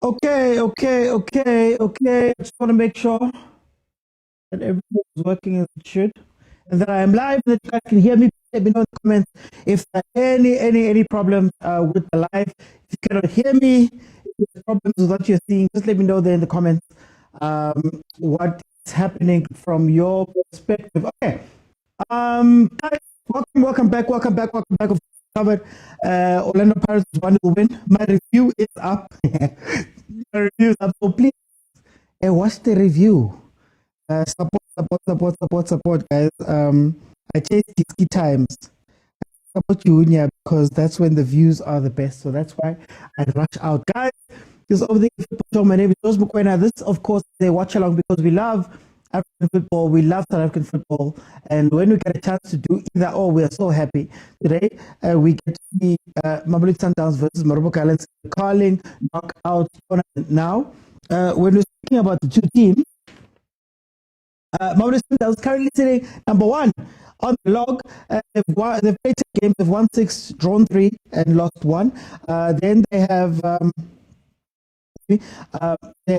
Okay. I just want to make sure that everything is working as it should, and that I am live. That you guys can hear me. Let me know in the comments if there are any problems with the live. If you cannot hear me, if there's problems with what you're seeing, just let me know there in the comments what is happening from your perspective. Okay. Guys, welcome back. Covered. Orlando Pirates won the win. My review is up. My review is up. So please watch the review. Support, guys. I chase idiski times. Support you because that's when the views are the best. So that's why I rush out, guys. This is over the show. My name is Mokwena. This, of course, they watch along because we love African football. We love South African football, and when we get a chance to do either or, we are so happy. Today, we get to see MAMELODI Sundowns versus MARUMOvGALLANTS Carling knockout tournament. Now, when we're speaking about the two teams, MAMELODI Sundowns currently sitting number 1 on the log. They've played 10 games. They've won 6, drawn 3, and lost 1. Then they have. They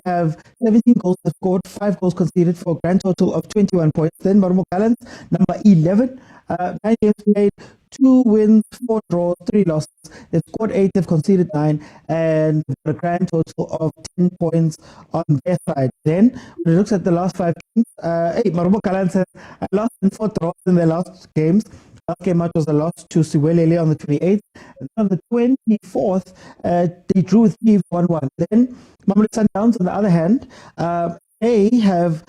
have 17 goals scored, 5 goals conceded for a grand total of 21 points. Then MARUMOvGALLANTS, number 11, 9 games played, 2 wins, 4 draws, 3 losses. They've scored 8, they've conceded 9, and a grand total of 10 points on their side. Then, when it looks at the last 5 games, MARUMOvGALLANTS has lost in 4 draws in their last games. Last game out was a loss to Siwelele on the 28th. And on the 24th, they drew 3-1-1. Then MAMELODI Sundowns, on the other hand, they have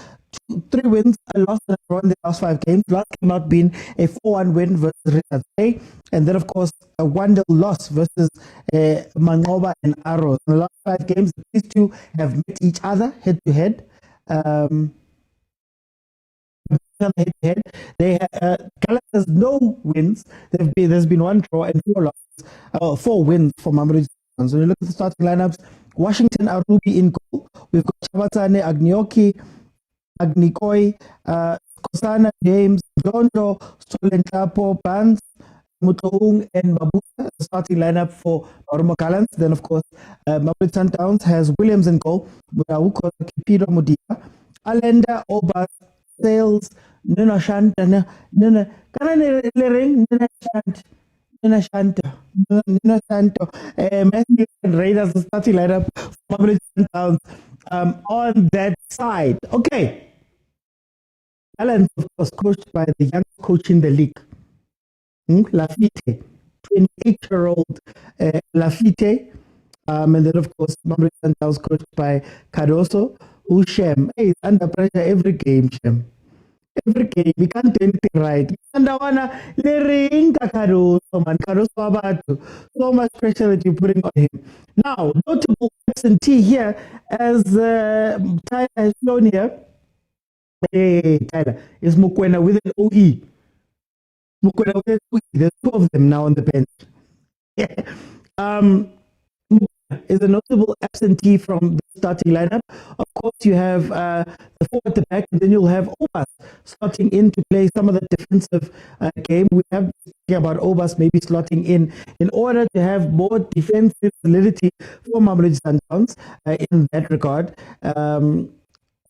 3 wins, a loss, and a draw in the last 5 games. Last game out being a 4-1 win versus Richards Bay. And then, of course, a 1-0 loss versus Manqoba and Arrows. In the last 5 games, these two have met each other head to head. Head. They Gallants has no wins. There's been 1 draw and 4 losses. 4 wins for MAMELODI. So when you look at the starting lineups, Washington Arubi in goal. We've got Chabatane, Agnioki, Agnikoi, Kosana, James, Dondo, Solentrapo, Pans, Motaung, and Mabuka. The starting lineup for MARUMOvGALLANTS. Then, of course, MAMELODI Sundowns has Williams in goal, Mudauko, Kipido Mudia, Alenda, Obas, Sales, Nina Shanta, Nina Shanta, Matthew and Raiders, the starting lineup for MAMELODI Sundowns on that side. Okay. Gallants, of course, coached by the young coach in the league, Lafite, 28-year-old Lafite. And then, of course, MAMELODI Sundowns coached by Cardoso, who Shem is under pressure every game, Shem. Every game, we can't do anything right. So much pressure that you're putting on him. Now, notable absentee here, as Tyler has shown here. Hey, Tyler, is Mokwena with an OE. Mokwena with an OE. There's 2 of them now on the bench. Is a notable absentee from the starting lineup. Of course, you have the 4 at the back, and then you'll have Obas slotting in to play some of the defensive game. We have to think about Obas maybe slotting in order to have more defensive solidity for MAMELODI Sundowns in that regard.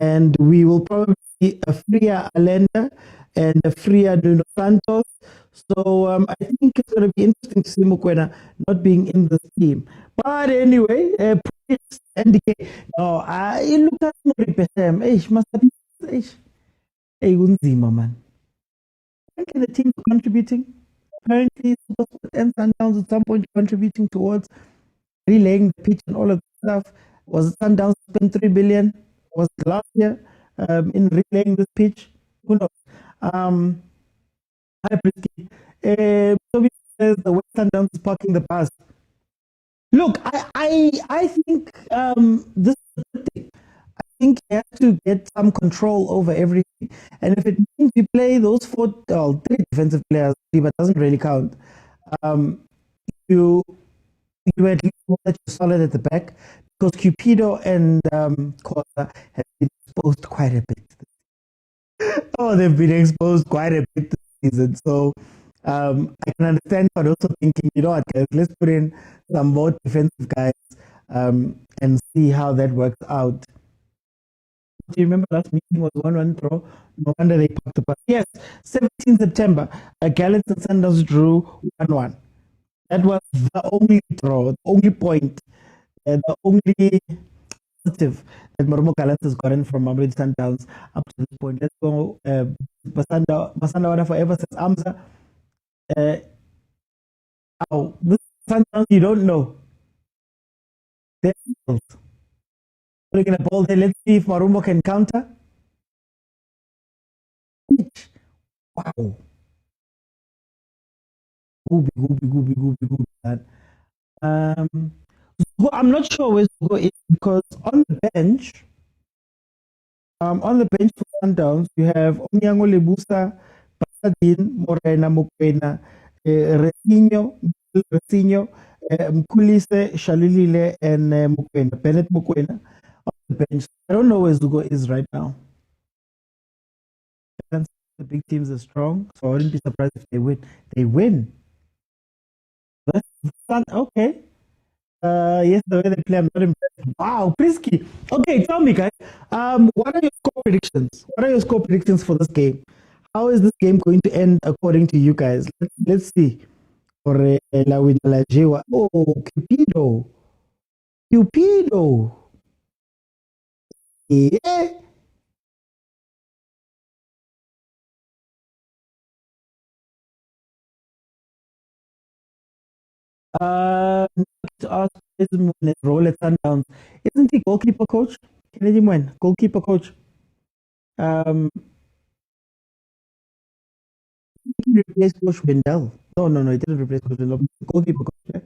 And we will probably see a freer Alenda and a freer Nuno Santos. So I think it's going to be interesting to see Mokwena not being in the team. But anyway, Patrice indicate. No, you look at Moripe. Must have been. Hey, Unzima, man. Apparently, the team contributing. Apparently, Supersport and Sundowns at some point contributing towards relaying the pitch and all of that stuff. Was Sundowns spent 3 billion? Was it last year in relaying this pitch? Who knows? Hi, Prisky. Toby says the West Sundowns is parking the bus. Look, I think this is a good thing. I think you have to get some control over everything. And if it means you play those 3 defensive players, but doesn't really count, you at least know that you're solid at the back, because Cupido and Khoza have been exposed quite a bit. They've been exposed quite a bit this season. So I can understand, but also thinking, you know what, guys, let's put in some more defensive guys and see how that works out. Do you remember last meeting was 1-1 draw? No wonder they popped the bus. Yes, 17 September, Gallants and Sundowns drew 1-1. That was the only draw, the only point, the only positive that MARUMO GALLANTS has gotten from MAMELODI Sundowns up to this point. Let's go. Basanda forever says Amza. This Sundowns you don't know. They're putting in a ball there. Let's see if MARUMO can counter. Wow. Gooby, man. I'm not sure where Zugo is because on the bench for Sundowns, you have Onyango Lebusa, Pasadin, Morena, Mokwena, Resinho, Mkulise, Shalilile, and Mokwena, Bennett Mokwena on the bench. I don't know where Zugo is right now. The big teams are strong, so I wouldn't be surprised if they win. They win. That's okay. Yes, the way they play, I'm not impressed. Wow, Prisky. Okay, tell me, guys. What are your score predictions? What are your score predictions for this game? How is this game going to end according to you guys? Let's see. For La Windalajewa. Oh, Cupido. Yeah. To ask role at Sundowns. Isn't he goalkeeper coach? Kennedy Mwen, goalkeeper coach. He replaced Coach Wendell. No, he didn't replace Coach Wendell. Goalkeeper coach. Yeah?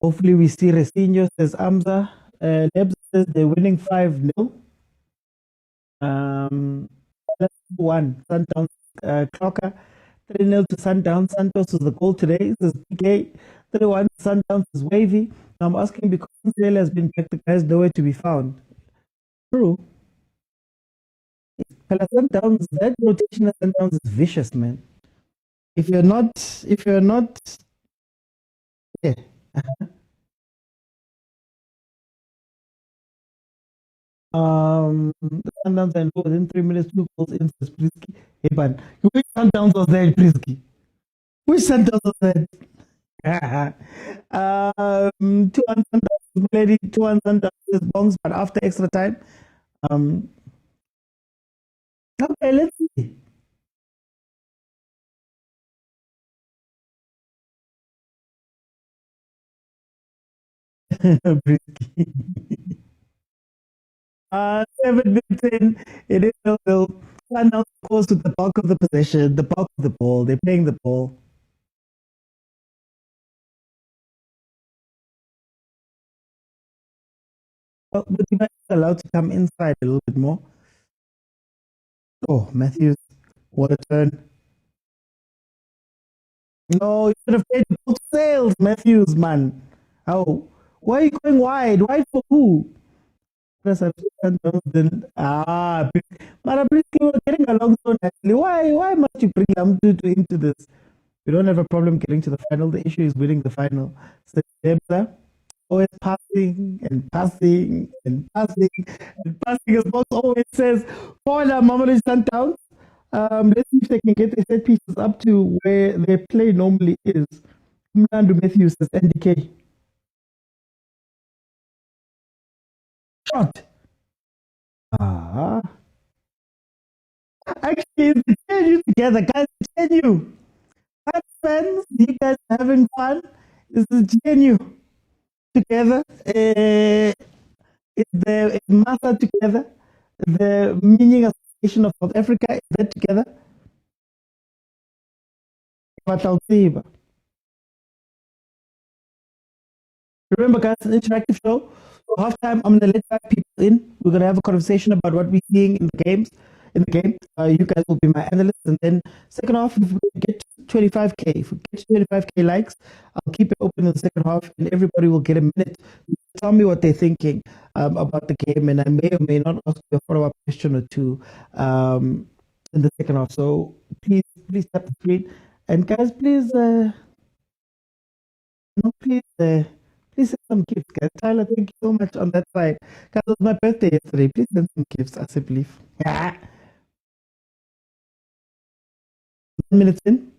Hopefully we see Resinho, says Amza. Lebs says they're winning 5-0. 1 Sundowns Clocker. 3-0 to Sundowns. Santos was the goal today. This is PK. 3-1 Sundowns is wavy. I'm asking because Israel has been back, the guys nowhere to be found. True. Sundowns, that rotation at Sundowns is vicious, man. If you're not, yeah. Sundowns and within 3 minutes, 2 goals in Prisky. Hey, man, which Sundowns was there, Prisky? Which Sundowns was there? 2-1 Sundowns, played 2-1 Sundowns bongs, but after extra time. Okay, let's see. Prisky. 7 minutes in, it is still. Sundowns goes to the bulk of the possession, the bulk of the ball. They're playing the ball. Well, but you might be allowed to come inside a little bit more. Oh, Matthews, what a turn. No, you should have played both sails, Matthews, man. Oh, why are you going wide? Wide for who? Ah, Marabriski, we're getting along so nicely. Why must you bring Lamdu into this? We don't have a problem getting to the final. The issue is winning the final. So, always passing and passing and passing and passing, as boss always says. For the Mamelodi Sundowns, let's see if they can get the set pieces up to where their play normally is. Mnandu Matthews says NDK. Shot. Ah. Actually, it's the GNU together, guys. GNU. Fans, you guys having fun? This is GNU together. It's Masa together. The Meaning Association of South Africa, is that together? Remember, guys, it's an interactive show. So halftime, I'm gonna let 5 people in. We're gonna have a conversation about what we're seeing in the games. In the game, you guys will be my analysts, and then second half, if we get 25k, if we get 25k likes, I'll keep it open in the second half, and everybody will get a minute to tell me what they're thinking about the game, and I may or may not ask you a follow-up question or two in the second half. So please tap the screen, and guys, please, please Please send some gifts, guys. Tyler, thank you so much on that side. Guys, it was my birthday yesterday. Please send some gifts, I believe. 9 minutes in.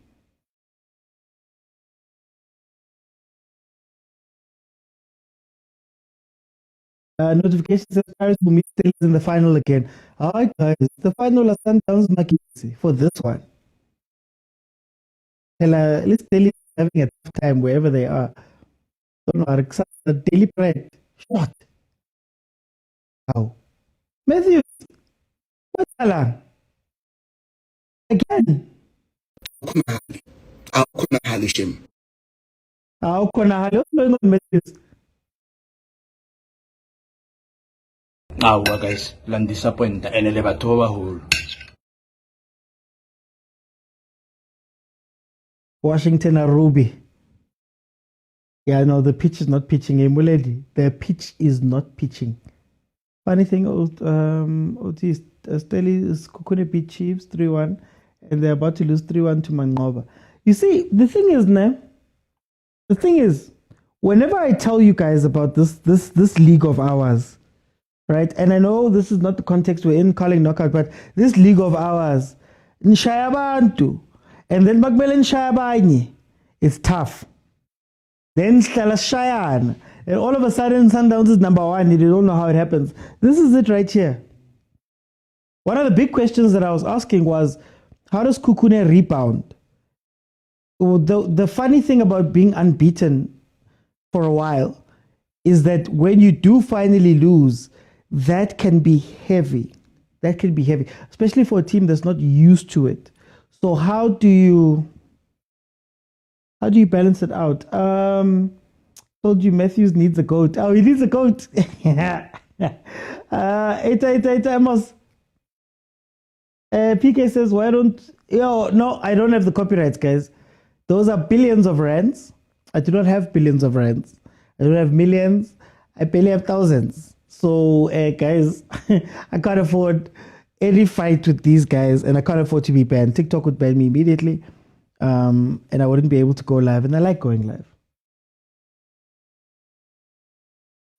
Notification says Paris will meet Steelers in the final again. All right, guys. The final is Sundowns Makisi for this one. Let's tell you having a tough time wherever they are. Don't know, the daily pride. Shot. How? Matthews. What's Alan? Again. How can I halish him? How can I halish him? Matthews. Awa guys, lang disappoint and elevator hole. Washington or Ruby. Yeah, no, the pitch is not pitching. The pitch is not pitching. Funny thing, Otis, Stelly is Kukune beat Chiefs 3-1, and they're about to lose 3-1 to Mangoba. You see, the thing is, whenever I tell you guys about this league of ours, right? And I know this is not the context we're in calling knockout, but this league of ours, Nshayabantu, and then Magbele Nshayabanye, it's tough. Then Shayan, and all of a sudden Sundowns is number one. You don't know how it happens. This is it right here. One of the big questions that I was asking was, how does Kukune rebound? The funny thing about being unbeaten for a while is that when you do finally lose, that can be heavy. That can be heavy, especially for a team that's not used to it. So how do you balance it out? Told you Matthews needs a goat. Oh, he needs a goat. Amos. PK says, why don't... no, I don't have the copyrights, guys. Those are billions of rands. I do not have billions of rands. I don't have millions. I barely have thousands. So, guys, I can't afford any fight with these guys, and I can't afford to be banned. TikTok would ban me immediately, and I wouldn't be able to go live, and I like going live.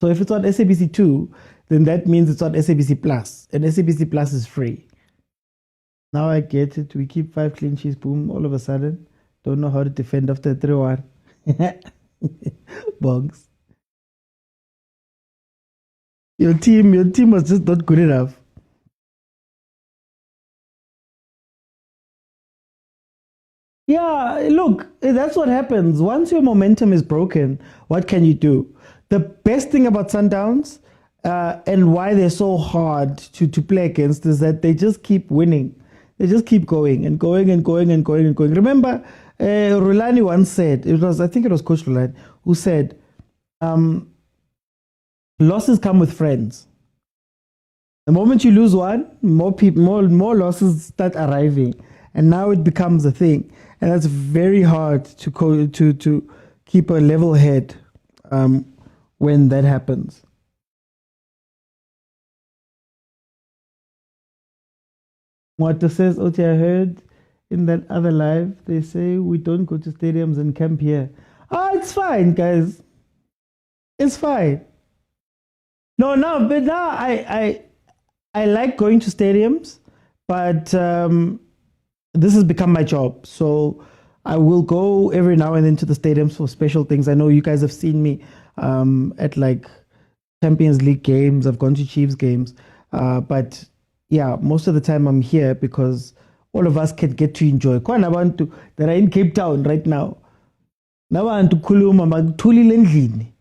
So if it's on SABC2, then that means it's on SABC Plus, and SABC Plus is free. Now I get it. We keep 5 clean sheets, boom, all of a sudden. Don't know how to defend after 3-1. Bongs. Your team was just not good enough. Yeah, look, that's what happens. Once your momentum is broken, what can you do? The best thing about Sundowns and why they're so hard to play against is that they just keep winning. They just keep going and going and going and going and going. Remember, Rulani once said, I think it was Coach Rulani, who said, losses come with friends. The moment you lose one, more losses start arriving, and now it becomes a thing, and that's very hard to keep a level head when that happens. What says, I heard in that other live, they say we don't go to stadiums and camp here. It's fine, guys. It's fine. But now I like going to stadiums, but this has become my job. So I will go every now and then to the stadiums for special things. I know you guys have seen me at like Champions League games. I've gone to Chiefs games, but yeah, most of the time I'm here because all of us can get to enjoy. Kwanabantu that are in Cape Town right now. Nabantu khuluma makuthulile endlini.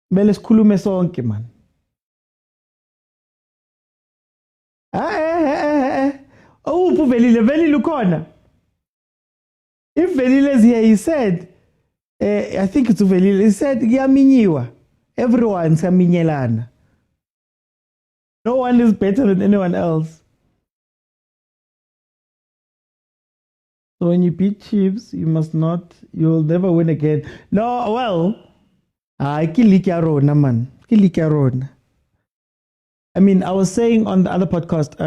Mele sikhulume sonke man. Oh, Velile ukhona. If Velile is here, he said, I think it's Velile, he said, kuyaminyiwa. Everyone's siyaminyelana. No one is better than anyone else. So when you beat Chiefs, you'll never win again. No, well, man. I mean, I was saying on the other podcast,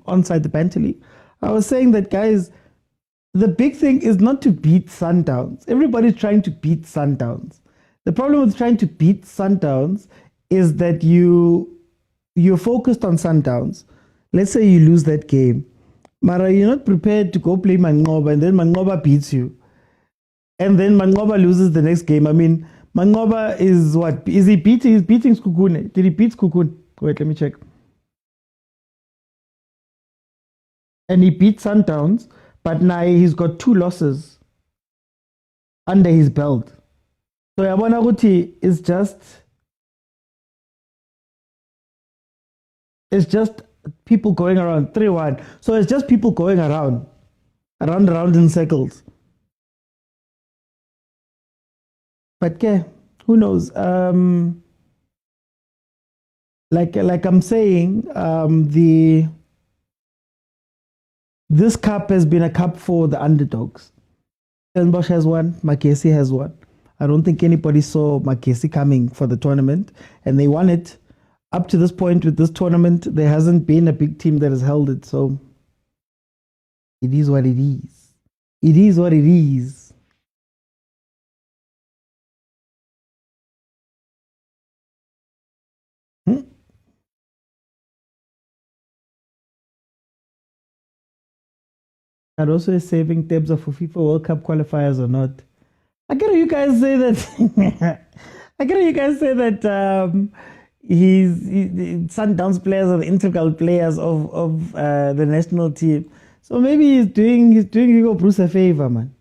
Onside the Banter League, I was saying that, guys, the big thing is not to beat Sundowns. Everybody's trying to beat Sundowns. The problem with trying to beat Sundowns is that you're focused on Sundowns. Let's say you lose that game. Mara, you're not prepared to go play Mangoba, and then Mangoba beats you. And then Mangoba loses the next game. I mean, Mangoba is what? Is he beating? He's beating Skukune. Did he beat Skukune? Wait, let me check. And he beat Sundowns, but now he's got 2 losses under his belt. So Yabona Guti is just people going around 3-1. So it's just people going around in circles. But who knows? Like I'm saying, this cup has been a cup for the underdogs. Stellenbosch has won, Makesi has won. I don't think anybody saw Makesi coming for the tournament, and they won it. Up to this point with this tournament, there hasn't been a big team that has held it, so it is what it is. It is what it is. And also is saving tabs of FIFA World Cup qualifiers or not. I get you guys say that. He's Sundowns players are the integral players of the national team. So maybe he's doing Hugo Bruce a favor, man.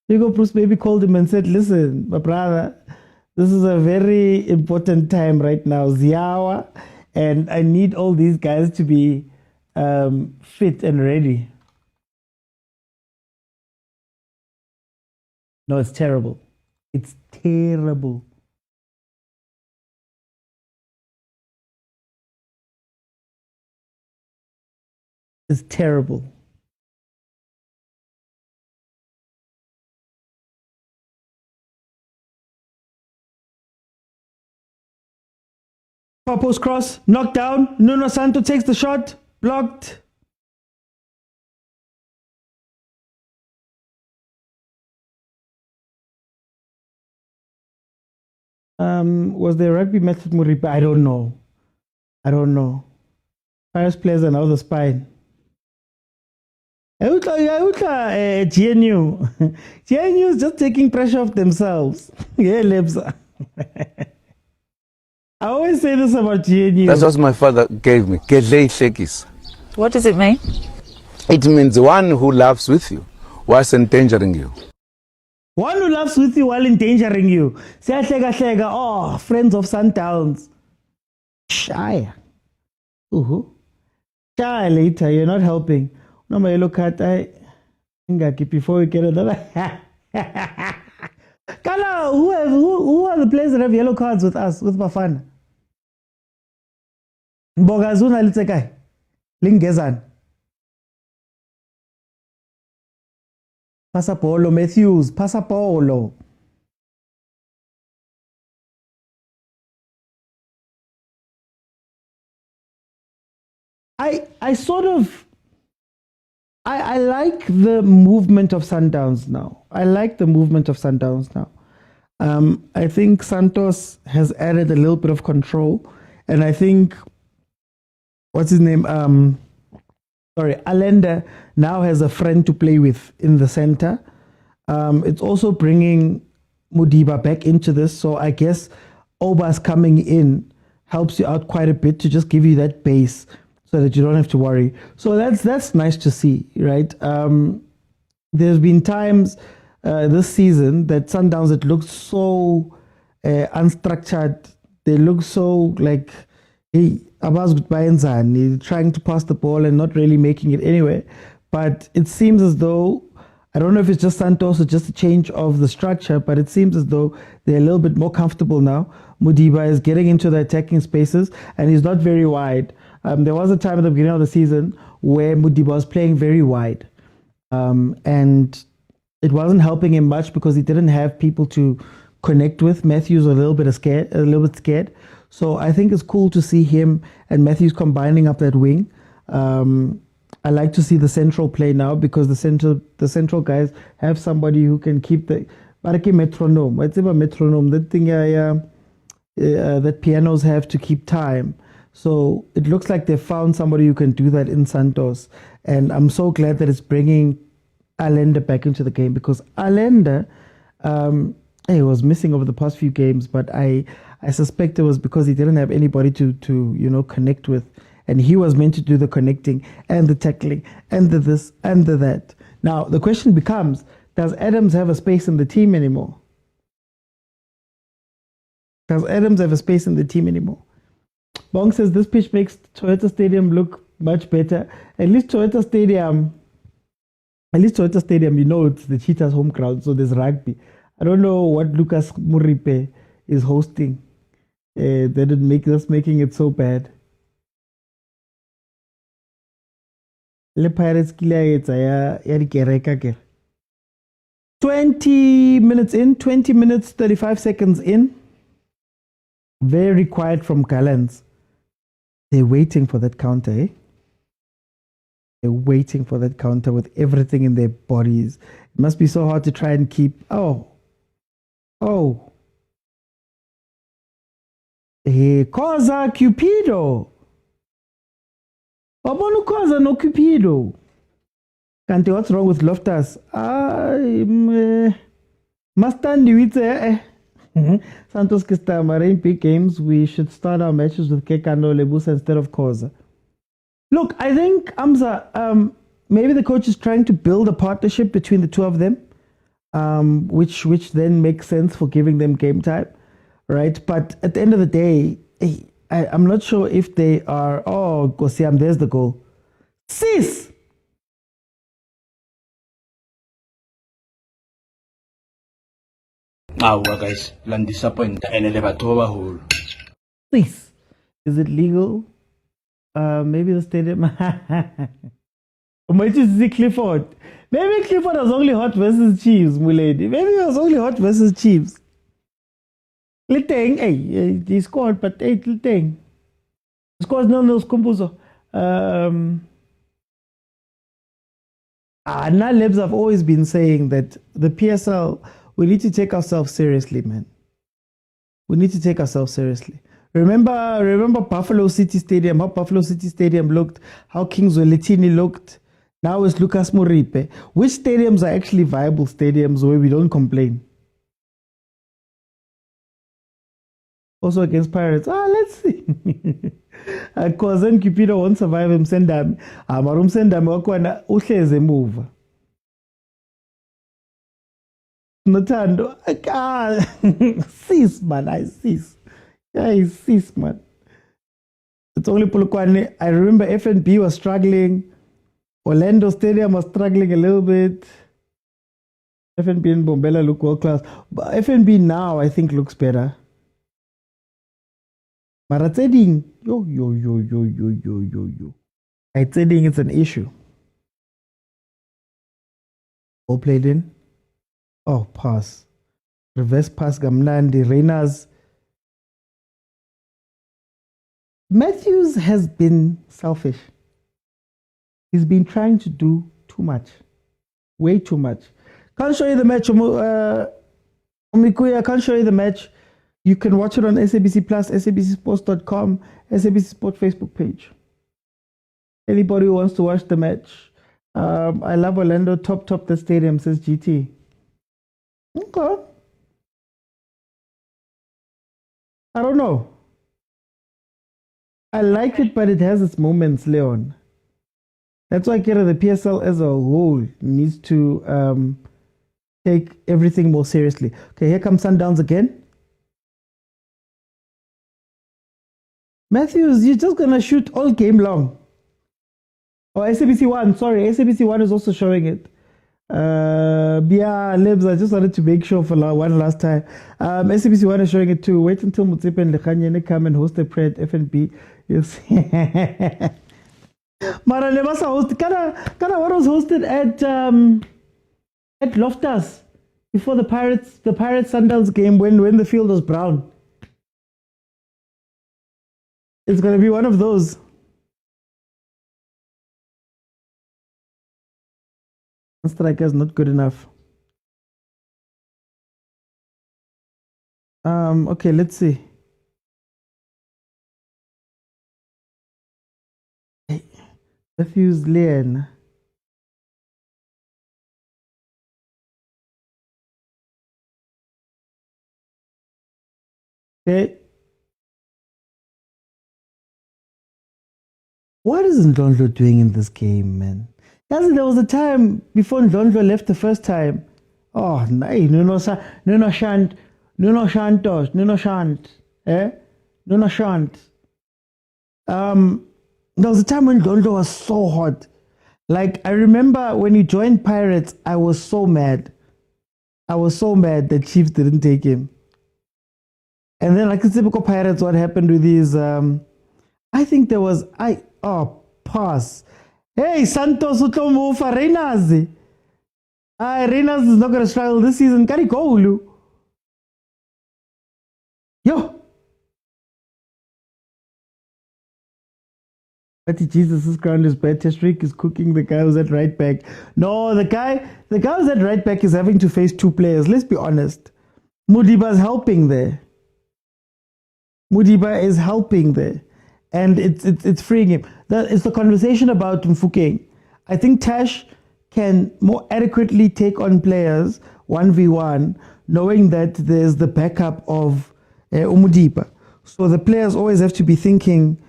Hugo Bruce maybe called him and said, "Listen, my brother, this is a very important time right now, Ziawa, and I need all these guys to be fit and ready." No, it's terrible. It's terrible. It's terrible. Post cross, knocked down. Nuno Santo takes the shot, blocked. Was there rugby method Muriba? I don't know. Paris players are now the spine. GNU. GNU is just taking pressure off themselves. Yeah, Lebza. I always say this about GNU. That's what my father gave me. Kedlei Shekis. What does it mean? It means one who laughs with you whilst endangering you. One who laughs with you while endangering you. Oh, friends of Sundowns. Shy. Shy later, you're not helping. No, my yellow card, before we get another. Kala, who are the players that have yellow cards with us, with Bafana? Mbogazuna Litsekai. Lingezan. Pasapolo, Matthews, Pasapolo. I like the movement of Sundowns now. I think Santos has added a little bit of control, and I think what's his name? Allende now has a friend to play with in the center. It's also bringing Mudiba back into this, so I guess Obas coming in helps you out quite a bit to just give you that base so that you don't have to worry. So that's nice to see, right? There's been times this season that Sundowns that looked so unstructured. They look so like, hey, Abbas Gutbayenzan, trying to pass the ball and not really making it anywhere. But it seems as though, I don't know if it's just Santos or just a change of the structure, but it seems as though they're a little bit more comfortable now. Mudiba is getting into the attacking spaces and he's not very wide. There was a time at the beginning of the season where Mudiba was playing very wide. And it wasn't helping him much because he didn't have people to connect with. Matthews was a little bit scared. So I think it's cool to see him and Matthews combining up that wing. I like to see the central play now because the central guys have somebody who can keep But a metronome. It's a metronome. That thing, that pianos have to keep time. So it looks like they found somebody who can do that in Santos. And I'm so glad that it's bringing Allende back into the game, because Allende, he was missing over the past few games, but I suspect it was because he didn't have anybody to connect with. And he was meant to do the connecting and the tackling and the this and the that. Now, the question becomes, does Adams have a space in the team anymore? Does Adams have a space in the team anymore? Bong says this pitch makes Toyota Stadium look much better. At least Toyota Stadium, it's the Cheetahs' home ground, so there's rugby. I don't know what Lucas Muripe is hosting that's making it so bad. Le Pirates 20 minutes in, 20 minutes, 35 seconds in. Very quiet from Gallants. They're waiting for that counter, eh? They're waiting for that counter with everything in their bodies. It must be so hard to try and keep. Hey, khoza Cupido. Wabona khoza no Cupido. Kanti, what's wrong with Loftus? Mastandi with Santos Kistama in big games. We should start our matches with Kekano Lebusa instead of khoza. Look, I think Amza, maybe the coach is trying to build a partnership between the two of them, which then makes sense for giving them game time, right? But at the end of the day, I'm not sure if they are. Oh, Gosiam, there's the goal. Sis! Guys, land disappoint and elevator hole. Sis, is it legal? Maybe the stadium. Might you see Clifford? Maybe Clifford was only hot versus Chiefs, my lady. Maybe it was only hot versus Chiefs. Liteng, hey, he scored, but hey, Liteng. Scores no Skumbuzo. Lebs have always been saying that the PSL, we need to take ourselves seriously, man. We need to take ourselves seriously. Remember Buffalo City Stadium, how Buffalo City Stadium looked, how Kings Weletini looked. Now it's Lucas Muripe. Which stadiums are actually viable stadiums where we don't complain? Also against Pirates. Let's see. Khoza Cupido won't survive him. Sendam. Marum Sendam wakwana uhleze move. Notando. Sis, man. I sis. Yeah, sis, man. It's only Polokwane. I remember FNB was struggling. Orlando Stadium was struggling a little bit. FNB and Bombela look world class. But FNB now, I think, looks better. Maratzeding. Yo. Maratzeding is an issue. All played in. Oh, pass. Reverse pass, Gamnandi, Reyners. Matthews has been selfish. He's been trying to do too much. Way too much. Can't show you the match. Omikuya, can't show you the match. You can watch it on SABC Plus, sabcsports.com, SABC Sport Facebook page. Anybody who wants to watch the match. I love Orlando. Top the stadium, says GT. Okay. I don't know. I like it, but it has its moments, Leon. That's why Kira, the PSL as a whole needs to take everything more seriously. Okay, here comes Sundowns again. Matthews, you're just going to shoot all game long. Oh, SABC 1, sorry, SABC 1 is also showing it. Yeah, Libs, I just wanted to make sure for one last time. SABC 1 is showing it too. Wait until Motsepe and khanye come and host the Pred FNB. You'll see. Mara Lebasa hosted. Kana what was hosted at Loftus before the Pirates Sundowns game when the field was brown. It's gonna be one of those. Striker is not good enough. Okay, let's see. Hey, Matthews Lane. Okay. What is Ndlondlo doing in this game, man? There was a time before Ndlondlo left the first time. Oh, no, no shant, no shant, eh? No shant. There was a time when Ndlondlo was so hot. Like, I remember when he joined Pirates, I was so mad. I was so mad that Chiefs didn't take him. And then, like the typical Pirates, what happened with his, I think there was, pass. Hey, Santos Utomo for Reynaz. Reynaz is not going to struggle this season. Can he go, Ulu? Yo. But Jesus, this ground is bad. Testrik is cooking the guy who's at right back. No, the guy who's at right back is having to face two players. Let's be honest. Mudiba is helping there. Mudiba is helping there. And it's freeing him. It's the conversation about Mfukeng. I think Tash can more adequately take on players 1v1, knowing that there's the backup of Umudiba. So the players always have to be thinking,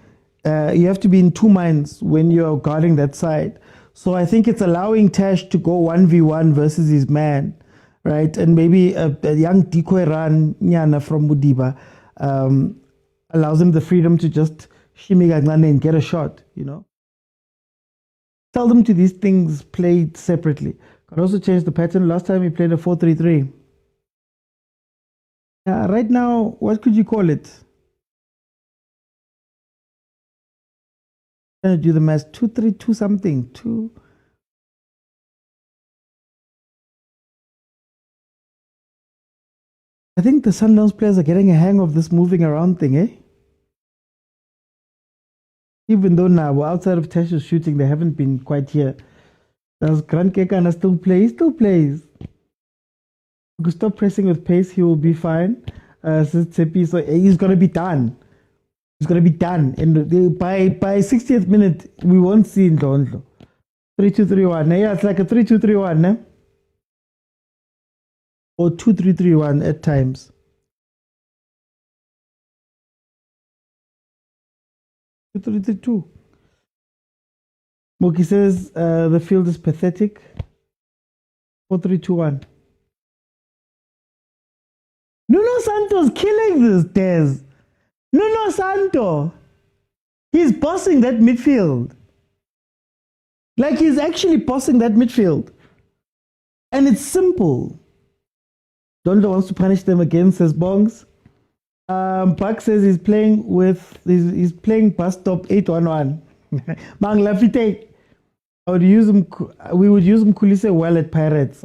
you have to be in two minds when you're guarding that side. So I think it's allowing Tash to go 1v1 versus his man, right? And maybe a young decoy run Nyana from Mudiba allows him the freedom to just shimmy and get a shot, you know. Tell them to these things played separately. Could also change the pattern. Last time he played a 4-3-3. Right now, what could you call it? I'm trying to do the math. 2-3-2 something. 2. I think the Sundowns players are getting a hang of this moving around thing, eh? Even though now, outside of Tash's shooting, they haven't been quite here. Does Grant Kekana still play? He still plays. You could stop pressing with pace, he will be fine. So he's going to be done. He's going to be done. And by 60th minute, we won't see Ndlondlo. 3-2-3-1. Yeah, it's like a 3-2-3-1. Eh? Or 2-3-3-1 at times. 2-3-3-2. Moki says the field is pathetic. 4-3-2-1. Nuno Santo's killing this, Des. Nuno Santo. He's bossing that midfield. Like, he's actually bossing that midfield. And it's simple. Dondo wants to punish them again, says Bongs. Buck says he's playing bus stop 811. Mang Lafite. We would use Mkhulise well at Pirates.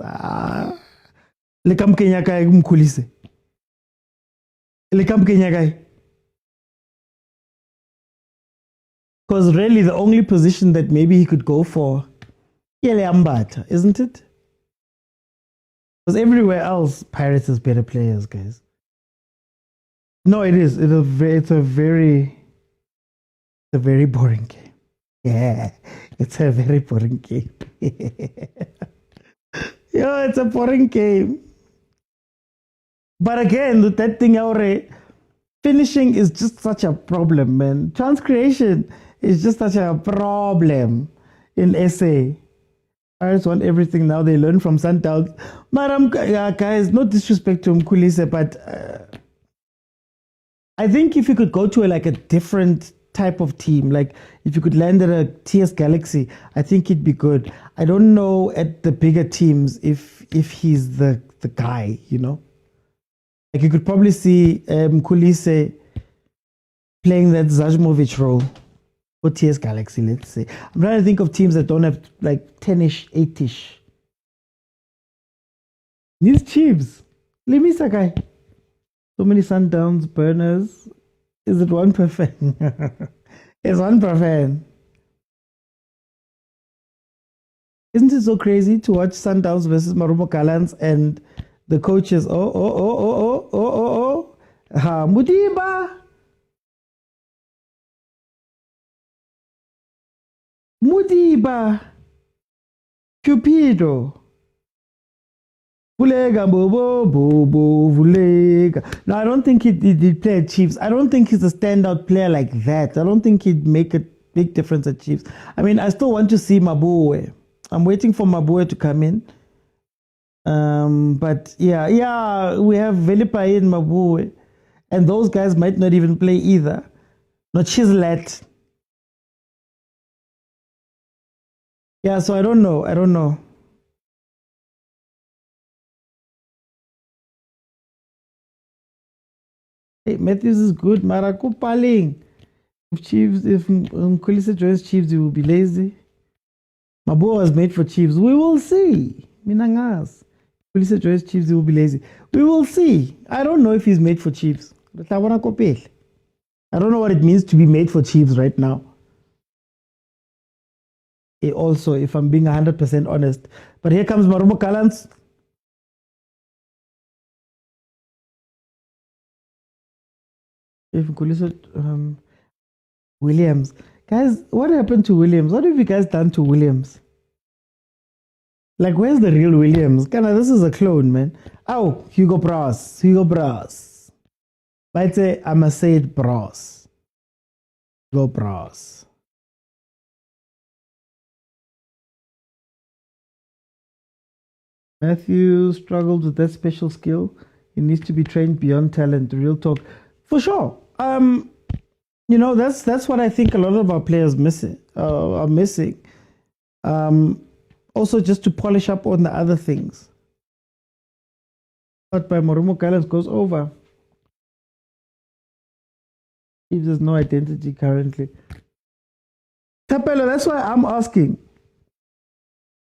Lekam Kenya kai Mkhulise. Lekam Kenya kai. Because really the only position that maybe he could go for, Ambata, isn't it? Because everywhere else, Pirates has better players, guys. No, it is. It's a very boring game. Yeah, it's a very boring game. Yo, it's a boring game. But again, that thing already, finishing is just such a problem, man. Chance creation is just such a problem in SA. Pirates want everything now. They learn from Sundowns. Guys, no disrespect to Mkhulise, but I think if you could go to a different type of team, like if you could land at a TS Galaxy, I think it'd be good. I don't know at the bigger teams if he's the guy, you know. Like you could probably see Mkhulise playing that Zajmovic role for TS Galaxy, let's say. I'm trying to think of teams that don't have 10-ish, 8-ish. These Chiefs. Limisa guy. So many Sundowns burners. Is it one per fan? It's one per fan. Isn't it so crazy to watch Sundowns versus MARUMOvGALLANTS and the coaches? Oh. Ha, Mudiba. Mudiba. Cupido. Vulega, bobo, bobo, vulega. No, I don't think he'd play at Chiefs. I don't think he's a standout player like that. I don't think he'd make a big difference at Chiefs. I mean, I still want to see Mabue. I'm waiting for Mabue to come in. But yeah, we have Velipai and Mabue. And those guys might not even play either. Not Chiselet. Yeah, so I don't know. Hey, Matthews is good. Maraku Paling. If Mkulisa joins Chiefs, he will be lazy. Mabua was made for Chiefs. We will see. Minangas. Mkulisa joins Chiefs, he will be lazy. We will see. I don't know if he's made for Chiefs. I don't know what it means to be made for Chiefs right now. Also, if I'm being 100% honest. But here comes MARUMOvGALLANTS. If Williams. Guys, what happened to Williams? What have you guys done to Williams? Like, where's the real Williams? This is a clone, man. Oh, Hugo Bros. I'd say I must say it Bros. Hugo Bros. Matthew struggled with that special skill. He needs to be trained beyond talent. Real talk. For sure. That's what I think a lot of our players are missing. Also, just to polish up on the other things. But by MARUMOvGALLANTS goes over. If there's no identity currently. Tapelo, that's why I'm asking.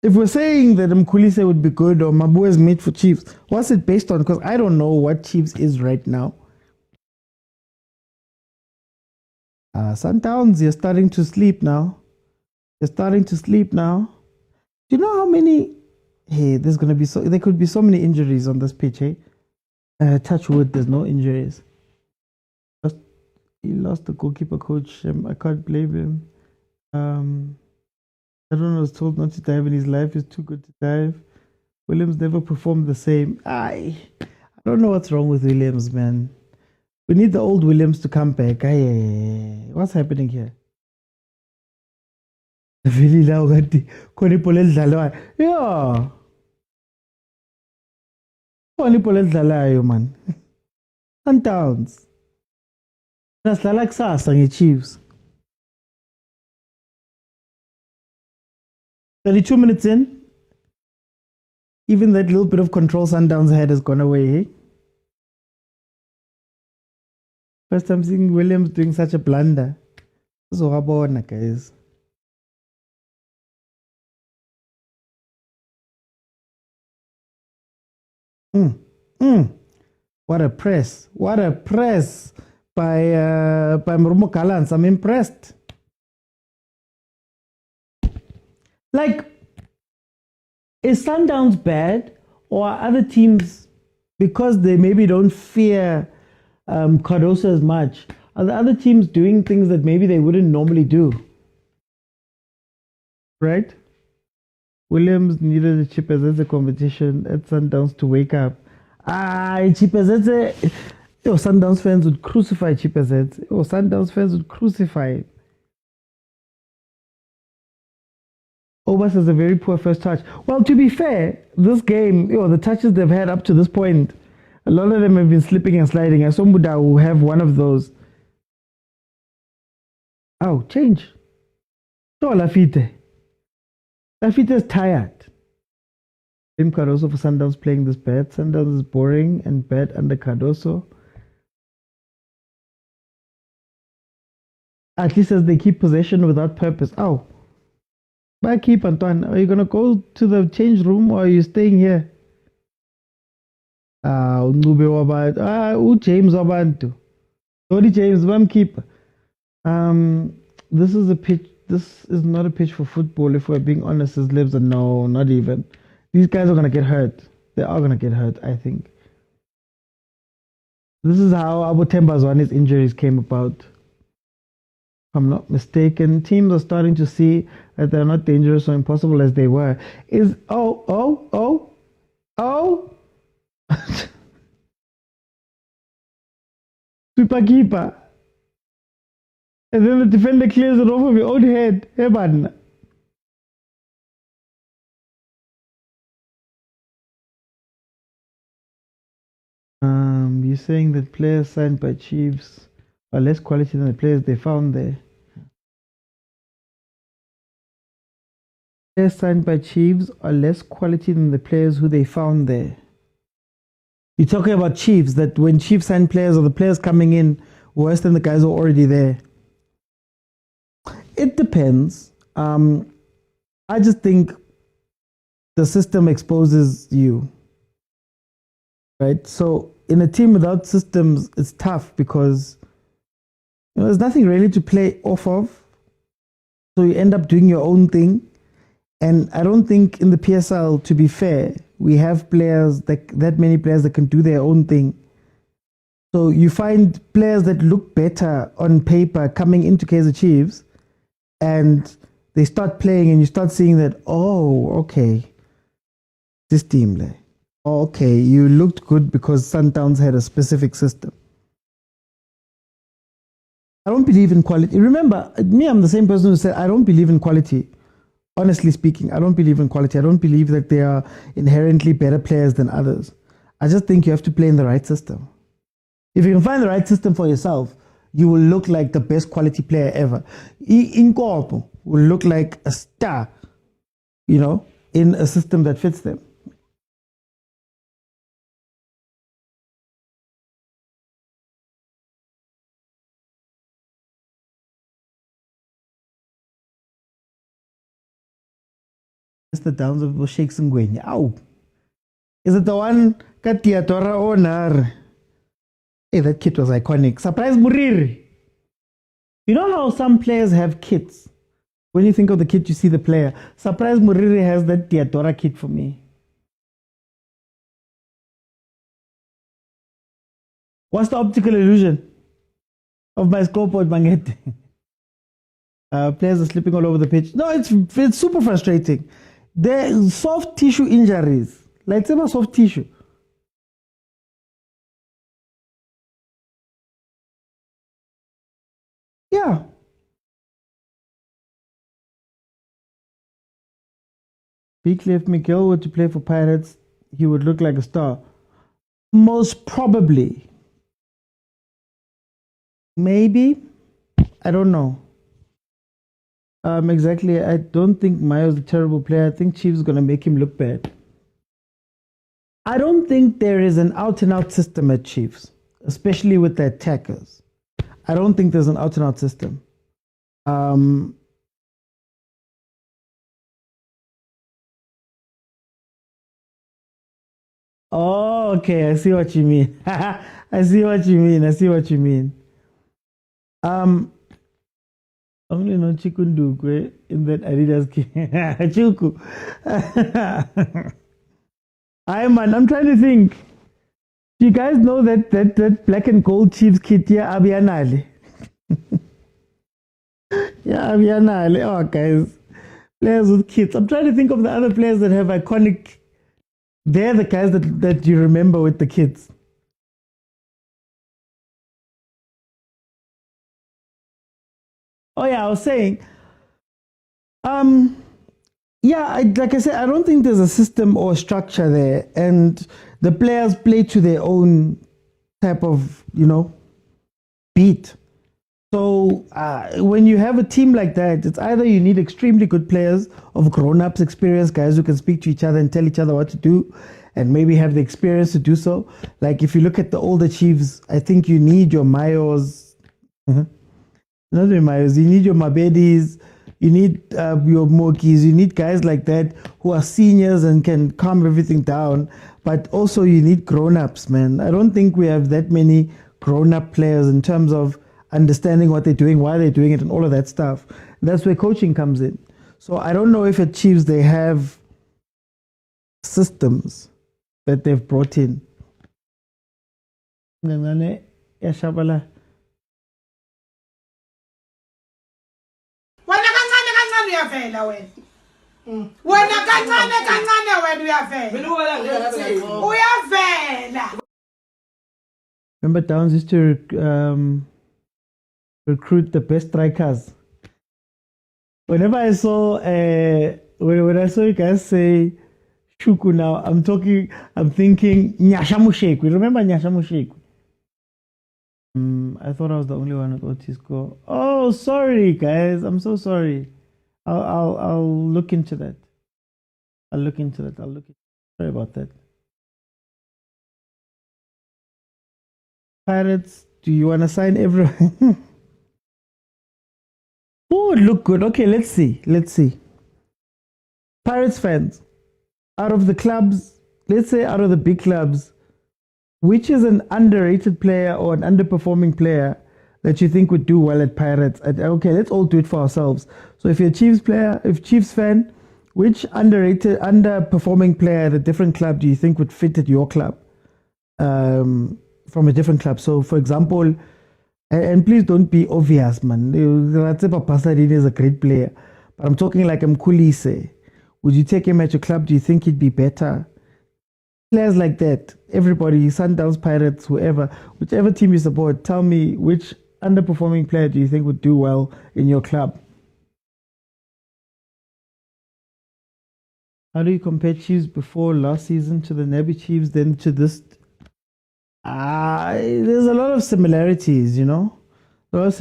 If we're saying that Mkulisa would be good or Mabue is made for Chiefs, what's it based on? Because I don't know what Chiefs is right now. Sundowns, you're starting to sleep now. Do you know how many? Hey, there could be so many injuries on this pitch, hey? Touch wood, there's no injuries. He lost the goalkeeper coach. I can't blame him. I don't know, was told not to dive in his life. He's too good to dive. Williams never performed the same. I don't know what's wrong with Williams, man. We need the old Williams to come back. What's happening here? Yeah. Man. Sundowns. That's like Sasa Chiefs. 32 minutes in. Even that little bit of control Sundowns had has gone away. Hey? First time seeing Williams doing such a blunder. So guys. What a press by MARUMOvGALLANTS. I'm impressed. Like, is Sundowns bad, or are other teams, because they maybe don't fear Cardoso as much, are the other teams doing things that maybe they wouldn't normally do? Right? Williams needed a Chipazeze competition at Sundowns to wake up. Chipazeze. Sundowns fans would crucify Chipazeze. Sundowns fans would crucify it. Obas has a very poor first touch. Well, to be fair, this game, the touches they've had up to this point, a lot of them have been slipping and sliding. Asombuda will have one of those. Oh, change. So Lafite. Lafite is tired. Blame Cardoso for Sundowns playing this bad. Sundowns is boring and bad under Cardoso. At least as they keep possession without purpose. Oh. Keep Antoine. Are you gonna go to the change room or are you staying here? James Wabantu. Tony James, one keeper. This is a pitch. This is not a pitch for football. If we're being honest, his lives are no, not even. These guys are gonna get hurt. They are gonna get hurt, I think. This is how Abu Tembazwane's injuries came about. If I'm not mistaken, teams are starting to see that they're not dangerous or impossible as they were. Super keeper. And then the defender clears it off of your own head. Hey, man. You're saying that players signed by Chiefs are less quality than the players they found there. Players signed by Chiefs are less quality than the players who they found there. You're talking about Chiefs, that when Chiefs sign players or the players coming in worse than the guys who are already there. It depends. I just think the system exposes you. Right? So in a team without systems, it's tough because there's nothing really to play off of. So you end up doing your own thing. And I don't think in the PSL, to be fair, we have players that many players that can do their own thing. So you find players that look better on paper coming into Kaizer Chiefs, and they start playing, and you start seeing that, oh, okay, this team there. Oh, okay, you looked good because Sundowns had a specific system. I don't believe in quality. Remember, me, I'm the same person who said I don't believe in quality. Honestly speaking, I don't believe in quality. I don't believe that they are inherently better players than others. I just think you have to play in the right system. If you can find the right system for yourself, you will look like the best quality player ever. Inkorpo will look like a star, in a system that fits them. The Downs of Shakes and Gwen. Ow! Is it the one Katiatora owner? Hey, that kit was iconic. Surprise Muriri. You know how some players have kits? When you think of the kit, you see the player. Surprise Muriri has that Tiatora kit for me. What's the optical illusion of my scoreboard, Mangete? Players are slipping all over the pitch. No, it's super frustrating. They're soft tissue injuries. Like soft tissue. Yeah. Beakley, if Miguel were to play for Pirates, he would look like a star. Most probably. Maybe. I don't know. Exactly. I don't think Mayo's a terrible player. I think Chiefs is going to make him look bad. I don't think there is an out-and-out system at Chiefs, especially with the attackers. I don't think there's an out-and-out system. Oh, okay. I see what you mean. I see what you mean. Only no Chikundukwe in that Adidas Chuku. I'm trying to think. Do you guys know that black and gold Chiefs kit here, Abianale? Yeah, Abianale. Oh, guys. Players with kits. I'm trying to think of the other players that have iconic. They're the guys that you remember with the kids. Oh yeah, I was saying, like I said, I don't think there's a system or structure there, and the players play to their own type of, beat. So when you have a team like that, it's either you need extremely good players of grown-ups, experienced guys who can speak to each other and tell each other what to do, and maybe have the experience to do so. Like if you look at the older Chiefs, I think you need your Mayos. Not your Mayos, you need your Mabedis, you need your Mokis, you need guys like that who are seniors and can calm everything down. But also you need grown-ups, man. I don't think we have that many grown-up players in terms of understanding what they're doing, why they're doing it, and all of that stuff. That's where coaching comes in. So I don't know if at Chiefs they have systems that they've brought in. Ngane yashabala. Wena kancane uyavela wena. Wena kancane wena uyavela. Uyavela. Remember Downs used to recruit the best strikers. Whenever I saw when I saw you guys say Shuku now, I'm thinking Nyasha Musheku. Remember Nyasha Musheku? I thought I was the only one with Otisco. Oh, sorry guys. I'm so sorry. I'll look into that. Sorry about that. Pirates, do you want to sign everyone? Oh, look good. Okay, let's see. Pirates fans, out of the clubs, let's say out of the big clubs, which is an underrated player or an underperforming player that you think would do well at Pirates? Okay, let's all do it for ourselves. So if you're a Chiefs fan, which underperforming player at a different club do you think would fit at your club? From a different club. So for example, and please don't be obvious, man. Ratsipa Pasadena is a great player, but I'm talking like Mkulise. Would you take him at your club? Do you think he'd be better? Players like that, everybody, Sundowns, Pirates, whoever, whichever team you support, tell me which underperforming player do you think would do well in your club? How do you compare Chiefs before last season to the Naby Chiefs, then to this? There's a lot of similarities, you know? A lot of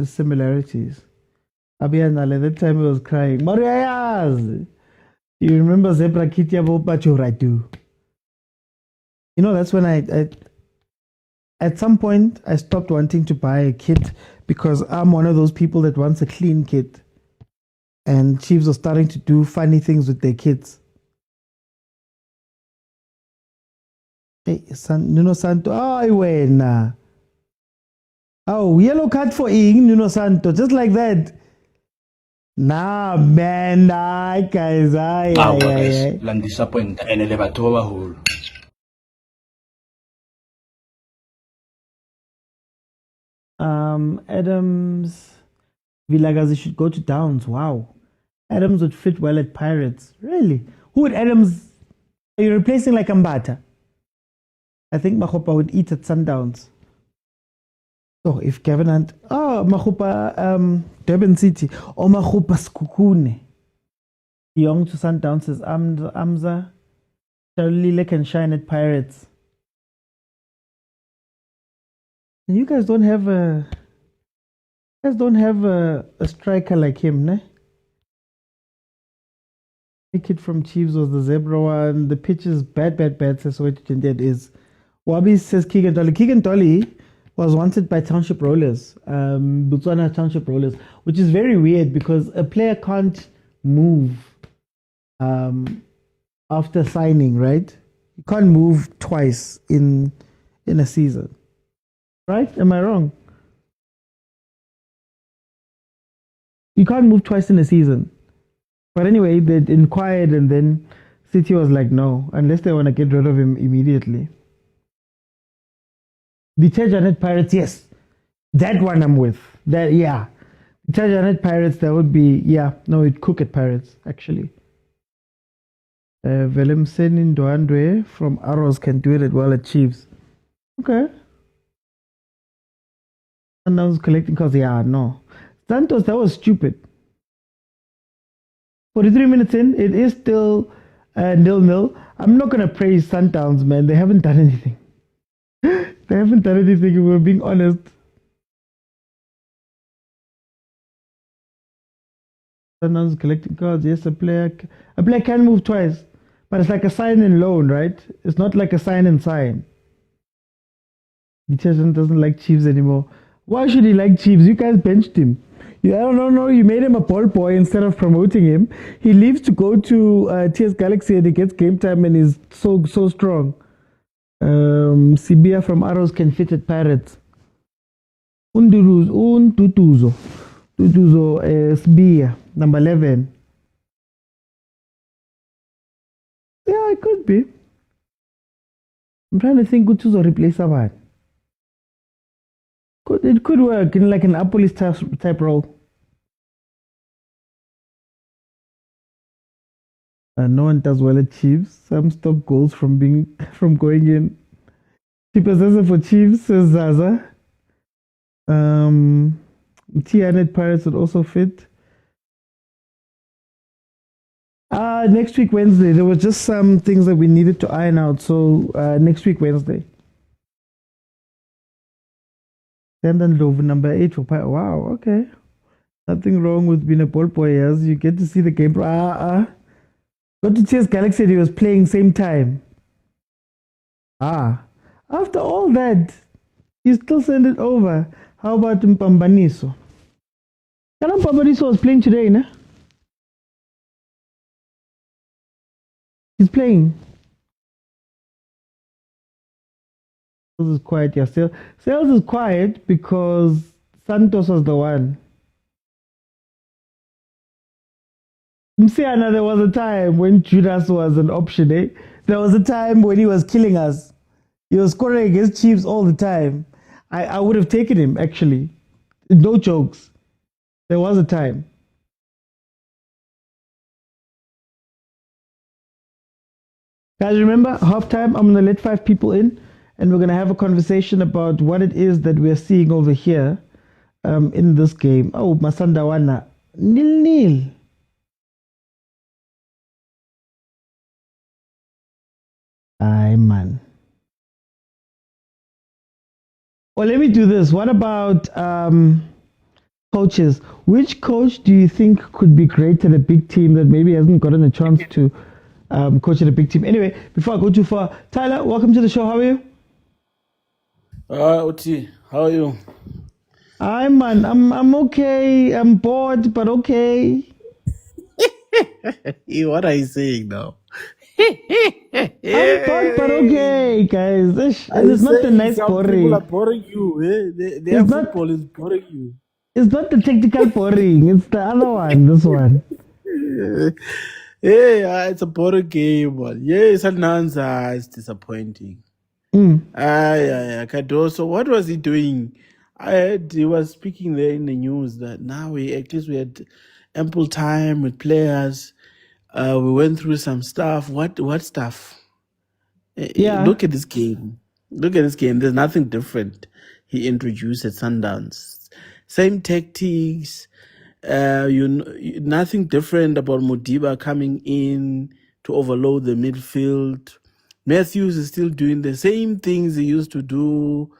similarities. Abiyanale, that time he was crying. Marias! You remember Zebra Kitia Bopachoratu? You know, that's when at some point, I stopped wanting to buy a kit because I'm one of those people that wants a clean kit. And Chiefs are starting to do funny things with their kits. Hey, Nuno Santo. Oh, wena. Oh, yellow card for Nuno Santo. Just like that. Nah, man. Nah, guys. Guys. Lang disappoint. Enele batho ba baholo. Adams. Vilakazi should go to Downs. Wow. Adams would fit well at Pirates. Really? Who would Adams... Are you replacing like Mbata? I think Mahopa would eat at Sundowns. So if Gavin and... Oh, Mahopa Durban City. Or Mahopa Skukune. Young to Sundowns says Amza. Charlie can shine at Pirates. And you guys don't have a... You guys don't have a striker like him, ne? The kid from Chiefs was the zebra one. The pitch is bad, says what it is. Wabi says Keegan Dolly. Keegan Dolly was wanted by Township Rollers, Botswana Township Rollers, which is very weird because a player can't move after signing, right? You can't move twice in a season. Right? Am I wrong? You can't move twice in a season. But anyway, they inquired and then City was like, no, unless they want to get rid of him immediately. The Janet Pirates, yes. That one I'm with. That, yeah. The Janet Pirates, that would be, yeah. No, it'd cook at Pirates, actually. Willem Senin Doandre from Arrows can do it as well at Chiefs. Okay. And I was collecting because, yeah, no. Santos, that was stupid. 43 minutes in, it is still 0-0. I'm not going to praise Sundowns, man. They haven't done anything. They haven't done anything, if we're being honest. Sundowns collecting cards. Yes, a player can move twice. But it's like a sign and loan, right? It's not like a sign and sign. Detergent doesn't like Chiefs anymore. Why should he like Chiefs? You guys benched him. I don't know. You made him a ball boy instead of promoting him. He leaves to go to TS Galaxy and he gets game time and is so strong. Sibia from Arrows can fit at Pirates. Tutuzo Sibia, number 11. Yeah, it could be. I'm trying to think Tutuzo replace Sabat. It could work in like an Apolis type role. No one does well at Chiefs. Some stop goals from going in. Possessor for Chiefs, says Zaza. T-Anet Pirates would also fit. Next week, Wednesday. There was just some things that we needed to iron out. So next week, Wednesday. Love number 8 for Pirates. Wow, okay. Nothing wrong with being a ball boy, yes. You get to see the game. Got to chase Galaxy, he was playing same time. After all that, you still send it over. How about Mpambaniso? Mpambaniso was playing today, no? He's playing. Sales is quiet, yeah. Sales is quiet because Santos was the one. Msiana, there was a time when Judas was an option, eh? There was a time when he was killing us. He was scoring against Chiefs all the time. I would have taken him, actually. No jokes. There was a time. Guys, remember, halftime, I'm going to let 5 people in, and we're going to have a conversation about what it is that we're seeing over here in this game. Oh, Masandawana. 0-0. Aye, man. Well, let me do this. What about coaches? Which coach do you think could be great at a big team that maybe hasn't gotten a chance to coach at a big team? Anyway, before I go too far, Tyler, welcome to the show. How are you? Oti, how are you? Hi, man. I'm okay. I'm bored, but okay. What are you saying now? I'm bored, but okay, guys. And it's not the nice boring. People are boring you. Eh? Their football is boring you. It's not the technical boring. It's the other one. This one. Yeah, it's a boring game, man. Yeah, Sananza is disappointing. Cardoso, what was he doing? I heard he was speaking there in the news that now at least we had ample time with players. We went through some stuff. What stuff? Yeah. Look at this game. Look at this game. There's nothing different he introduced at Sundowns. Same tactics. Nothing different about Modiba coming in to overload the midfield. Matthews is still doing the same things he used to do.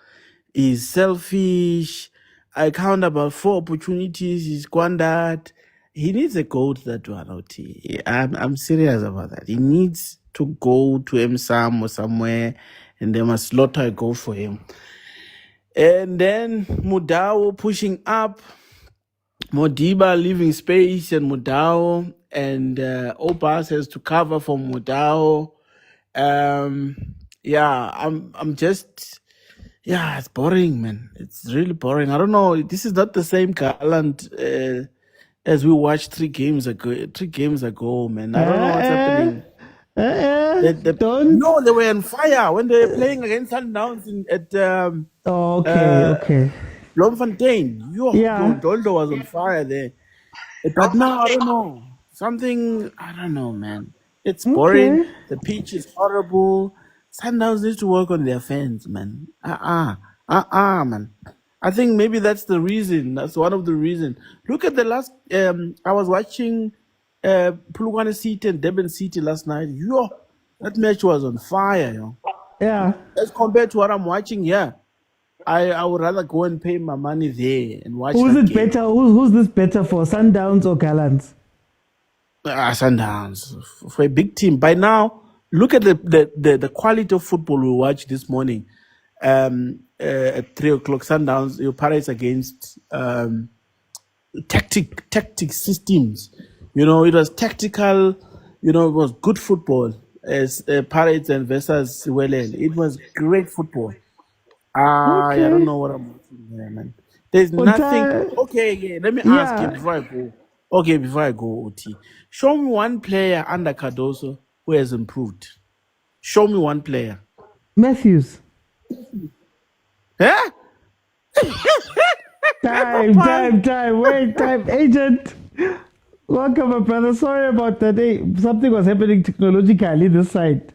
He's selfish. I count about 4 opportunities he squandered. He needs a goat, that one, OT. I'm serious about that. He needs to go to MSAM or somewhere, and they must slaughter a goal for him. And then Mudao pushing up, Modiba leaving space, and Mudao, and Obas has to cover for Mudao. I'm just, it's boring, man. It's really boring. I don't know. This is not the same Gallant as we watched 3 games ago, man. I don't know what's happening. No, they were on fire when they were playing against Sundowns at okay. Bloemfontein. Doldo was on fire there. But now, I don't know. Something, I don't know, man. It's boring. Okay. The pitch is horrible. Sundowns need to work on their fans, man. Man. I think maybe that's the reason. That's one of the reasons. Look at the last. I was watching Pulukwane City and Durban City last night. That match was on fire. Yeah. As compared to what I'm watching here, I would rather go and pay my money there and watch. Who's that it game. better? Who's this better for, Sundowns or Gallants? Sundowns for a big team. By now, look at the quality of football we watched this morning. At 3 o'clock, Sundowns, your Pirates against tactic systems. It was tactical. It was good football. As Pirates and versus Welel, it was great football. I don't know what I'm watching there, man. There's nothing. Okay, let me ask you before I go. Okay, before I go, OT, show me one player under Cardoso who has improved. Show me one player. Matthews. Huh? Time. Wait, time. Agent. Welcome, my brother. Sorry about that. Hey, something was happening technologically this side.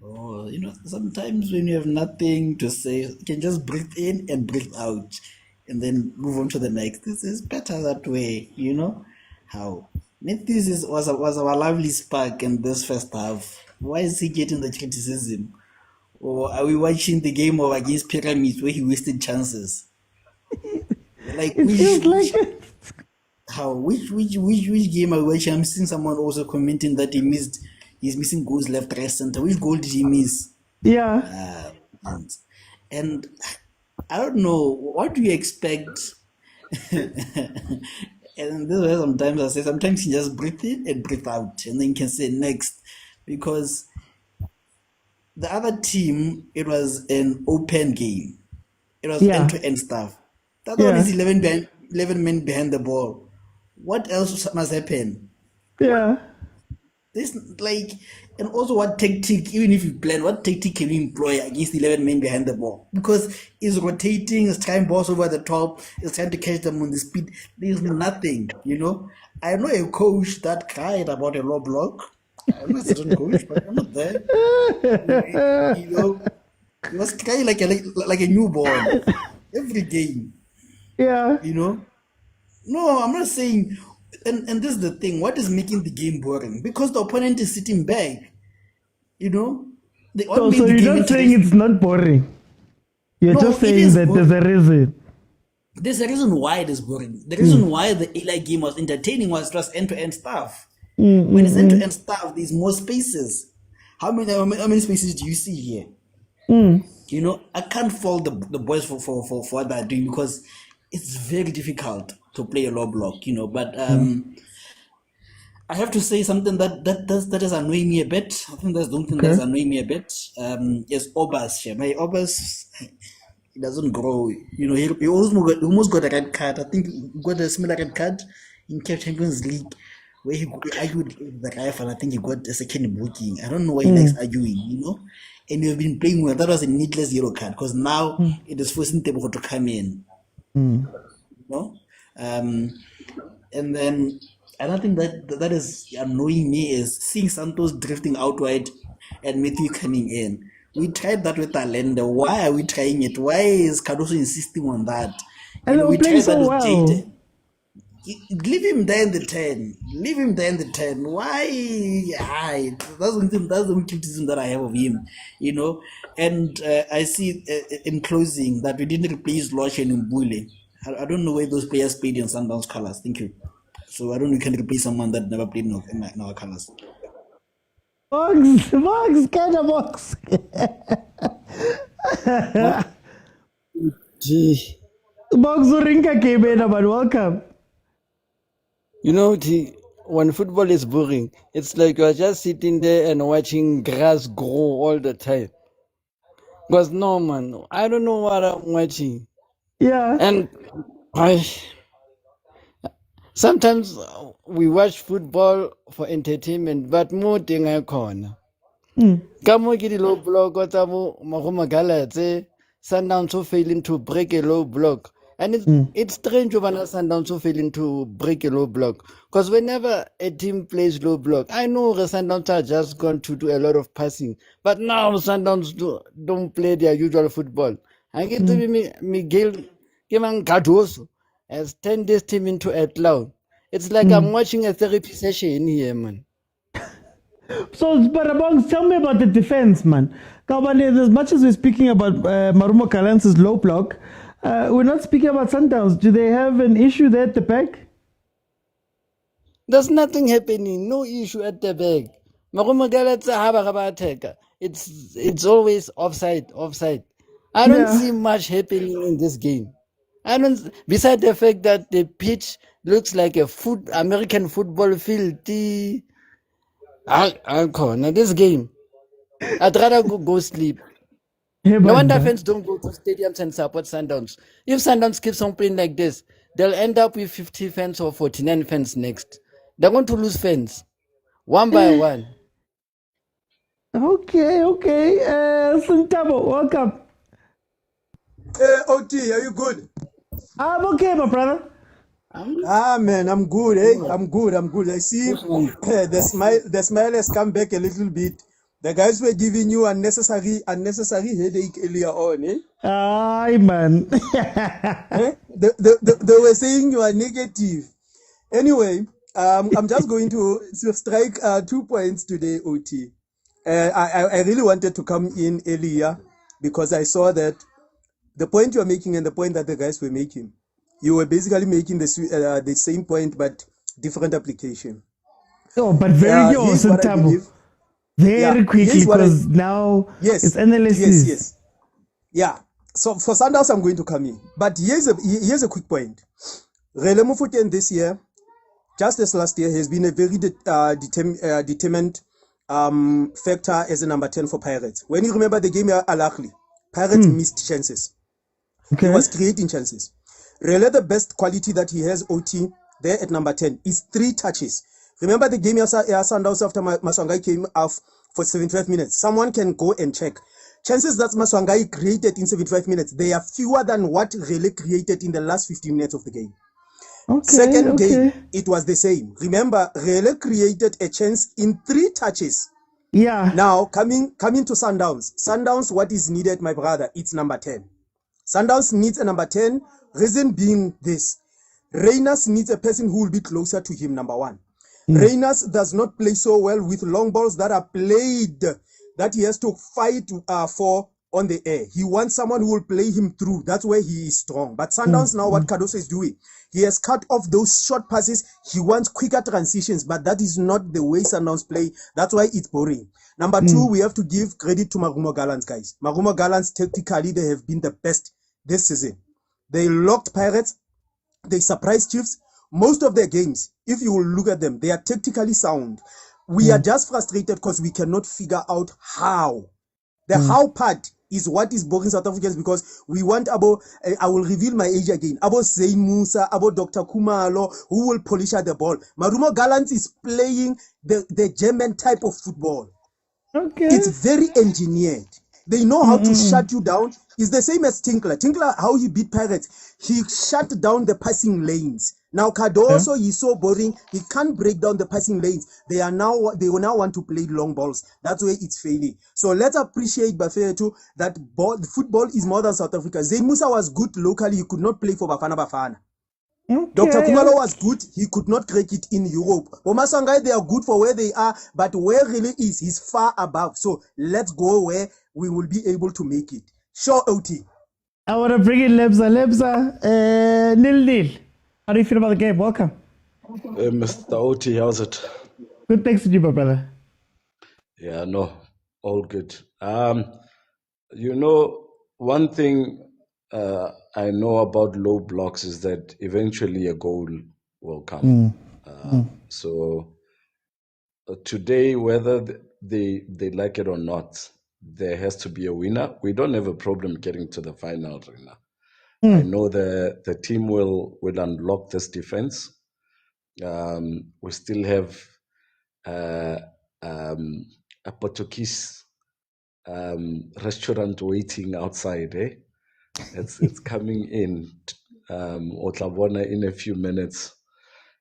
Oh, sometimes when you have nothing to say, you can just breathe in and breathe out and then move on to the next. This is better that way, How? This was our lovely spark in this first half. Why is he getting the criticism? Or are we watching the game of against Pyramids where he wasted chances? Like It feels like it. which game are we watching? I'm seeing someone also commenting that he's missing goals left, right, center. Which goal did he miss? Yeah. And I don't know, what do you expect? And this is where sometimes I say, sometimes you just breathe in and breathe out, and then you can say next. Because the other team, it was an open game. It was end-to-end stuff. That one is 11 men behind the ball. What else must happen? Yeah. This, and also what tactic, even if you plan, what tactic can you employ against 11 men behind the ball? Because it's rotating, it's trying balls over the top, it's trying to catch them on the speed. There's nothing, I know a coach that cried about a low block. I'm not a certain coach, but I'm not there. He was crying like a newborn every game. Yeah. No, I'm not saying. And this is the thing. What is making the game boring? Because the opponent is sitting back. So you're not saying it's not boring. You're just saying that boring. there's a reason. There's a reason why it is boring. The reason why the Ahly game was entertaining was just end-to-end stuff. When it's end-to-end stuff, there's more spaces. How many spaces do you see here? I can't fault the boys for what they're doing, because it's very difficult to play a low block, but I have to say something that is annoying me a bit. I think that's the only thing that's annoying me a bit. Is Obas. My Obas, he doesn't grow. He almost got a red card. I think he got a similar red card in CAF Champions League, where he argued with the ref, and I think he got a second booking. I don't know why he likes arguing, And we've been playing well. That was a needless yellow card, because now it is forcing Tebo to come in. And then another thing that is annoying me is seeing Santos drifting out wide and Matthew coming in. We tried that with Talenda. Why are we trying it? Why is Cardoso insisting on that? And we tried that with Jade. Leave him there in the 10. Why? That's the only criticism that I have of him, And I see in closing that we didn't replace Loche and Mbule. I don't know where those players played in Sundowns colors. Thank you. So I don't know if we can replace someone that never played in our colors. Box, kind of box. Box Urinka came in, but welcome. When football is boring, it's like you're just sitting there and watching grass grow all the time. Because no, man, I don't know what I'm watching. Yeah. And sometimes we watch football for entertainment, but more thing I corner. Come on, get a low block, or MARUMOvGALLANTS, Sundowns so failing to break a low block. And it's strange when Sundowns so failing to break a low block. Because whenever a team plays low block, I know the Sundowns are just going to do a lot of passing. But now Sundowns don't play their usual football. I get to be Miguel Cardoso has turned this team into a clown. It's like I'm watching a therapy session here, man. So, but Abongs, tell me about the defense, man. Kabane, as much as we're speaking about MARUMOvGALLANTS' low block, we're not speaking about Sundowns. Do they have an issue there at the back? There's nothing happening. No issue at the back. MARUMOvGALLANTS have attacker. It's always offside. I don't see much happening in this game. Besides the fact that the pitch looks like a American football field. This game, I'd rather go sleep. No wonder fans don't go to stadiums and support Sundowns. If Sundowns keeps on playing like this, they'll end up with 50 fans or 49 fans next. They're going to lose fans, one by one. Okay. Sintabo, welcome. OT, are you good? I'm okay, my brother. Man, I'm good, I'm good. I see the smile has come back a little bit. The guys were giving you unnecessary headache earlier on, eh? Aye, man. They were saying you are negative. Anyway, I'm just going to strike 2 points today, OT. I really wanted to come in earlier because I saw that the point you are making and the point that the guys were making, you were basically making the same point but different application. Oh, but very yours, Here's what I believe. Very quickly, here's what because now Yes, it's analysis. yes. Yeah. So for Sundowns, I'm going to come in. But here's a quick point. Rele Mofokeng this year, just as last year, has been a very determined factor as a number 10 for Pirates. When you remember the game at Ahly, Pirates missed chances. Okay. He was creating chances. Rele, the best quality that he has, OT, there at number 10, is 3 touches. Remember the game Sundowns after Maswangai came off for 75 minutes. Someone can go and check. Chances that Maswangai created in 75 minutes, they are fewer than what Rele created in the last 15 minutes of the game. Okay. Second game, it was the same. Remember, Rele created a chance in 3 touches. Yeah. Now, coming to Sundowns. Sundowns, what is needed, my brother? It's number 10. Sundowns needs a number 10. Reason being this. Reyners needs a person who will be closer to him, number 1. Reyners does not play so well with long balls that are played, that he has to fight for on the air. He wants someone who will play him through. That's where he is strong. But Sundowns now, what Cardoso is doing, he has cut off those short passes. He wants quicker transitions, but that is not the way Sundowns play. That's why it's boring. Number 2, we have to give credit to MARUMOvGALLANTS, guys. MARUMOvGALLANTS, tactically, they have been the best this season. They locked Pirates. They surprised Chiefs. Most of their games, if you will look at them, they are tactically sound. We are just frustrated because we cannot figure out how. The how part is what is boring South Africans, because we want Abo, I will reveal my age again, Abo Zayn Musa, Abo Dr. Kumalo, who will polish at the ball. MARUMOvGALLANTS is playing the German type of football. Okay. It's very engineered. They know how to shut you down. It's the same as Tinkler. Tinkler, how he beat Pirates, he shut down the passing lanes. Now Cardoso, he's so boring. He can't break down the passing lanes. They will now want to play long balls. That's where it's failing. So let's appreciate Bafana too, that football is more than South Africa. Zayn Musa was good locally. He could not play for Bafana. Okay. Dr. Kumalo was good. He could not crack it in Europe. Omasangai, they are good for where they are, but where really is, he's far above. So let's go where we will be able to make it. Sure, OT. I want to bring in Lebza. Lebza, nil. How do you feel about the game? Welcome. Mr. OT, how's it? Good, thanks to you, my brother. Yeah, no, all good. You know, one thing I know about low blocks is that eventually a goal will come. So today, whether they like it or not, there has to be a winner. We don't have a problem getting to the final, Rina. I know the team will unlock this defense. We still have a Portuguese restaurant waiting outside. It's coming in. Otlabona in a few minutes.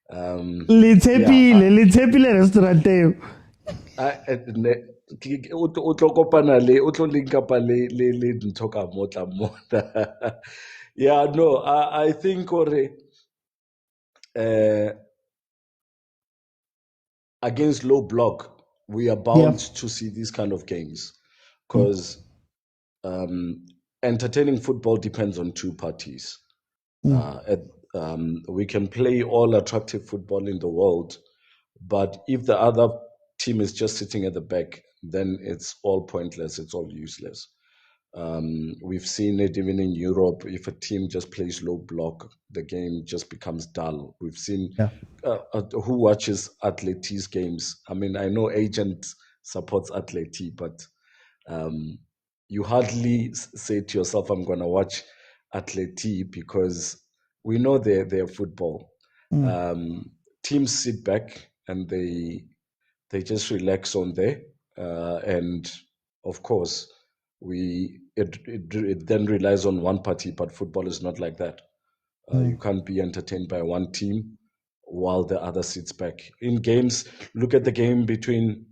Litepile restaurant. Yeah, no, I think against low block, we are bound to see these kind of games, because entertaining football depends on 2 parties. We can play all attractive football in the world, but if the other team is just sitting at the back, then it's all pointless, it's all useless. We've seen it even in Europe. If a team just plays low block, the game just becomes dull. We've seen who watches Atleti's games. I mean, I know Agent supports Atleti, but you hardly say to yourself, I'm going to watch Atleti, because we know they're football. Teams sit back and they just relax on there. And of course, we it then relies on one party, but football is not like that. You can't be entertained by one team while the other sits back. In games, look at the game between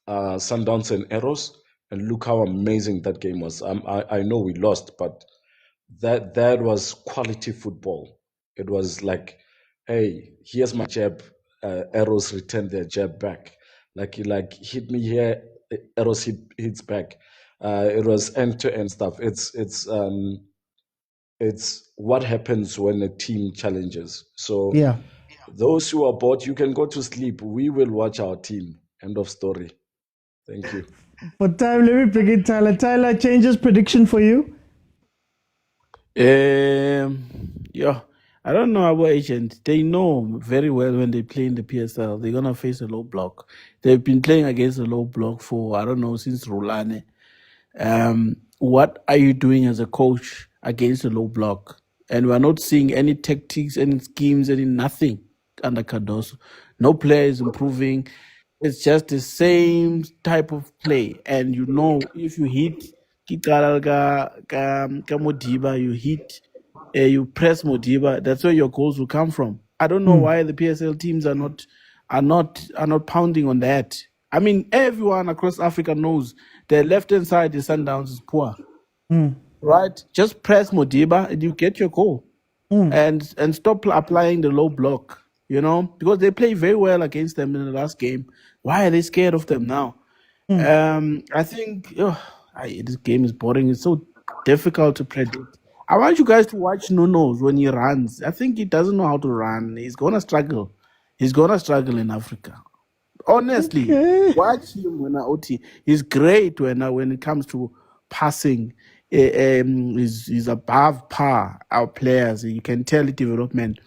Sundowns and Arrows, and look how amazing that game was. I know we lost, but that was quality football. It was like, hey, here's my jab. Arrows return their jab back. Like hit me here, Arrows hits back. It was end-to-end stuff. It's what happens when a team challenges. So Yeah. those who are bored, you can go to sleep. We will watch our team. End of story. Thank you. For time, let me bring in Tyler. Tyler, changes prediction for you? Yeah, I don't know our agent. They know very well when they play in the PSL, they're gonna face a low block. They've been playing against a low block for I don't know since Rulani. What are you doing as a coach against a low block? And we're not seeing any tactics, any schemes, any nothing under Cardoso. No player is improving. It's just the same type of play. And you know, if you hit Kikara ka Modiba, you hit, you press Modiba, that's where your goals will come from. I don't know why the PSL teams are not pounding on that. I mean, everyone across Africa knows the left-hand side, the Sundowns is poor. Right? Just press Modiba and you get your goal. And stop applying the low block, you know, because they play very well against them in the last game. Why are they scared of them now? I think this game is boring. It's so difficult to predict. I want you guys to watch Nuno's when he runs. I think he doesn't know how to run. He's going to struggle. He's going to struggle in Africa. Honestly, watch him when OT. He's great when it comes to passing. He's above par, our players. You can tell the development.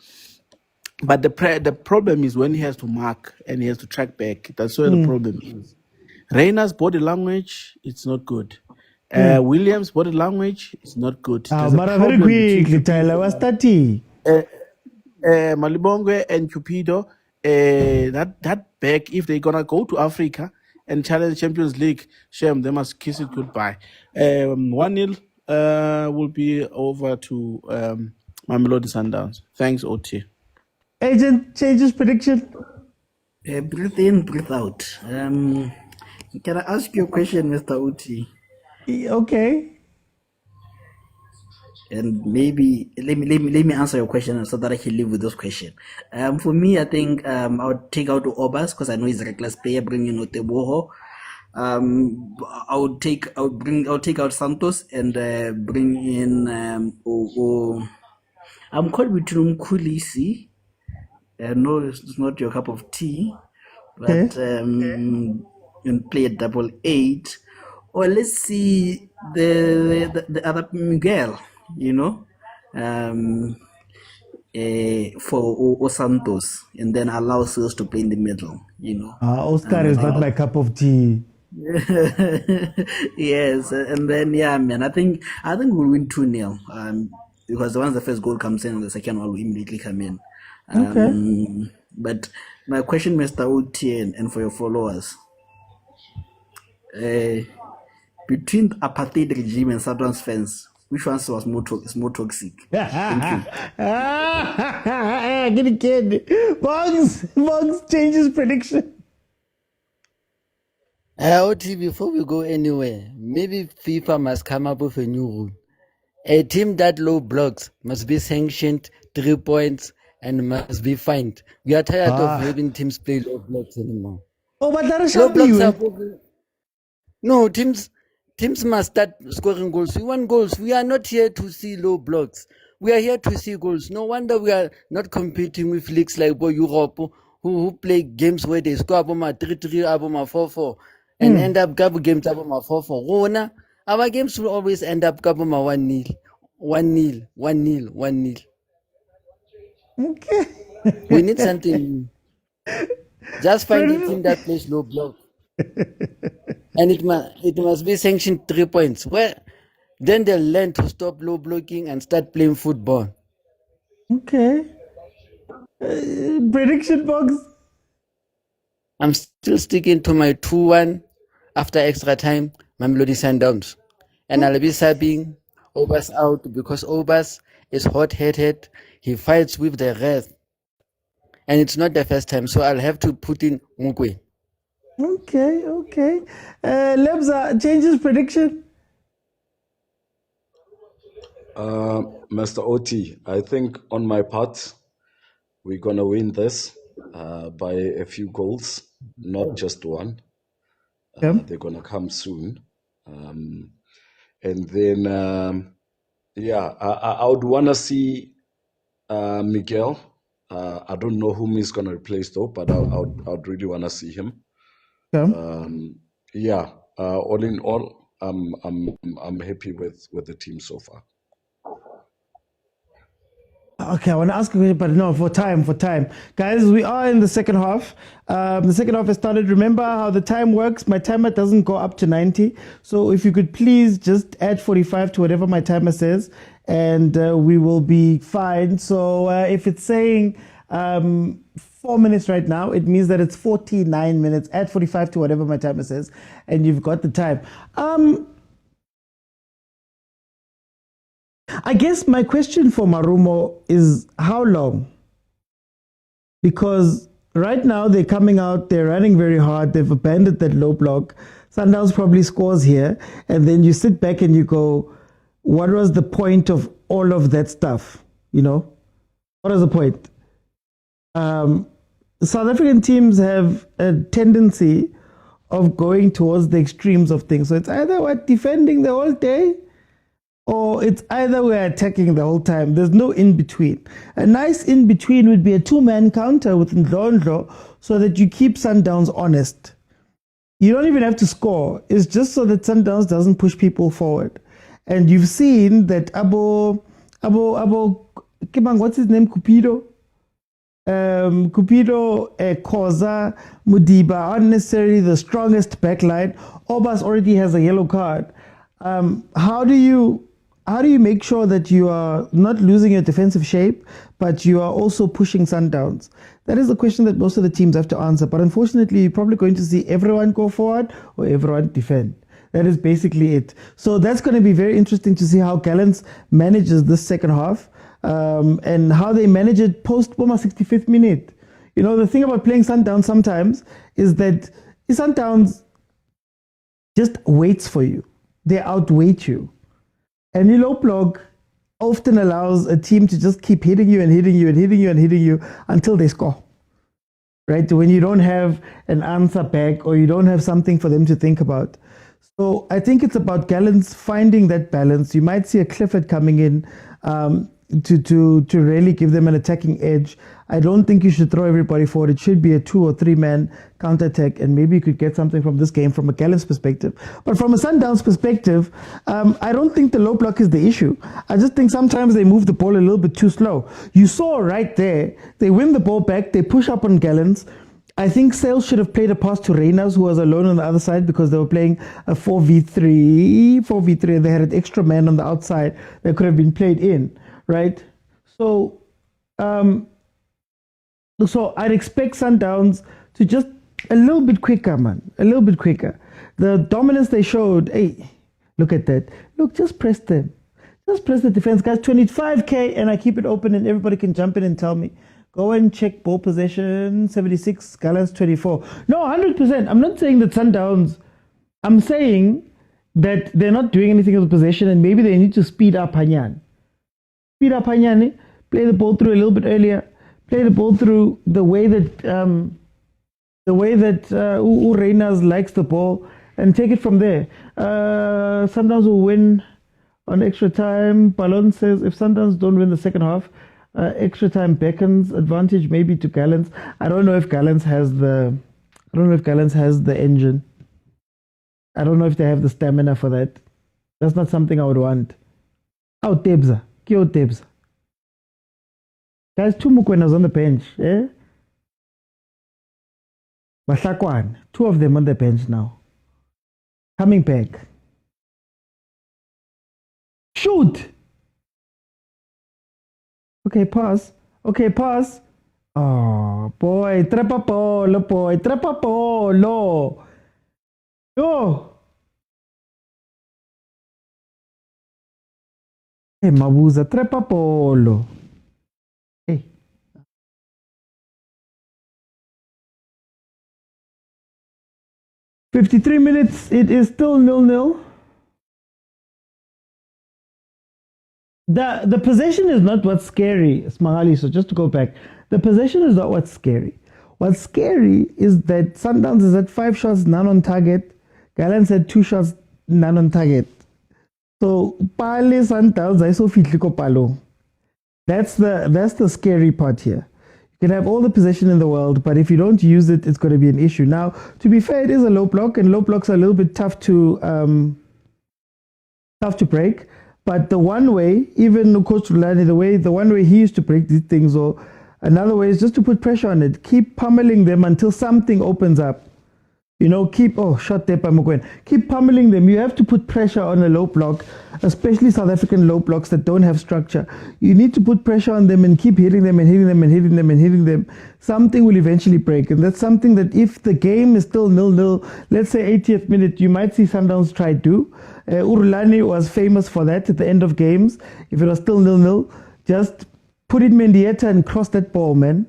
But the problem is when he has to mark and he has to track back. That's where the problem is. Reina's body language, it's not good. Williams' body language is not good. There's a But very problem quickly, between Tyler, what's 30? Malibongwe and Cupido. That back, if they're gonna go to Africa and challenge Champions League, shame, they must kiss it goodbye. 1-0 will be over to Mamelodi Sundowns. Thanks, OT. Agent, changes prediction? Breathe in, breathe out. Can I ask you a question, Mr. Uti? Okay. And maybe let me answer your question so that I can live with this question. For me, I think I would take out Obas because I know he's a reckless player. Bring in Oteboho. I would take out Santos and bring in I'm caught between Kulisi. No, it's not your cup of tea, but and play a 8-8, or let's see the other Miguel, you know, for Santos, and then allow Sales to play in the middle, you know. Oscar is not my cup of tea. Yes, and then man, I think we'll win 2-0. Because once the first goal comes in, the second one will immediately come in. But my question, Mr. Otien, and for your followers, between the apartheid regime and Sundowns fans, which one was more toxic? Thank you. Get a kid. Bugs changes prediction. OT, before we go anywhere, maybe FIFA must come up with a new rule. A team that low blocks must be sanctioned 3 points and must be fined. We are tired of having teams play low blocks anymore. Oh, but that is Low blocks are something. no teams must start scoring goals. We want goals. We are not here to see low blocks. We are here to see goals. No wonder we are not competing with leagues like Europe who play games where they score about 3-3, about 4-4, and end up couple games about 4-4. Our games will always end up couple 1-0, 1-0, 1-0, 1-0. Okay. We need something. Just find a team that plays low block. And it must be sanctioned 3 points. Well, then they'll learn to stop low blocking and start playing football. Okay. Prediction box. I'm still sticking to my 2-1 after extra time, Mamelodi Sundowns. and I'll be subbing Obas out because Obas is hot-headed. He fights with the rest, and it's not the first time, so I'll have to put in Mokwena. Okay. Lebza, changes prediction? Mr. OT, I think on my part, we're going to win this by a few goals, not just one. They're going to come soon. And then, I would want to see Miguel. I don't know whom he's going to replace though, but I'd really want to see him. All in all, I'm happy with the team so far. Okay, I want to ask a question, but no, for time. Guys, we are in the second half. The second half has started. Remember how the time works? My timer doesn't go up to 90. So if you could please just add 45 to whatever my timer says, and we will be fine. So if it's saying 4 minutes right now, it means that it's 49 minutes. Add 45 to whatever my timer says, and you've got the time. I guess my question for MARUMO is how long? Because right now they're coming out, they're running very hard, they've abandoned that low block. Sundowns probably scores here, and then you sit back and you go, what was the point of all of that stuff? You know, what is the point? South African teams have a tendency of going towards the extremes of things. So it's either we're defending the whole day, or it's either we're attacking the whole time. There's no in-between. A nice in-between would be a two-man counter with Ndlondlo so that you keep Sundowns honest. You don't even have to score. It's just so that Sundowns doesn't push people forward. And you've seen that what's his name? Cupido, khoza, Mudiba aren't necessarily the strongest backline. Obas already has a yellow card. How do you make sure that you are not losing your defensive shape, but you are also pushing Sundowns? That is the question that most of the teams have to answer. But unfortunately, you're probably going to see everyone go forward or everyone defend. That is basically it. So that's going to be very interesting to see how Gallants manages this second half, and how they manage it post 65th minute. You know, the thing about playing Sundowns sometimes is that Sundowns just waits for you. They outweight you. And low block often allows a team to just keep hitting you until they score. Right? When you don't have an answer back or you don't have something for them to think about. So I think it's about Gallants finding that balance. You might see a Clifford coming in to really give them an attacking edge. I don't think you should throw everybody forward. It should be a 2 or 3 man counter-attack, and maybe you could get something from this game from a Gallants perspective. But from a Sundowns perspective, I don't think the low block is the issue. I just think sometimes they move the ball a little bit too slow. You saw right there, they win the ball back, they push up on Gallants. I think Sales should have played a pass to Reyners, who was alone on the other side, because they were playing a 4v3, and they had an extra man on the outside that could have been played in, right? So, so I'd expect Sundowns to just a little bit quicker, man, a little bit quicker. The dominance they showed, hey, look at that. Look, just press them. Just press the defense, guys. 25K, and I keep it open, and everybody can jump in and tell me. Go and check ball possession, 76, Gallants 24. No, 100%. I'm not saying that Sundowns, I'm saying that they're not doing anything with possession, and maybe they need to speed up Hanyan. Speed up Hanyan, play the ball through a little bit earlier, play the ball through the way that Reyners likes the ball, and take it from there. Sundowns will win on extra time. Ballon says if Sundowns don't win the second half, extra time beckons, advantage maybe to Gallants. I don't know if Gallants has the engine. I don't know if they have the stamina for that. That's not something I would want. Oh, Tebza. Kyo Tebza. Guys, 2 Mokwenas on the bench, eh? Bahlakwan, 2 of them on the bench now. Coming back. Shoot! Okay, pause. Oh, boy. Trapapolo, boy. Trapapolo. Yo. Hey, Mabuza, trepa polo. Hey. "53 minutes, it is still 0-0. The possession is not what's scary, Smagali. So just to go back, the possession is not what's scary. What's scary is that Sundowns is at 5 shots, none on target. Gallants had 2 shots, none on target. So Pale Sundowns, I saw Fitliko Palo. That's the scary part here. You can have all the possession in the world, but if you don't use it, it's going to be an issue. Now, to be fair, it is a low block, and low blocks are a little bit tough to break. But the one way, even Coach Rulani, the one way he used to break these things, or another way is just to put pressure on it. Keep pummeling them until something opens up. You know, shot there by mokwena. Keep pummeling them. You have to put pressure on a low block, especially South African low blocks that don't have structure. You need to put pressure on them and keep hitting them and hitting them and hitting them and hitting them. Something will eventually break. And that's something that if the game is still 0-0, let's say 80th minute, you might see Sundowns try to. Urulani was famous for that at the end of games. If it was still 0-0, just put in Mendieta and cross that ball, man.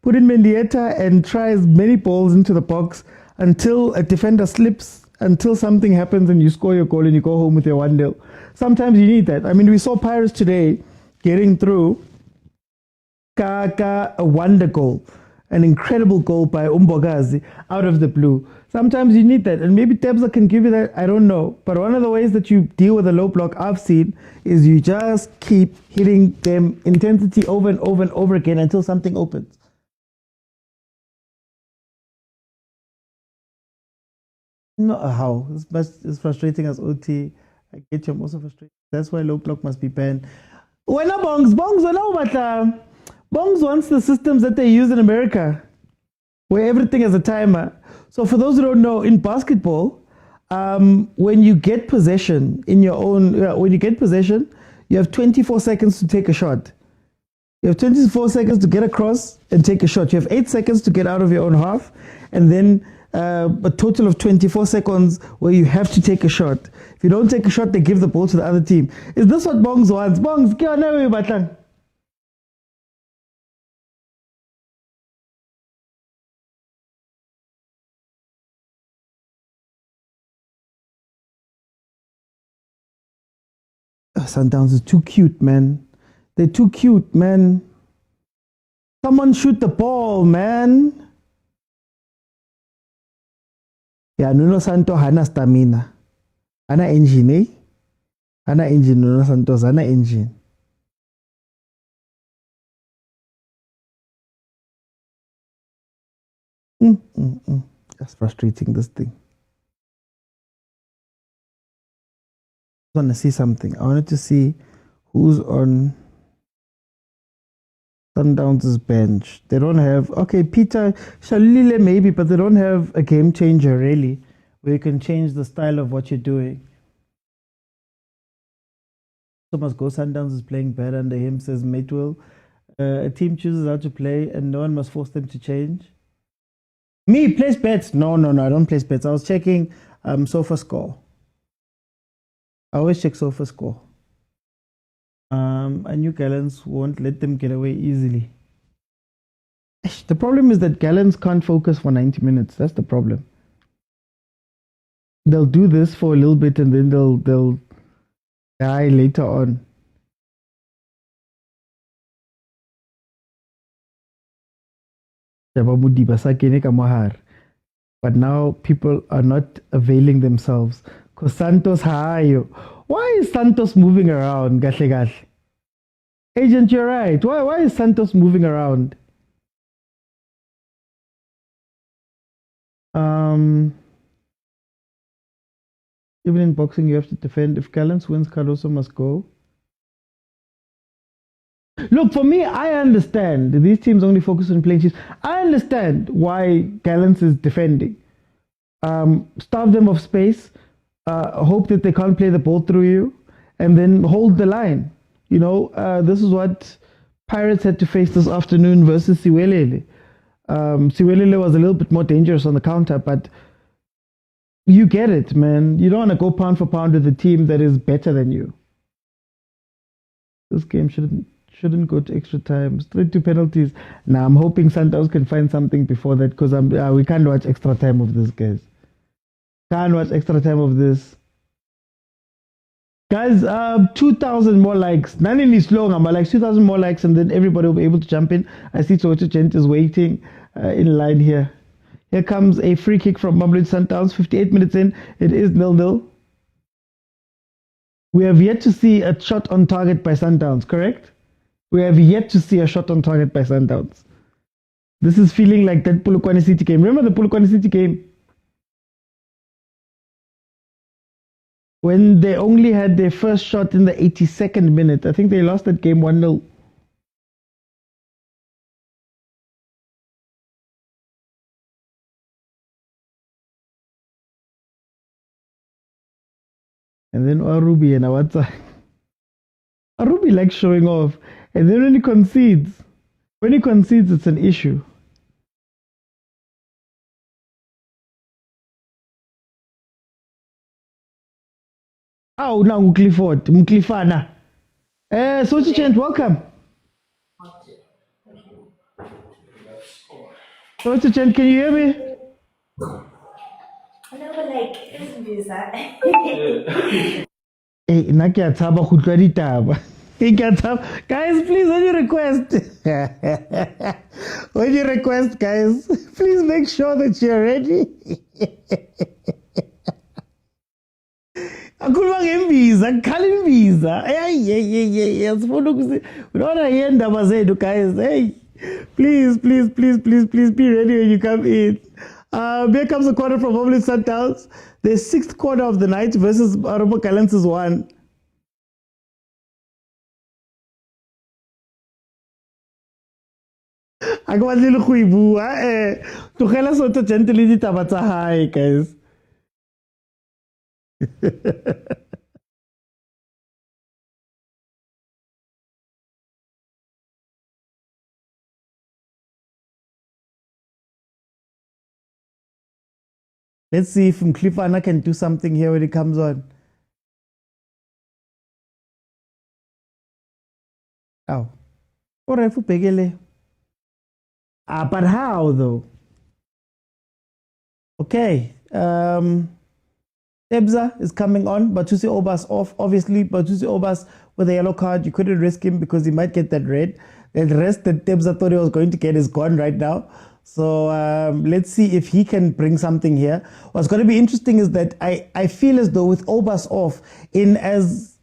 Put in Mendieta and try as many balls into the box until a defender slips, until something happens and you score your goal and you go home with your 1-0. Sometimes you need that. I mean, we saw Pirates today getting through a wonder goal, an incredible goal by Umbogazi out of the blue. Sometimes you need that, and maybe Tebza can give you that, I don't know. But one of the ways that you deal with a low block I've seen is you just keep hitting them intensity over and over and over again until something opens. No, how? It's frustrating as OT. I get you, I'm also frustrated. That's why low block must be banned. When Bongs wants the systems that they use in America, where everything is a timer. So for those who don't know, in basketball, when you get possession you have 24 seconds to take a shot. You have 24 seconds to get across and take a shot. You have 8 seconds to get out of your own half, and then a total of 24 seconds where you have to take a shot. If you don't take a shot, they give the ball to the other team. Is this what Bongs wants? Bongs, get on away, Batang. Sundowns is too cute, man. They're too cute, man. Someone shoot the ball, man. Yeah, Nuno Santo hana stamina. Hana engine, eh? Hana engine, Nuno Santos, hana engine. That's frustrating, this thing. I want to see something. I wanted to see who's on Sundowns' bench. They don't have, okay, Peter Shalile maybe, but they don't have a game changer really, where you can change the style of what you're doing. So must go. Sundowns is playing bad under him, says Matewell. A team chooses how to play and no one must force them to change. Me, place bets. No, I don't place bets. I was checking Sofa score. I always check Sofa score. I knew Gallants won't let them get away easily. The problem is that Gallants can't focus for 90 minutes. That's the problem. They'll do this for a little bit and then they'll die later on. But now people are not availing themselves. Because Santos, why is Santos moving around? Agent, you're right. Why is Santos moving around? Even in boxing, you have to defend. If Gallants wins, Cardoso must go. Look, for me, I understand. These teams only focus on playing Chiefs. I understand why Gallants is defending. Starve them of space. Hope that they can't play the ball through you, and then hold the line. You know, this is what Pirates had to face this afternoon versus Siwelele. Siwelele was a little bit more dangerous on the counter, but you get it, man. You don't want to go pound for pound with a team that is better than you. This game shouldn't go to extra time. Straight to penalties. Now I'm hoping Sundowns can find something before that because we can't watch extra time of this, guys. Can't watch extra time of this. Guys, 2,000 more likes. None is long. I'm like 2,000 more likes, and then everybody will be able to jump in. I see Toyota Gent is waiting in line here. Here comes a free kick from Mamelodi Sundowns. 58 minutes in, it is 0-0. We have yet to see a shot on target by Sundowns, correct? We have yet to see a shot on target by Sundowns. This is feeling like that Polokwane City game. Remember the Polokwane City game? When they only had their first shot in the 82nd minute. I think they lost that game 1-0. And then Arubi and Awatsa. Arubi likes showing off. And then when he concedes, it's an issue. Oh, now Mklifana. Sochi Chant, welcome. Sochi Chant, can you hear me? Hey, guys, please, when you request, guys, please make sure that you're ready. Akhuluma ngembiza, ngikhala imbiza. Hey, asifuna ukuthi unaona yena ndaba zethu, guys. Hey, please be ready when you come in. Here comes a corner from Mamelodi Sundowns. The 6th quarter of the night versus MARUMOvGALLANTS is 1. Akwazile go ibua tlogela soto Gent le ditaba tsa hae, guys. Let's see if Mklifana can do something here when it comes on. Oh. Alright, Begele. But how though? Okay. Tebza is coming on. Batusi Obas off. Obviously, Batusi Obas with a yellow card. You couldn't risk him because he might get that red. The rest that Tebza thought he was going to get is gone right now. So let's see if he can bring something here. What's going to be interesting is that I feel as though with Obas off, in as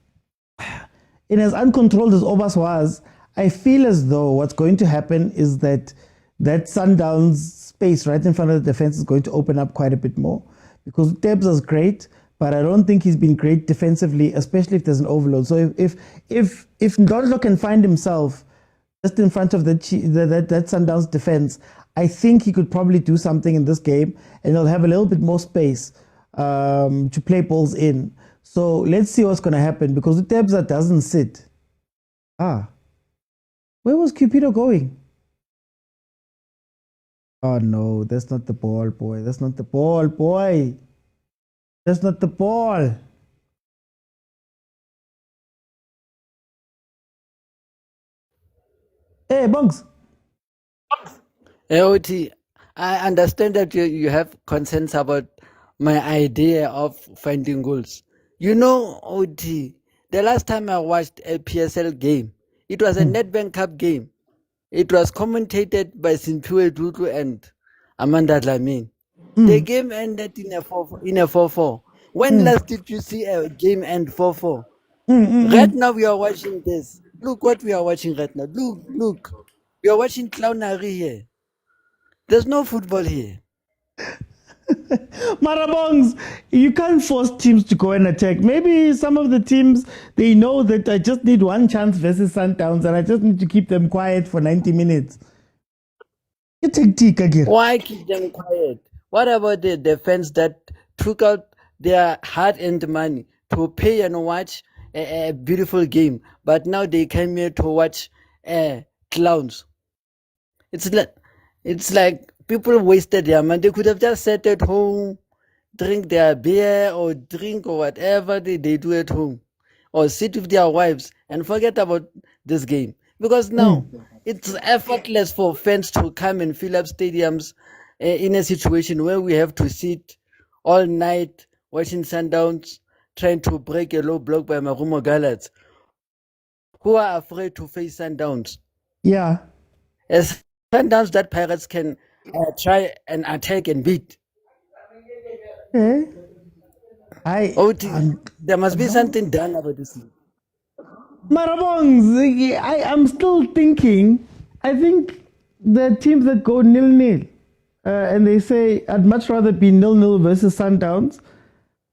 uncontrolled as Obas was, I feel as though what's going to happen is that Sundowns space right in front of the defense is going to open up quite a bit more, because Tebs is great, but I don't think he's been great defensively, especially if there's an overload. So if Ndodlo can find himself just in front of that Sundowns defense, I think he could probably do something in this game, and he'll have a little bit more space to play balls in. So let's see what's going to happen, because the Tebs doesn't sit. Where was Cupido going? Oh no, that's not the ball, boy. That's not the ball, boy. That's not the ball. Hey, Bunks. OT, I understand that you have concerns about my idea of finding goals. You know, OT, the last time I watched a PSL game, it was a Nedbank Cup game. It was commentated by Simpiwe Dudu and Amanda Dlamini. The game ended in a 4-4. When last did you see a game end 4-4? Right now we are watching this. Look what we are watching right now. Look. We are watching clownery here. There's no football here. Marabongs, you can't force teams to go and attack. Maybe some of the teams, they know that I just need one chance versus Sundowns and I just need to keep them quiet for 90 minutes. You take Tika again. Why keep them quiet? What about the defense that took out their hard-earned money to pay and watch a beautiful game, but now they came here to watch clowns? It's like people wasted their money. They could have just sat at home, drink their beer or drink or whatever they do at home, or sit with their wives and forget about this game. Because now it's effortless for fans to come and fill up stadiums in a situation where we have to sit all night watching Sundowns trying to break a low block by MARUMO Gallants, who are afraid to face Sundowns. Yeah. As Sundowns that Pirates can try and attack and beat. Okay. There must be something done about this. Marabongs, I'm still thinking, I think the teams that go 0-0, and they say, I'd much rather be 0-0 versus Sundowns.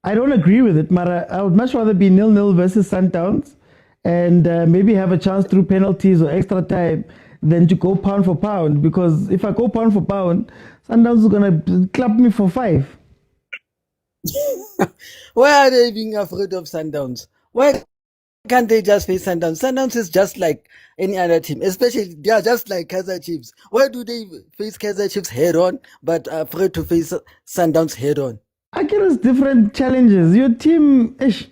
I don't agree with it, Mara. I would much rather be 0-0 versus Sundowns and maybe have a chance through penalties or extra time than to go pound for pound. Because if I go pound for pound, Sundowns is going to clap me for 5. Why are they being afraid of Sundowns? Why can't they just face Sundowns? Sundowns is just like any other team, especially they are just like Kaizer Chiefs. Why do they face Kaizer Chiefs head on but are afraid to face Sundowns head on? I get us different challenges. Your team is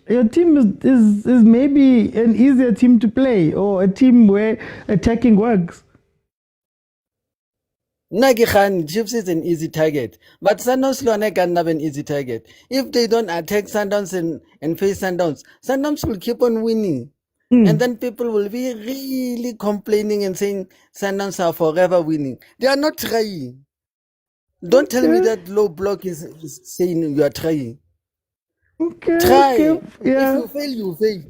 maybe an easier team to play or a team where attacking works. Nagi Khan, Chiefs is an easy target, but Sundowns can have an easy target. If they don't attack Sundowns and face Sundowns, Sundowns will keep on winning. And then people will be really complaining and saying Sundowns are forever winning. They are not trying. Don't tell me that low block is saying you are trying. Okay. Try. Okay. Yeah. If you fail, you fail.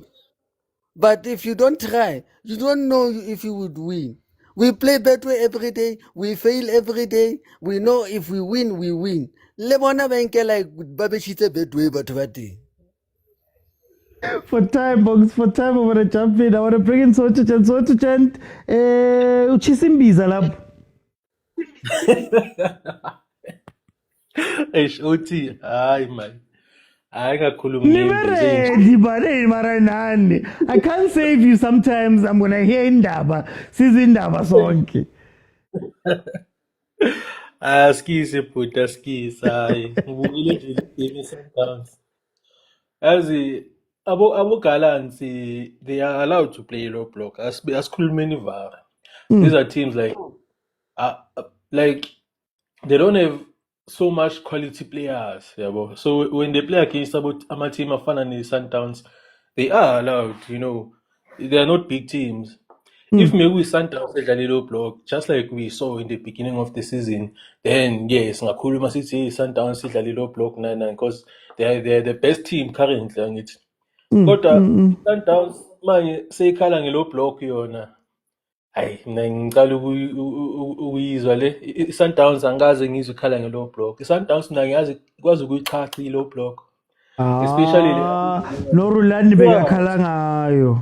But if you don't try, you don't know if you would win. We play Betway every day. We fail every day. We know if we win, we win. Lebona benke like babeshite Betway batwati. For time, box, for time, I want to jump in. I want to bring in Sotuchant, Uchisimbiza lab. Uthi hayi man hayi kakhulu Nimeredi bane maranani. I can't save you sometimes. I'm going to hear indaba. Sizindaba sonke. askise bhuti askise hayi ngibukile nje game Sundowns yazi abo Gallants they are allowed to play low block asikhulumeni vara. These are teams like they don't have so much quality players, yabo. So when they play against ama team afana ni Sundowns, they are allowed, they are not big teams. If maybe Sundowns edlala low block, just like we saw in the beginning of the season, then yes, ngakhuluma sithi Sundowns idlala low block nine because they're the best team currently angithi. Kodwa Sundowns manje seyikhala ngelow block yona. Hayi mina ngicala ukuyizwa le i-Sundowns angikaze ngizwe ikhala nge-low block. I-Sundowns mina ngiyazi ikwazi ukuyichacha i-low block. Especially no Rulani bekakhala ngayo.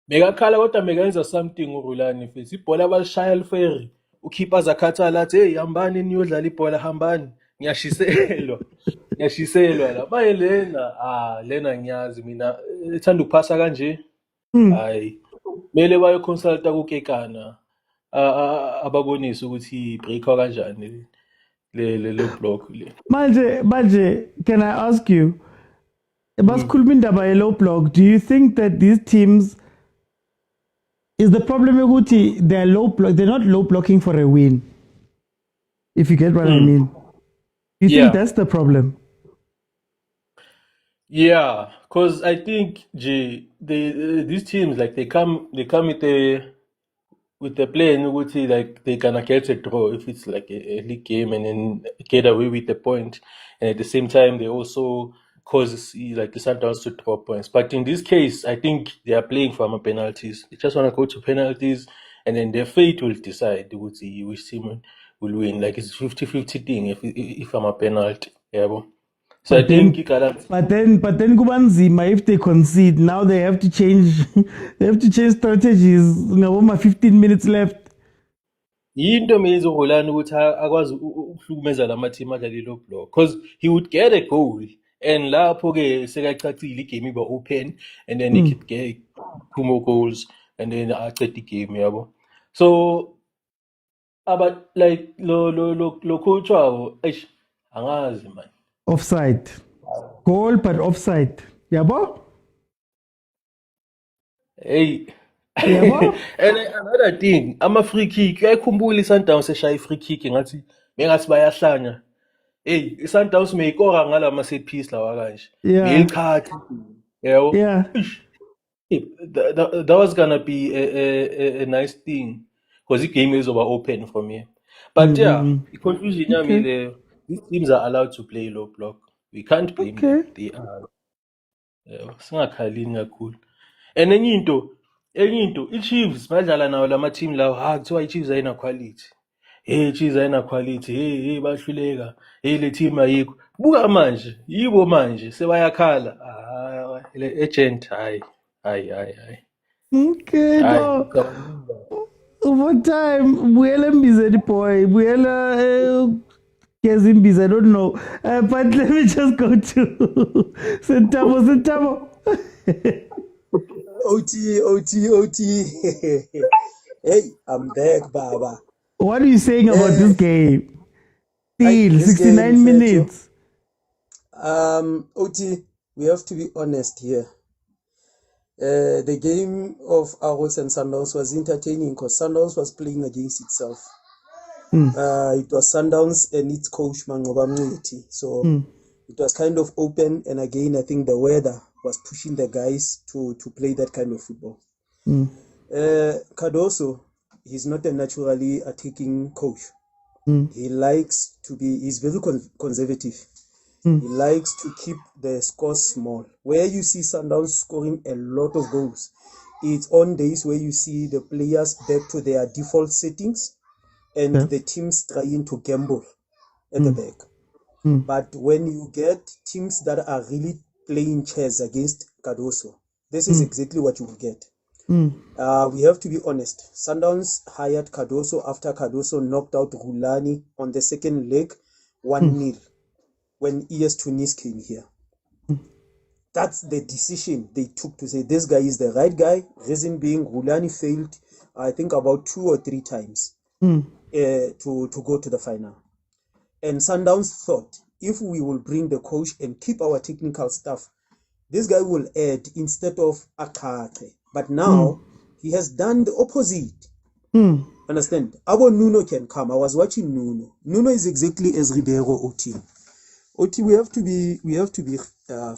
Megakhala kodwa megayenza something uRulani mfethu. Ibhola balishaya liferi. Ukhipha zakhathala athi hey hambani niyodlala ibhola hambani. Ngiyashiselwa. Ngiyashiselwa la. Maye lena ngiyazi mina ethanda ukuphasa kanje. Hayi. Mele bayoconsulta kukekana ababonise ukuthi breakwa kanjani le block le. Manje, can I ask you, basikhuluma indaba ye low block, do you think that these teams is the problem ukuthi they're not low blocking for a win? If you get what I mean. You think that's the problem? Yeah, because I think these teams like they come with the plan like they gonna get a draw if it's like a league game and then get away with the point, and at the same time they also cause like the Sundowns to draw points. But in this case, I think they are playing for penalties. They just want to go to penalties, and then their fate will decide which team will win. Like it's 50-50 thing if I'm a penalty. Yeah, so I think but then kubanzima if they concede. Now they have to change strategies. 15 minutes left. Into means uRulani ukuthi akwazi ukuhlukumeza lama team adlala low block because he would get a goal and lapho ke sekacacile igame iba open and then he could get 2 more goals and then aqeda igame yabo. So but like lo coach wabo angazi man. Offside. Goal but offside. Yabo? Hey. Yabo? And another thing, ama-free kick, uyayikhumbula i-Sundowns eshaya i-free kick ngathi bayahlanya. Hey, i-Sundowns meyikora ngala ma-set piece lawa kanje. Yeah. Beyiliqhatha. Yabo. Yeah. Hey, that was gonna be a nice thing because the game is over open from here. But yeah, the conclusion yami Okay. leyo, these teams are allowed to play low block. We can't blame them. Okay. They are. Singakhalini kakhulu. And enye into, i-Chiefs badlala nawo lama team lawo, kuthiwa i-Chiefs ayina quality. Hey, i-Chiefs ayina quality. Hey, bahluleka. Hey, le team ayikho. Buka manje, yibo manje sebayakhala. Le agent hayi. Okay, no. Over time, Buela Mbizedi boy, Buela Kazimbiz, I don't know. But let me just go to Sentamo. OT. Hey, I'm back, Baba. What are you saying about this game? Still, This 69 game, minutes. OT, we have to be honest here. The game of Arrows and Sundowns was entertaining because Sundowns was playing against itself. It was Sundowns and its coach Mangoba Mngeti. So it was kind of open, and again I think the weather was pushing the guys to play that kind of football. Cardoso, he's not a naturally attacking coach. He likes to be, he's very conservative. He likes to keep the scores small. Where you see Sundowns scoring a lot of goals, it's on days where you see the players back to their default settings and the teams trying to gamble at the back. But when you get teams that are really playing chess against Cardoso, this is exactly what you will get. We have to be honest. Sundowns hired Cardoso after Cardoso knocked out Rulani on the second leg 1-0 when ES Tunis came here. That's the decision they took to say this guy is the right guy. Reason being, Rulani failed, I think, about 2 or 3 times to go to the final. And Sundowns thought, if we will bring the coach and keep our technical staff, this guy will add instead of Akate. But now, he has done the opposite. Understand? Our Nuno can come. I was watching Nuno. Nuno is exactly as Ribeiro OT. OT, we have to be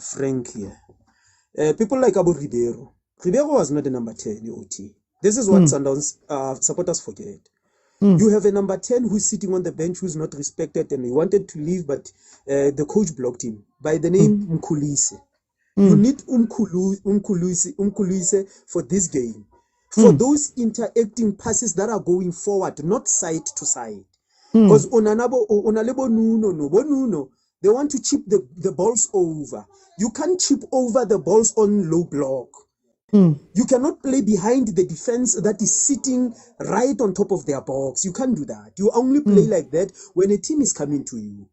frank here. People like Abu Ribeiro. Ribeiro was not the number 10 in OT. This is what Sundowns supporters forget. You have a number 10 who's sitting on the bench who's not respected, and he wanted to leave, but the coach blocked him by the name Mkhulise. You need Mkhulise for this game. For those interacting passes that are going forward, not side to side. Because Onalebo Nuno, they want to chip the balls over. You can't chip over the balls on low block. You cannot play behind the defense that is sitting right on top of their box. You can't do that. You only play like that when a team is coming to you.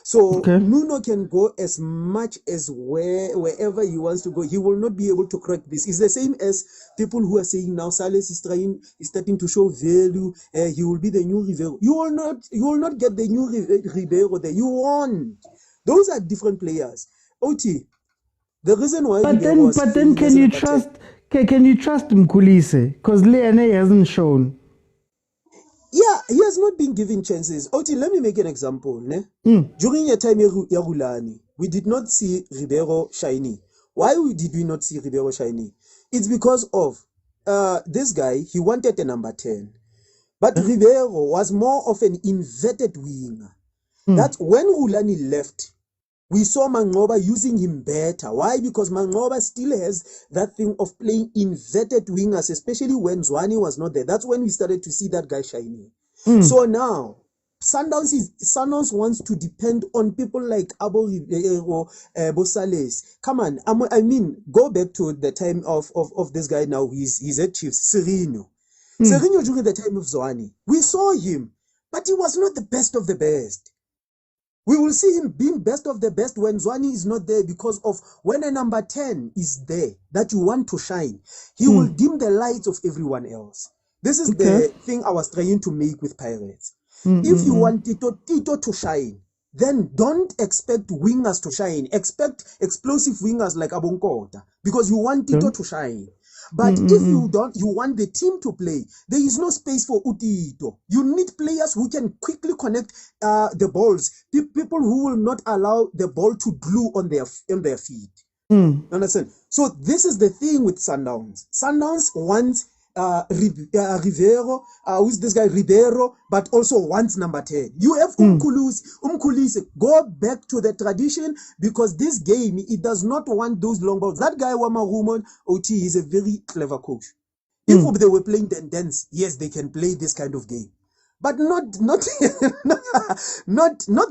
So Nuno can go as much as wherever he wants to go. He will not be able to crack this. It's the same as people who are saying now Sales is starting to show value. He will be the new Ribeiro. You will not get the new Ribeiro there. You won't. Those are different players. OT. The reason why. But then, can you trust Mkhulise? Because Leone hasn't shown. Yeah, he has not been given chances. Oti, let me make an example. During your time Rulani, we did not see Ribeiro shiny. Why did we not see Ribeiro shiny? It's because of this guy. He wanted a number 10. But Ribeiro was more of an inverted winger. That's when Rulani left. We saw Mangoba using him better. Why? Because Mangoba still has that thing of playing inverted wingers, especially when Zwane was not there. That's when we started to see that guy shining. So now, Sundowns wants to depend on people like Abo Ribeiro, Bosales. Come on, I mean, go back to the time of this guy now. He's at Chiefs, Serino. Serino during the time of Zwane. We saw him, but he was not the best of the best. We will see him being best of the best when Zwane is not there, because of when a number 10 is there that you want to shine, he will dim the lights of everyone else. This is the thing I was trying to make with Pirates. If you want Tito to shine, then don't expect wingers to shine. Expect explosive wingers like Abonkota, because you want Tito to shine. But if you don't, you want the team to play, there is no space for utito. You need players who can quickly connect the balls. People who will not allow the ball to glue on their feet. Understand? So this is the thing with Sundowns. Sundowns wants Rivero, who's this guy Ribeiro, but also wants number 10. You have Umkulisi. Go back to the tradition, because this game, it does not want those long balls. That guy MARUMO OT is a very clever coach. If they were playing dance, yes, they can play this kind of game. But not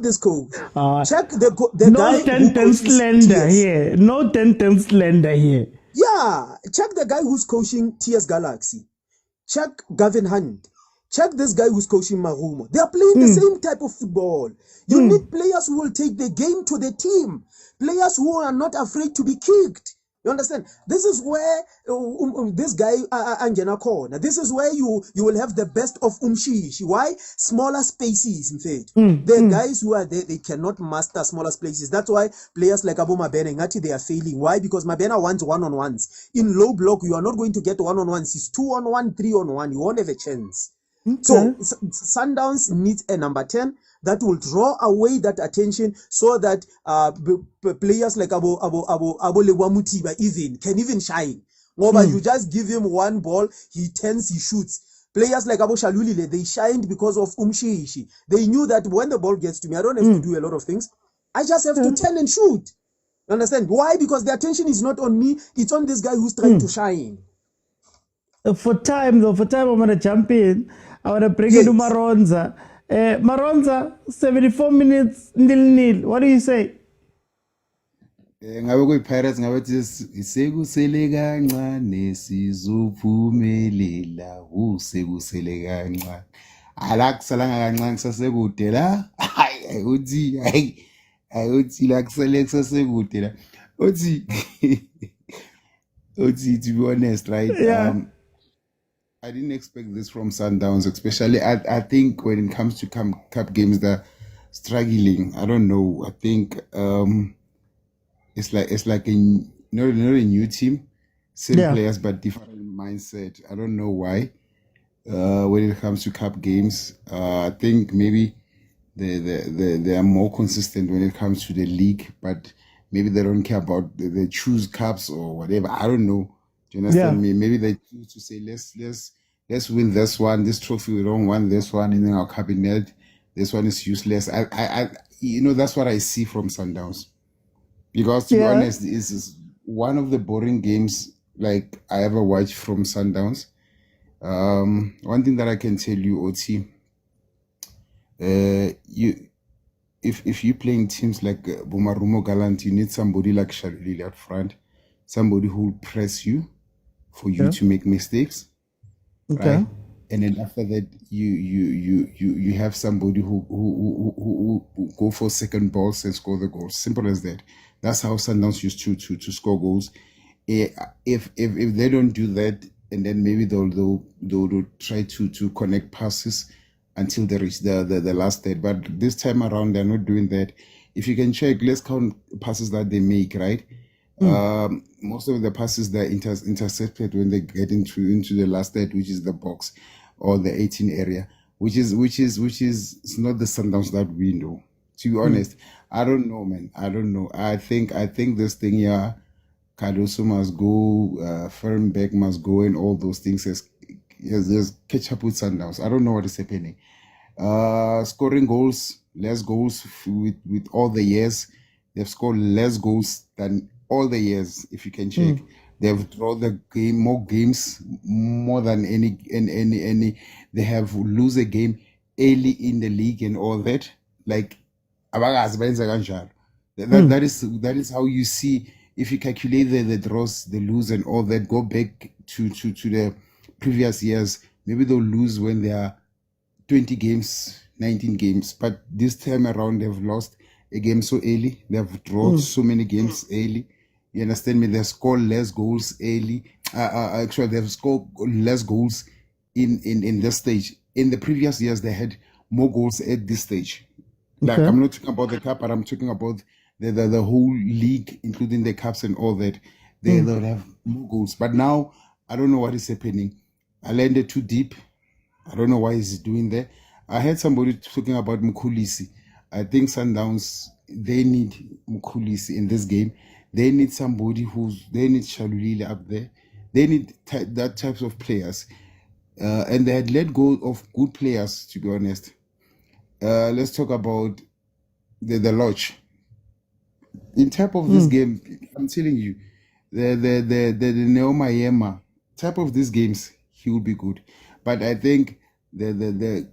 this coach. Check the no guy who coaches slender TS. here. No 10 slender here. Yeah, check the guy who's coaching TS Galaxy. Check Gavin Hunt. Check this guy who's coaching MARUMO. They are playing the same type of football. You need players who will take the game to the team. Players who are not afraid to be kicked. You understand? This is where this guy Angena corner. This is where you will have the best of Umshishi. Why? Smaller spaces, in fact. The guys who are there, they cannot master smaller spaces. That's why players like Abu Mabena Ngati, they are failing. Why? Because Mabena wants one-on-ones. In low block, you are not going to get one-on-ones. It's 2-on-1, 3-on-1. You won't have a chance. So Sundowns needs a number 10 that will draw away that attention, so that players like Abu Lewamutiba can even shine. But you just give him one ball, he turns, he shoots. Players like Abu Shalulile, they shined because of Umshiishi. They knew that when the ball gets to me, I don't have to do a lot of things. I just have to turn and shoot. Understand? Why? Because the attention is not on me, it's on this guy who's trying to shine. For time, I'm going to jump in. I want to bring in Maronza. Maronza, 74 minutes, 0-0. What do you say? Ngabe kuyi-Pirates ngabethi sekusele kancane sizophumelela sekusele kancane ala kusalanga kancane kusasekude la uthi la kusele kusasekude la uthi to be honest, right? I didn't expect this from Sundowns, especially. I think when it comes to cup games, they're struggling. I don't know. I think it's like not a new team, same players but different mindset. I don't know why. When it comes to cup games, I think maybe they are more consistent when it comes to the league, but maybe they don't care about they choose cups or whatever. I don't know. Do you understand me? Maybe they choose to say let's win this one, this trophy. We don't want this one in our cabinet. This one is useless. I that's what I see from Sundowns. Because to be honest, this is one of the boring games like I ever watched from Sundowns. One thing that I can tell you, OT, if you're playing teams like MARUMOvGALLANTS, you need somebody like Shalili up front, somebody who will press you for you to make mistakes, right? And then after that, you have somebody who go for second balls and score the goals. Simple as that. That's how Sundowns used to score goals. If they don't do that, and then maybe they'll try to connect passes until they reach the last third. But this time around, they're not doing that. If you can check, let's count passes that they make, right? Most of the passes they're intercepted when they get into the last third, which is the box or the 18 area, which is it's not the Sundowns that we know. To be honest, I don't know, man. I don't know. I think this thing here, Cardoso must go, Fernbeck must go, and all those things just catch up with Sundowns. I don't know what is happening. Scoring goals, less goals with all the years. They've scored less goals than all the years, if you can check. They've drawn the game, more games, more than any. They have lose a game early in the league and all that. Like, that is how you see. If you calculate the draws, the lose and all that, go back to the previous years. Maybe they'll lose when they are 20 games, 19 games. But this time around, they've lost a game so early. They've drawn so many games early. You understand me? They've scored less goals early. Actually, they've scored less goals in this stage. In the previous years, they had more goals at this stage. Like, I'm not talking about the cup, but I'm talking about the whole league, including the cups and all that. They'll have more goals. But now, I don't know what is happening. I landed too deep. I don't know why he's doing there. I heard somebody talking about Mkhulisi. I think Sundowns, they need Mkhulisi in this game. They need somebody they need Shalulile up there. They need that types of players. And they had let go of good players, to be honest. Let's talk about the Lodge. In type of this game, I'm telling you, the Neoma Yema type of these games, he will be good. But I think the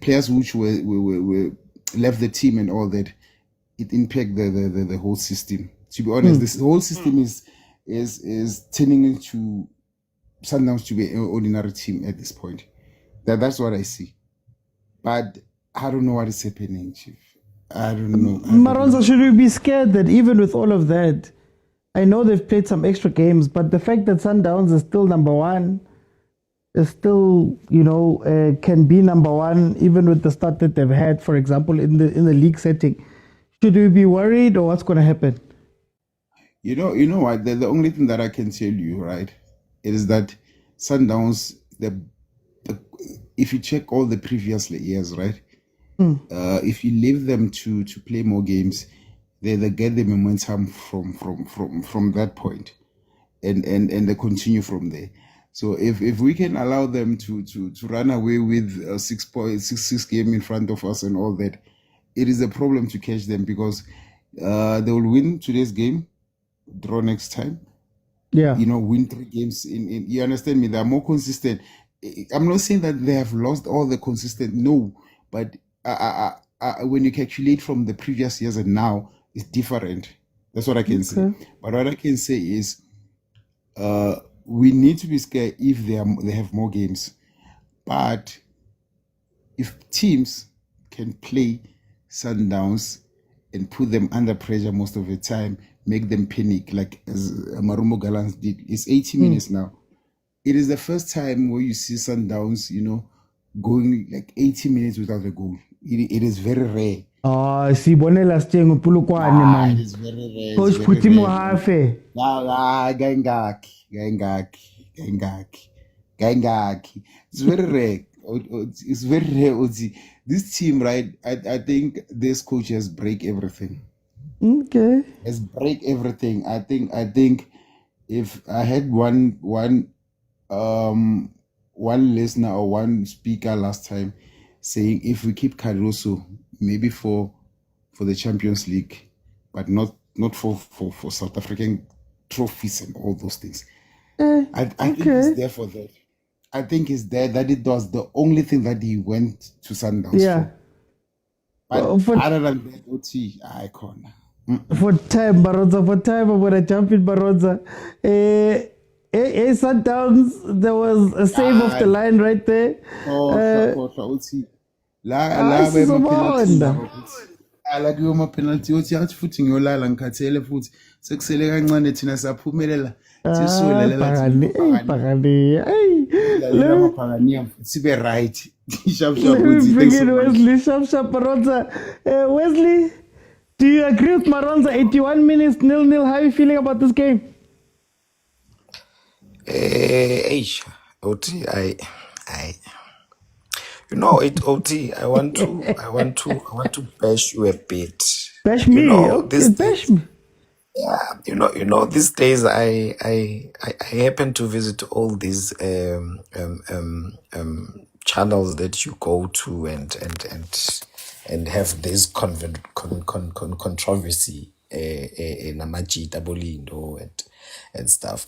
players which were left the team and all that, it impact the whole system. To be honest, this whole system is turning into Sundowns to be an ordinary team at this point. That's what I see. But I don't know what is happening, Chief. I don't know. Maronza, should we be scared that even with all of that, I know they've played some extra games, but the fact that Sundowns is still number one, is still, can be number one even with the start that they've had, for example, in the league setting. Should we be worried, or what's going to happen? You know what? The only thing that I can tell you, right, is that Sundowns, if you check all the previous years, right, if you leave them to play more games, they get the momentum from that point, and they continue from there. So if we can allow them to run away with 6 game in front of us and all that, it is a problem to catch them, because they will win today's game, draw next time. Yeah. Win 3 games in you understand me? They are more consistent. I'm not saying that they have lost all the consistent, no, but when you calculate from the previous years and now, it's different. That's what I can say. But what I can say is we need to be scared if they have more games. But if teams can play Sundowns and put them under pressure most of the time, make them panic, like as MARUMOvGALLANTS did. It's 80 minutes now. It is the first time where you see Sundowns, going like 80 minutes without a goal. It is very rare. Sibone last year ngupulukwane man. It is very rare. Coach Putimo Hafe. Gaingaki. It's very rare. It's very rare. This team, right? I think this coach has break everything. Okay. Has break everything. I think if I had one listener or one speaker last time saying if we keep Caruso maybe for the Champions League, but not for South African trophies and all those things. I think he's there for that. I think he's there that it was the only thing that he went to Sundowns for. But other than that, OT, icon. For time, I'm going to jump in Baroza. Sundowns, there was a save off the line right there. La penalty uthi athi futhi ngiyolala ngikhathele futhi sekusele kancane thina saphumelela sibe right. Wesley sharp Baroza. Wesley, do you agree with Maronza? 81 minutes 0-0. How are you feeling about this game? OT, OT, I want to bash you a bit. Bash me, bash me. Yeah, these days I happen to visit all these channels that you go to and have this controversy and stuff.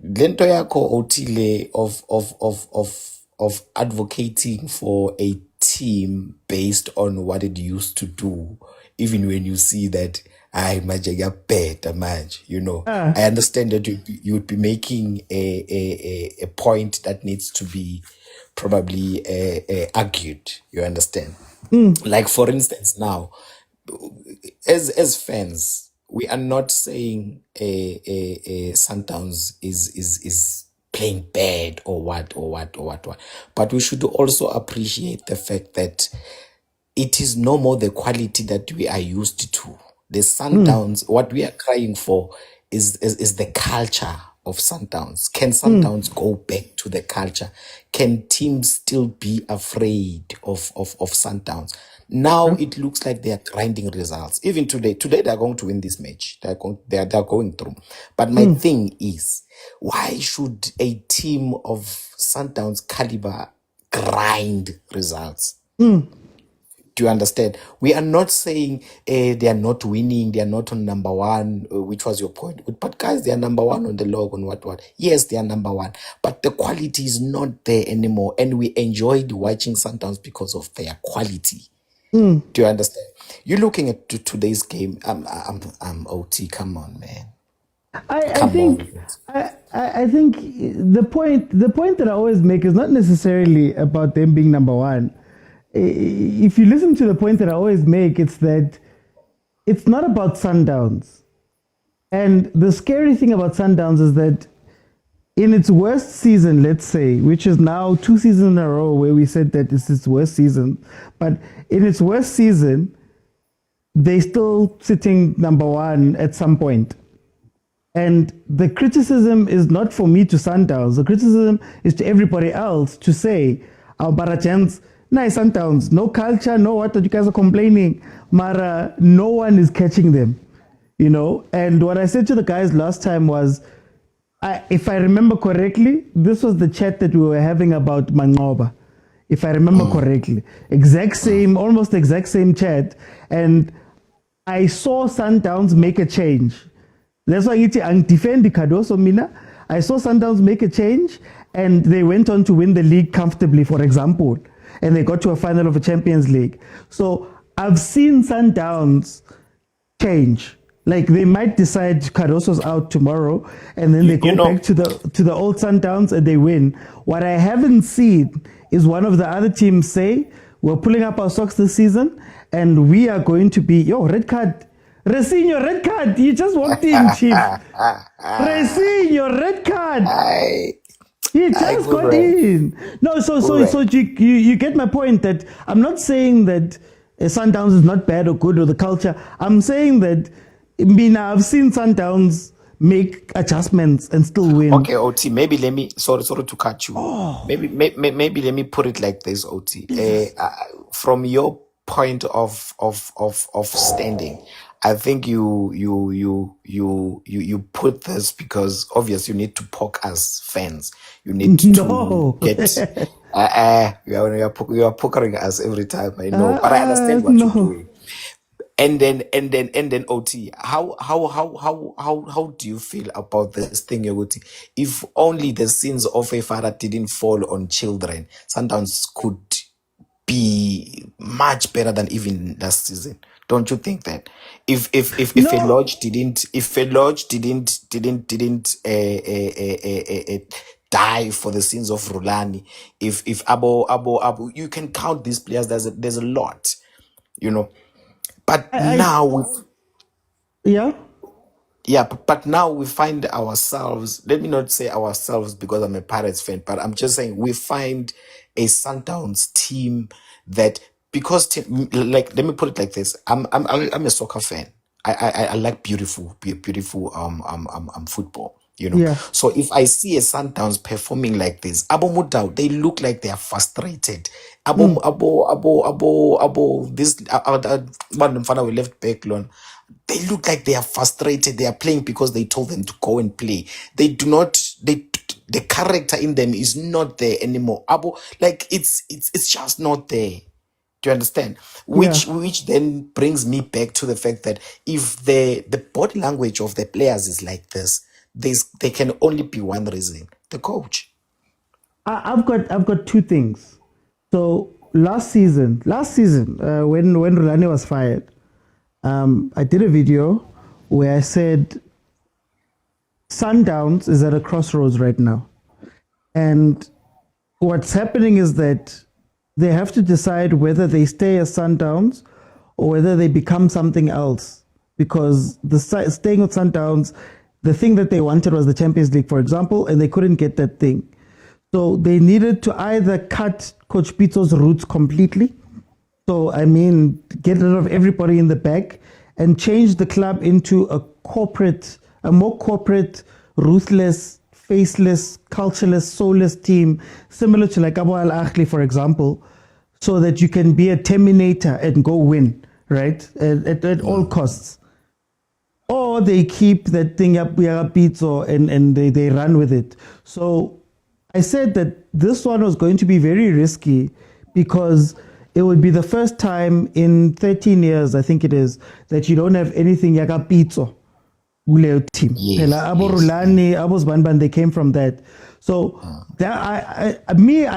Lento yako otile of advocating for a team based on what it used to do, even when you see that I understand that you would be making a point that needs to be probably argued. You understand? Like for instance, now as fans, we are not saying Sundowns is playing bad or what, but we should also appreciate the fact that it is no more the quality that we are used to. The Sundowns, what we are crying for is the culture of Sundowns? Can Sundowns go back to the culture? Can teams still be afraid of Sundowns? Now it looks like they are grinding results. Even today they are going to win this match. They are going through. But my thing is, why should a team of Sundowns caliber grind results? Do you understand? We are not saying they are not winning, they are not on number one, which was your point. But guys, they are number one on the log on what. Yes, they are number one, but the quality is not there anymore. And we enjoyed watching Sundowns because of their quality. Do you understand? You're looking at today's game. I'm OT. Come on, man. I think the point that I always make is not necessarily about them being number one. If you listen to the point that I always make, it's that it's not about Sundowns. And the scary thing about Sundowns is that in its worst season, let's say, which is now 2 seasons in a row where we said that it's its worst season, but in its worst season, they still sitting number one at some point. And the criticism is not for me to Sundowns. The criticism is to everybody else to say, our Barachans, nice Sundowns, no culture, no what you guys are complaining. Mara, no one is catching them, you know. And what I said to the guys last time was, if I remember correctly, this was the chat that we were having about Mangoba. If I remember correctly, almost exact same chat. And I saw Sundowns make a change. That's why I defend the Cardoso Mina. I saw Sundowns make a change and they went on to win the league comfortably, for example. And they got to a final of a Champions League. So I've seen Sundowns change. Like they might decide Cardoso's out tomorrow and then they go back to the old Sundowns and they win. What I haven't seen is one of the other teams say, we're pulling up our socks this season and we are going to be, red card. Resinho, red card. You just walked in, Chief. Resinho, red card. He just got in. No, so you get my point that I'm not saying that Sundowns is not bad or good or the culture. I'm saying that I've seen Sundowns make adjustments and still win. Okay, OT. Maybe let me sorry to cut you. Maybe let me put it like this, OT. From your point of standing, I think you put this because obviously you need to poke as fans. You need to get you are pokering us every time. I know, but I understand what you're doing. And then OT, how do you feel about this thing, OT? If only the sins of a father didn't fall on children, Sundowns could be much better than even last season. Don't you think that? If a lodge didn't die for the sins of Rulani, if Abo, you can count these players. There's a lot, you know. But but now we find ourselves, let me not say ourselves because I'm a Pirates fan, but I'm just saying we find a Sundowns team that, let me put it like this. I'm a soccer fan. I like beautiful football, you know. Yeah. So if I see a Sundowns performing like this, Motaung, they look like they are frustrated. This we left back loan. They look like they are frustrated. They are playing because they told them to go and play. They do not. The character in them is not there anymore. It's just not there. Do you understand? Which then brings me back to the fact that if the body language of the players is like this, there can only be one reason: the coach. I've got two things. So last season, when Rulani was fired, I did a video where I said Sundowns is at a crossroads right now, and what's happening is that they have to decide whether they stay as Sundowns or whether they become something else. Because staying with Sundowns, the thing that they wanted was the Champions League, for example, and they couldn't get that thing. So they needed to either cut Coach Pitso's roots completely, so get rid of everybody in the back and change the club into a more corporate, ruthless, faceless, cultureless, soulless team, similar to like Abu Al Ahly, for example, so that you can be a terminator and go win, right? At all costs. Or they keep that thing up, Pitso, and they run with it. So I said that this one was going to be very risky because it would be the first time in 13 years, I think it is, that you don't have anything yaka Pitso team. Abo Rulani, Abos Banban, they came from that. So that I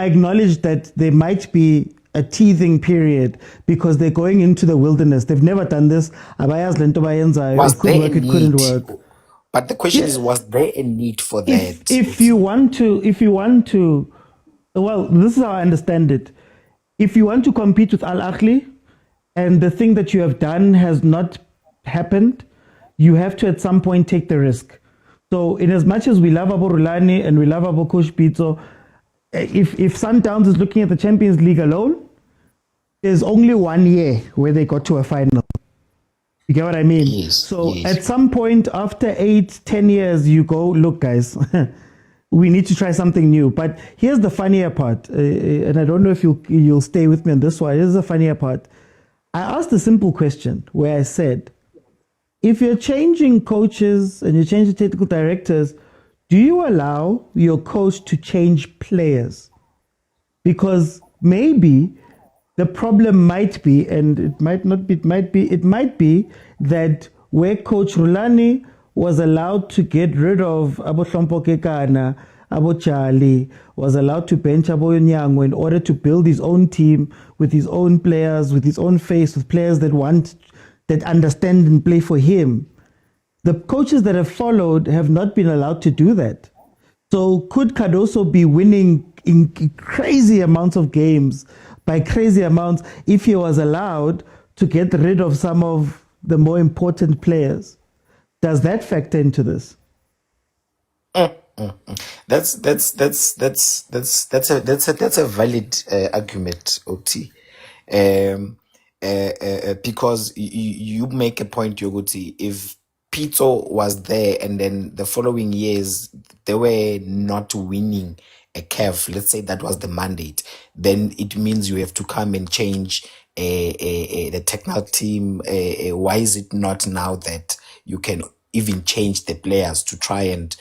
acknowledge that there might be a teething period because they're going into the wilderness. They've never done this. Abayas lento bayenzayo. Was It could there work, a it couldn't need? work. But the question is, was there a need for that? If you want to, well, this is how I understand it. If you want to compete with Al Ahly, and the thing that you have done has not happened, you have to at some point take the risk. So, in as much as we love Abu Rulani and we love Abu Kush Pitso, if Sundowns is looking at the Champions League alone, there's only 1 year where they got to a final. You get what I mean? Yes, So yes. at some point after 8-10 years, you go, look, guys, we need to try something new. But here's the funnier part, and I don't know if you'll stay with me on this one. Here's the funnier part. I asked a simple question where I said, if you're changing coaches and you're changing technical directors, do you allow your coach to change players? Because maybe the problem might be, and it might not be, it might be that where Coach Rulani was allowed to get rid of Abo Shompokekana, Abo Charlie, was allowed to bench Abo Nyango in order to build his own team with his own players, with his own face, with players that understand and play for him. The coaches that have followed have not been allowed to do that. So could Cardoso be winning in crazy amounts of games by crazy amounts if he was allowed to get rid of some of the more important players? Does that factor into this? That's a valid argument, Oti. Because you make a point, Yogoti. If Pitso was there and then the following years they were not winning a CAF, let's say that was the mandate, then it means you have to come and change the technical team. Why is it not now that you can even change the players to try and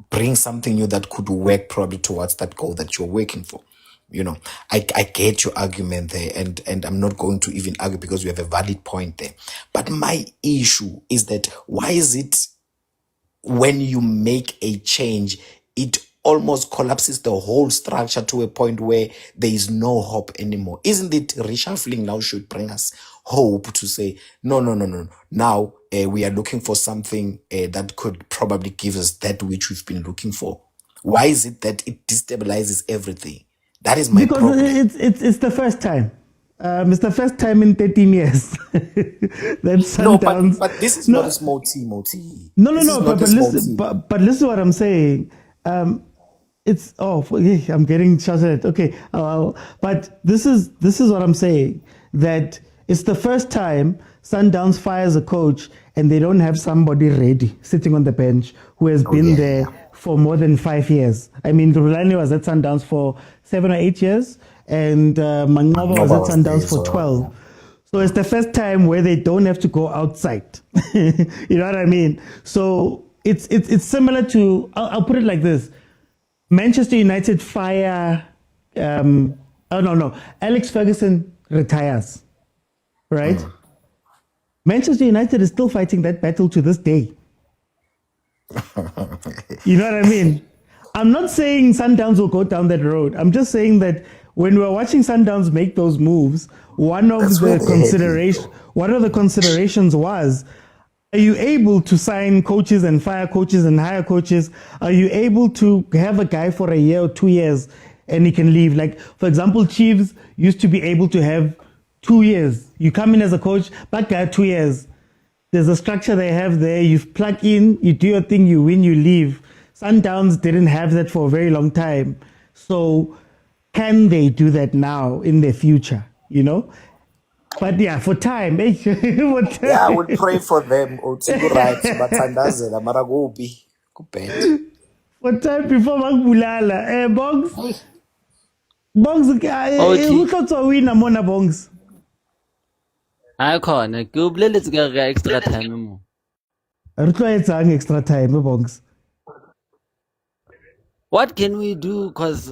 bring something new that could work probably towards that goal that you're working for? You know, I get your argument there, and I'm not going to even argue because you have a valid point there. But my issue is that why is it when you make a change, it almost collapses the whole structure to a point where there is no hope anymore? Isn't it reshuffling now should bring us hope to say, no. Now we are looking for something that could probably give us that which we've been looking for. Why is it that it destabilizes everything? That is my problem. Because it's the first time. It's the first time in 13 years. That's No, Sundowns. but this is not a small team, Oti. No, This is but not a small listen, team. but listen to what I'm saying. It's I'm getting shouted at. Okay, but this is what I'm saying, that it's the first time Sundowns fires a coach and they don't have somebody ready sitting on the bench who has been there for more than 5 years. I mean, Rulani was at Sundowns for 7 or 8 years, and Mangoba was at Sundowns for 12. So it's the first time where they don't have to go outside. You know what I mean? So it's similar to, I'll put it like this. Manchester United fire, Alex Ferguson retires, right? Manchester United is still fighting that battle to this day. You know what I mean? I'm not saying Sundowns will go down that road. I'm just saying that when we were watching Sundowns make those moves, one of the considerations was, are you able to sign coaches and fire coaches and hire coaches? Are you able to have a guy for a year or 2 years and he can leave? Like, for example, Chiefs used to be able to have 2 years. You come in as a coach, back guy 2 years. There's a structure they have there. You plug in, you do your thing, you win, you leave. Sundowns didn't have that for a very long time. So can they do that now in the future, you know? But yeah, for time. Yeah, I will pray for them. Right, but mara gobi. Bet. For time before Magbulala. Bongs. Bongs, who thought to win Mona Bongs? I can't. Let's get extra time mo. It's extra time, Bongs. What can we do? Because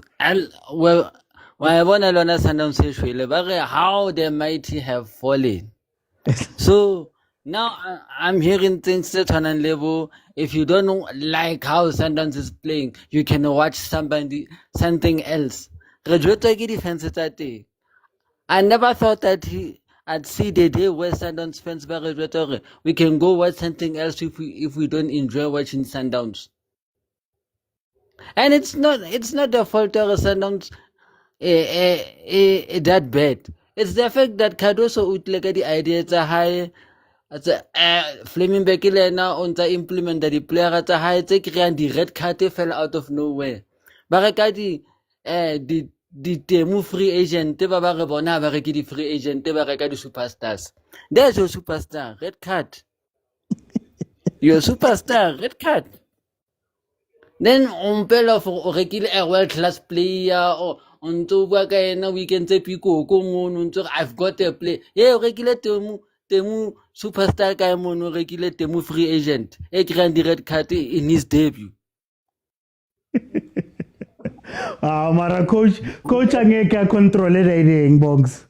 well, when I want to learn how the mighty have fallen. So now I'm hearing things that on a level. If you don't know like how Sundowns is playing, you can watch something else. I never thought that I'd see the day where Sundowns fans were we can go watch something else if we don't enjoy watching Sundowns. And it's not the fault of Sundowns that bad. It's the fact that Cardoso would like the idea it's a high Flaming Bekile now on the implement that the player at a high take and the red card fell out of nowhere. Barakadi the Temu free agent, Teba Barabona, Baraki free agent, Teba Rakadi superstars. There's your superstar, red card. Your superstar, red card. Then on pela for regular a world class player or on to work we can say Pico I've got a play. Yeah, regular Temu superstar guy mono regular Temu free agent. A grand red card in his debut. Mara coach angeke control it Bongs.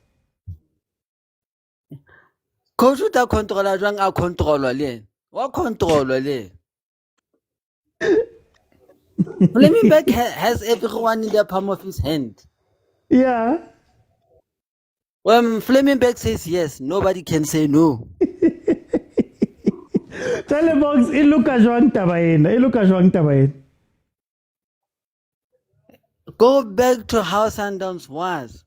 Coach uta controller jwang a controller le. Wa controller le. Flaming Back has everyone in the palm of his hand. Yeah. When Flaming Back says yes, nobody can say no. Tell the Bongs, it look a joint tabayin. Go back to how Sundowns was.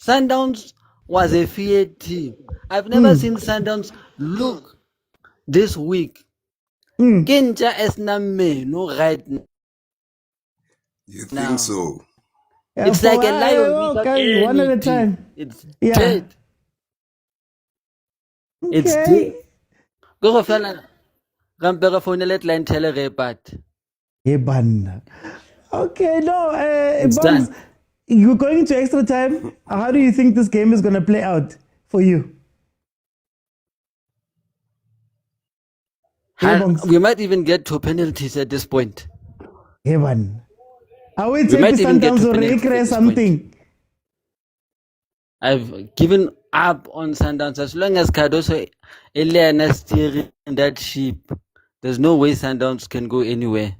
Sundowns was a feared team. I've never seen Sundowns look this weak. Kenja Esname, no right now. You think so? Yeah, It's like a lion without one at a any time. teeth. It's Yeah. dead. It's dead. Go fella. Rampera phone let line tell a repart. Okay, no, It's Bongs, done. you're going into extra time. How do you think this game is going to play out for you? Bongs. We might even get to penalties at this point. Are we We might even get Sundowns to or penalties at recreate this something? I've given up on Sundowns as long as Cardoso Eliana steering that ship. There's no way Sundowns can go anywhere.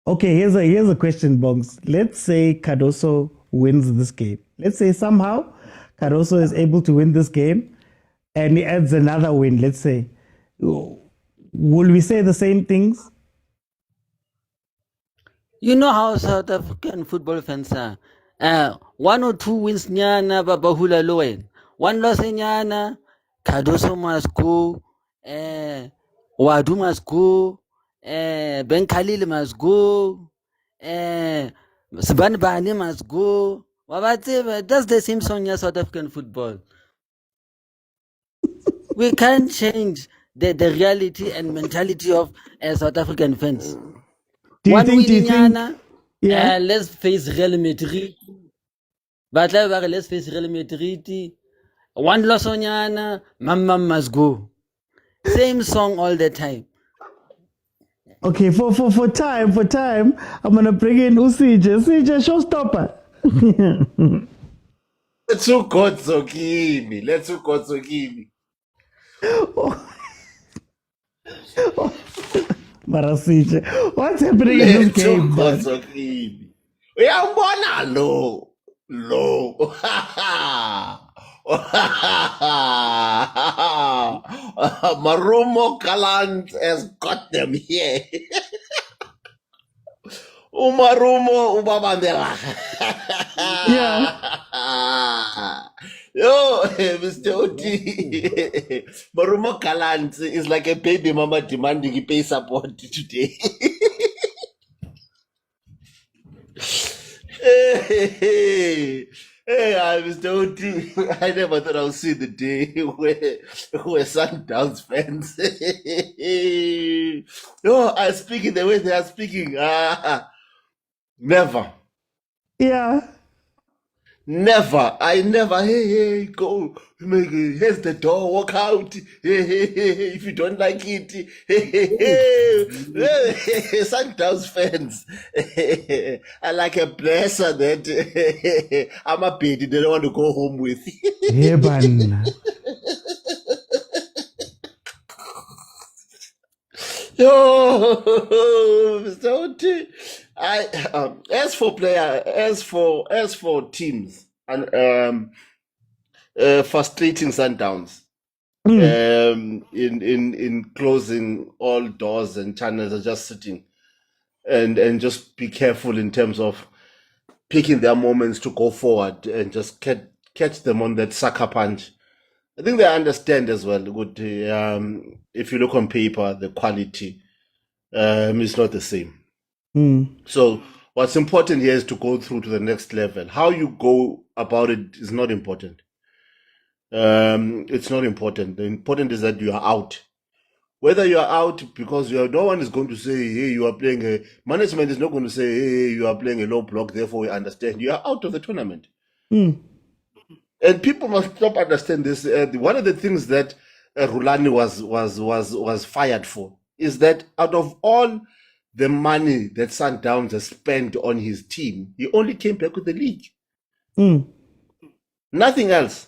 Okay, here's a question, Bongs. Let's say Cardoso wins this game. Let's say somehow Cardoso is able to win this game and he adds another win, let's say. Will we say the same things? You know how South African football fans are. 1 or 2 wins nyana babahula loen. 1 loss nyana, Cardoso must go, Wadu must go, Ben Khalil must go, Sban Bani must go. That's the same song in South African football. We can't change the reality and mentality of South African fans. Do you think? Yeah. Let's face Real Madrid. But let's face Real Madrid. 1 loss on Yana, Mama must go. Same song all the time. Okay, for time, I'm gonna bring in Usije. Usije, showstopper. Let's go Kotsokimi. Marasije, what's happening in this game? Kotsokimi. Uyambona lo. Marumo Gallant has got them here. Umarumo ubabandela. Yeah. Yo, Mr. Oti. Marumo Gallant is like a baby mama demanding he pay support today. Hey, Mr. Oti, I never thought I would see the day where Sundowns fans, are speaking the way they are speaking. Never. Yeah. Never. I never. Hey, go. Here's the door. Walk out. Hey. If you don't like it. Hey. Sundowns fans. I like a blesser that I'm a baby they don't want to go home with. Yeah, man. Yo, Mr. Oti. As for teams and frustrating Sundowns in closing all doors and channels are just sitting and just be careful in terms of picking their moments to go forward and just catch them on that sucker punch. I think they understand as well. Good, if you look on paper, the quality is not the same. So what's important here is to go through to the next level. How you go about it is not important. It's not important. The important is that you are out. Whether you are out because no one is going to say, hey, you are playing a management is not going to say, hey, you are playing a low block, therefore we understand. You are out of the tournament. And people must stop understand this. One of the things that Rulani was fired for is that out of all the money that Sundowns has spent on his team, he only came back with the league. Nothing else.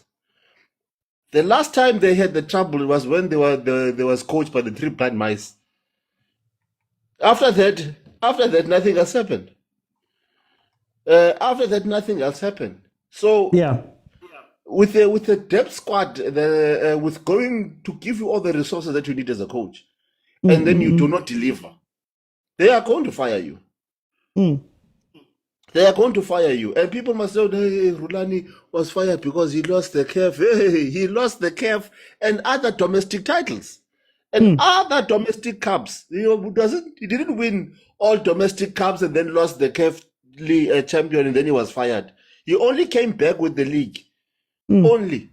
The last time they had the trouble was when they was coached by the three blind mice. After that, nothing else happened. After that, nothing else happened. So yeah. With the depth squad, with going to give you all the resources that you need as a coach, and then you do not deliver, they are going to fire you. They are going to fire you. And people must say, hey, Rulani was fired because he lost the CAF. Hey, he lost the CAF and other domestic titles and other domestic cups. He didn't win all domestic cups and then lost the CAF champion and then he was fired. He only came back with the league. Only.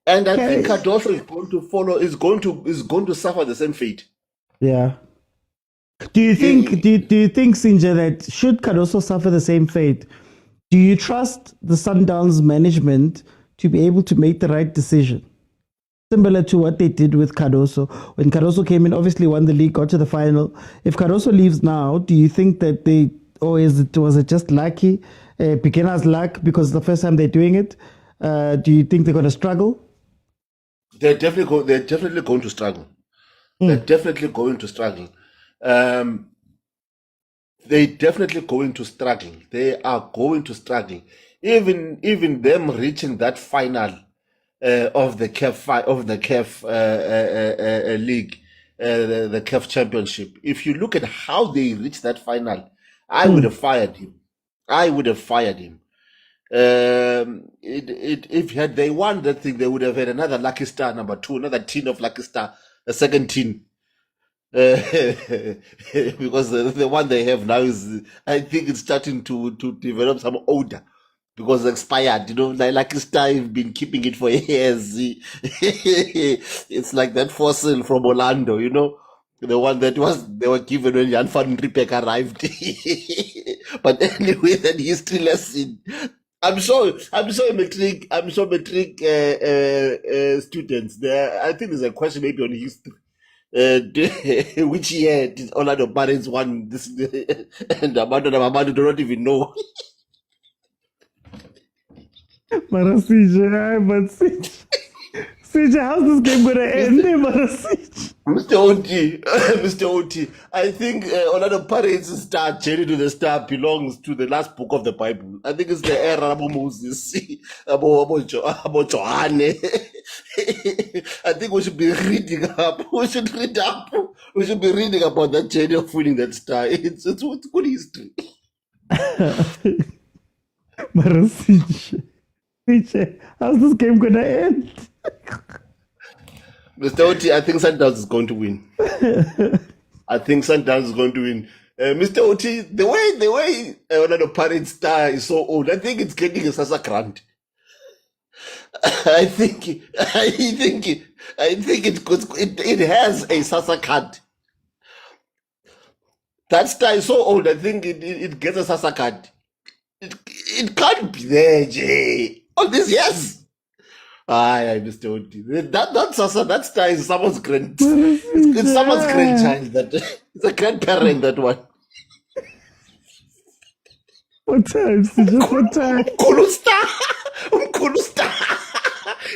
And I think Cardoso is going to follow, is going to suffer the same fate. Yeah. Do you think, Sinja, that should Cardoso suffer the same fate, do you trust the Sundowns management to be able to make the right decision? Similar to what they did with Cardoso. When Cardoso came in, obviously won the league, got to the final. If Cardoso leaves now, do you think that was it just lucky, beginner's luck, because it's the first time they're doing it? Do you think they're going to struggle? They're definitely going to struggle. They're definitely going to struggle. They're definitely going to struggle. They are going to struggle. Even them reaching that final of the CAF league, the CAF Championship. If you look at how they reached that final, I would have fired him. If had they won that thing, they would have had another Lucky Star number 2, another tin of Lucky Star, a second tin. Because the one they have now is, I think it's starting to develop some odor because it's expired. Like Lucky Star, you've been keeping it for years. It's like that fossil from Orlando, the one that they were given when Jan van Riebeeck arrived. But anyway, that history lesson. I'm sure matric students there. I think there's a question maybe on history. Which year did Orlando Pirates won this? And Amado do not even know. CJ, how's this game going to end? Mr. Oti, I think Orlando Pirates' star, journey to the star, belongs to the last book of the Bible. I think it's the era of Moses, about Johanne. I think we should be reading up. We should be reading about that journey of winning that star. It's good history. CJ, how's this game going to end? Mr. Oti, I think Sundowns is going to win. Mr. Oti, the way Orlando Pirates star is so old, I think it's getting a Sasa grant. I think it has a Sasa card. That star is so old, I think it gets a Sasa card. It can't be there, Jay. All this, yes. Aye, Mr. Oti. That Sasa, that star is someone's it's someone's grandchild. It's a grandparent, that one. What time? Just what time? Umkhulu star.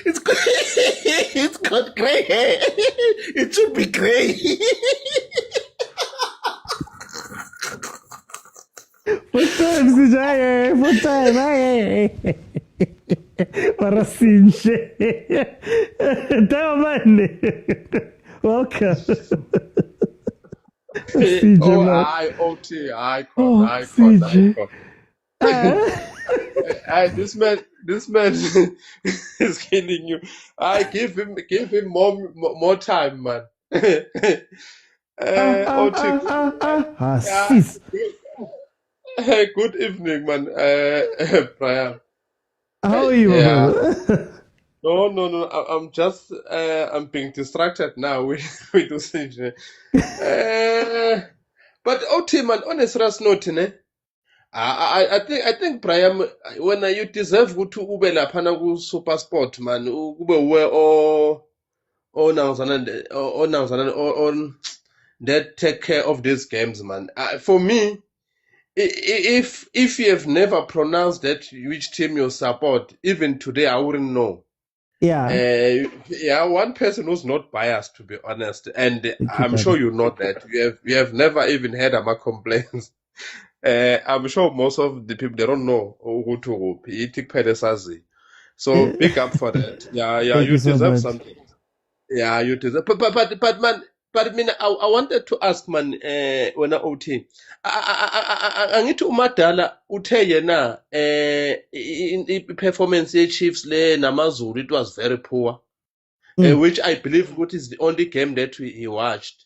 It's got grey hair. It should be grey. What time, Sijaya? What time? Aye. Parasinche. Diamond. Welcome. CJ, Oh, man. OT, icon, Oh, icon, CJ. icon. This man is killing you. I give him more time, man. OT, Sis. good evening, man. Brian. How are you, Yeah. brother? No. I'm just I'm being distracted now with this thing. But OT, man, on a serious note, ne? I think Brian, when you deserve to ube laphana ku super sport, man, ube aware on that take care of these games, man. For me, if you have never pronounced that which team you support, even today I wouldn't know. Yeah. Yeah, one person who's not biased, to be honest, and Thank you, I'm brother. sure you know that. You have never even heard about complaints. I'm sure most of the people, they don't know who to who. Itik Pedesazi. So big up for that. Yeah, Thank you you so deserve much. something. Yeah, you deserve. But man, but I mean, I wanted to ask, man, when I OT, angithi umadala uthe yena in performance ye Chiefs le namazulu, it was very poor, which I believe what is the only game that he watched,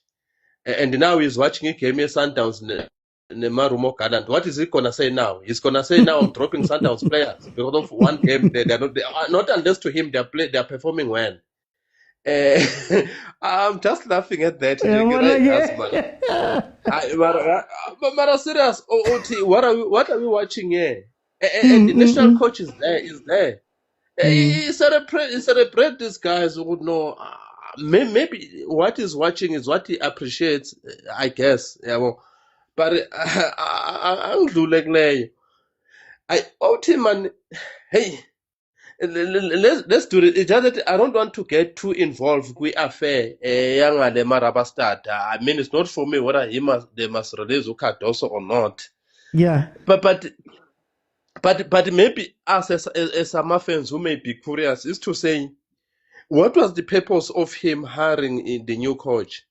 and now he's watching a game at Sundowns ne MARUMO Gallants. What is he gonna say now? He's gonna say now I'm dropping Sundowns players because of one game. They are not unless to him they are performing well. I'm just laughing at that. Yeah, Jiggy, what right, again? but serious, OT, what are we watching here? And the national coach is there. He celebrate these guys who would know. Maybe what he's watching is what he appreciates, I guess. Yeah, well, but OT, man, hey. Let's do it. It's just that I don't want to get too involved with affair. Young and the Maraba start. I mean, it's not for me whether they must release Ukadoso or not. Yeah. But maybe us as Sama fans who may be curious is to say, what was the purpose of him hiring the new coach?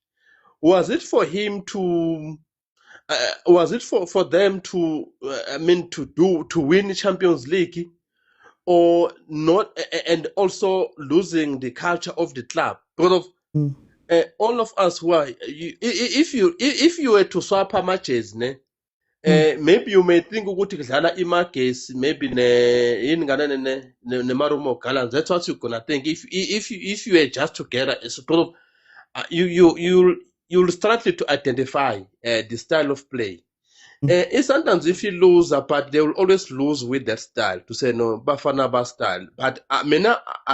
Was it for him to? Was it for them to? To win Champions League? Or not, and also losing the culture of the club. Because of all of us who are, if you were to swap matches, maybe you may think ukuthi kudlala imagesi, maybe ne MARUMO Gallants. That's what you're gonna think. If you were just together, it's sort of you'll start to identify the style of play. Sometimes if you lose, but they will always lose with that style to say no, bafana style. But I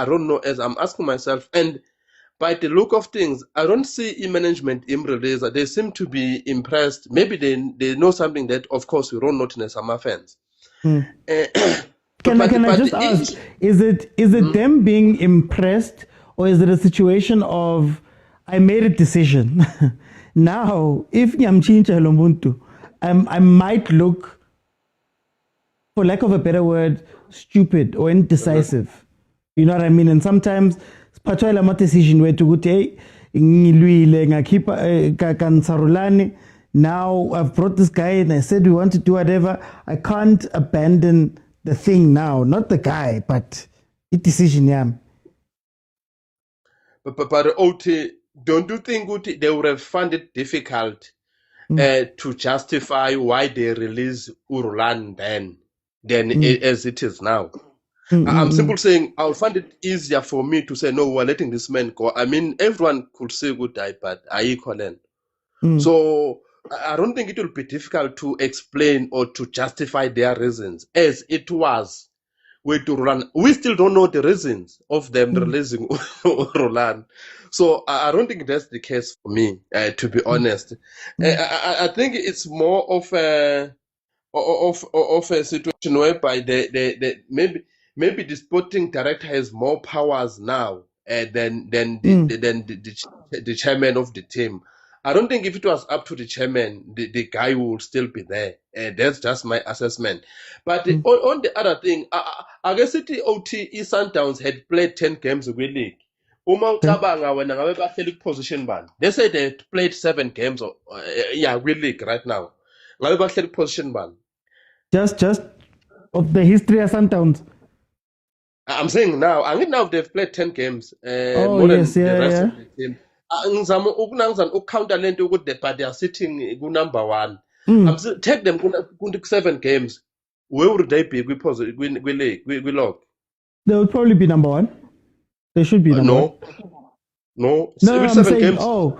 don't know. As I'm asking myself, and by the look of things, I don't see management in release. They seem to be impressed. Maybe they know something that, of course, we don't know in some fans. Can I just ask? Is it them being impressed, or is it a situation of I made a decision? Now, if I'm changing Lomuntu, I might look, for lack of a better word, stupid or indecisive. You know what I mean? And sometimes, pathola ma decision where to go take, now I've brought this guy and I said we want to do whatever. I can't abandon the thing now, not the guy, but the decision. Yeah. But OT, don't you think they would have found it difficult to justify why they release Urulan than as it is now. I'm simply saying I'll find it easier for me to say, no, we're letting this man go. I mean, everyone could say good day, but I equal in. So I don't think it will be difficult to explain or to justify their reasons as it was with Urulan. We still don't know the reasons of them releasing Urulan. So I don't think that's the case for me, to be honest. I think it's more of a situation whereby maybe the sporting director has more powers now than the chairman of the team. I don't think if it was up to the chairman, the guy would still be there. That's just my assessment. But on the other thing, I guess the OT Sundowns had played 10 games of the league. Uma ucabanga wena ngabe bahleli position bani? They say they played 7 games of with league right now. Ngabe bahleli position bani? Just of the history of Sundowns. I'm saying now, I mean now they've played 10 games. Oh, More than yes, the yeah, rest yeah. of the team. Ngizama counter lento ukuthi but they are sitting number 1. Take them ku 7 games. Where would they be? We log. They would probably be number 1. They should be number 1. No. No, With I'm 7 saying, games. no,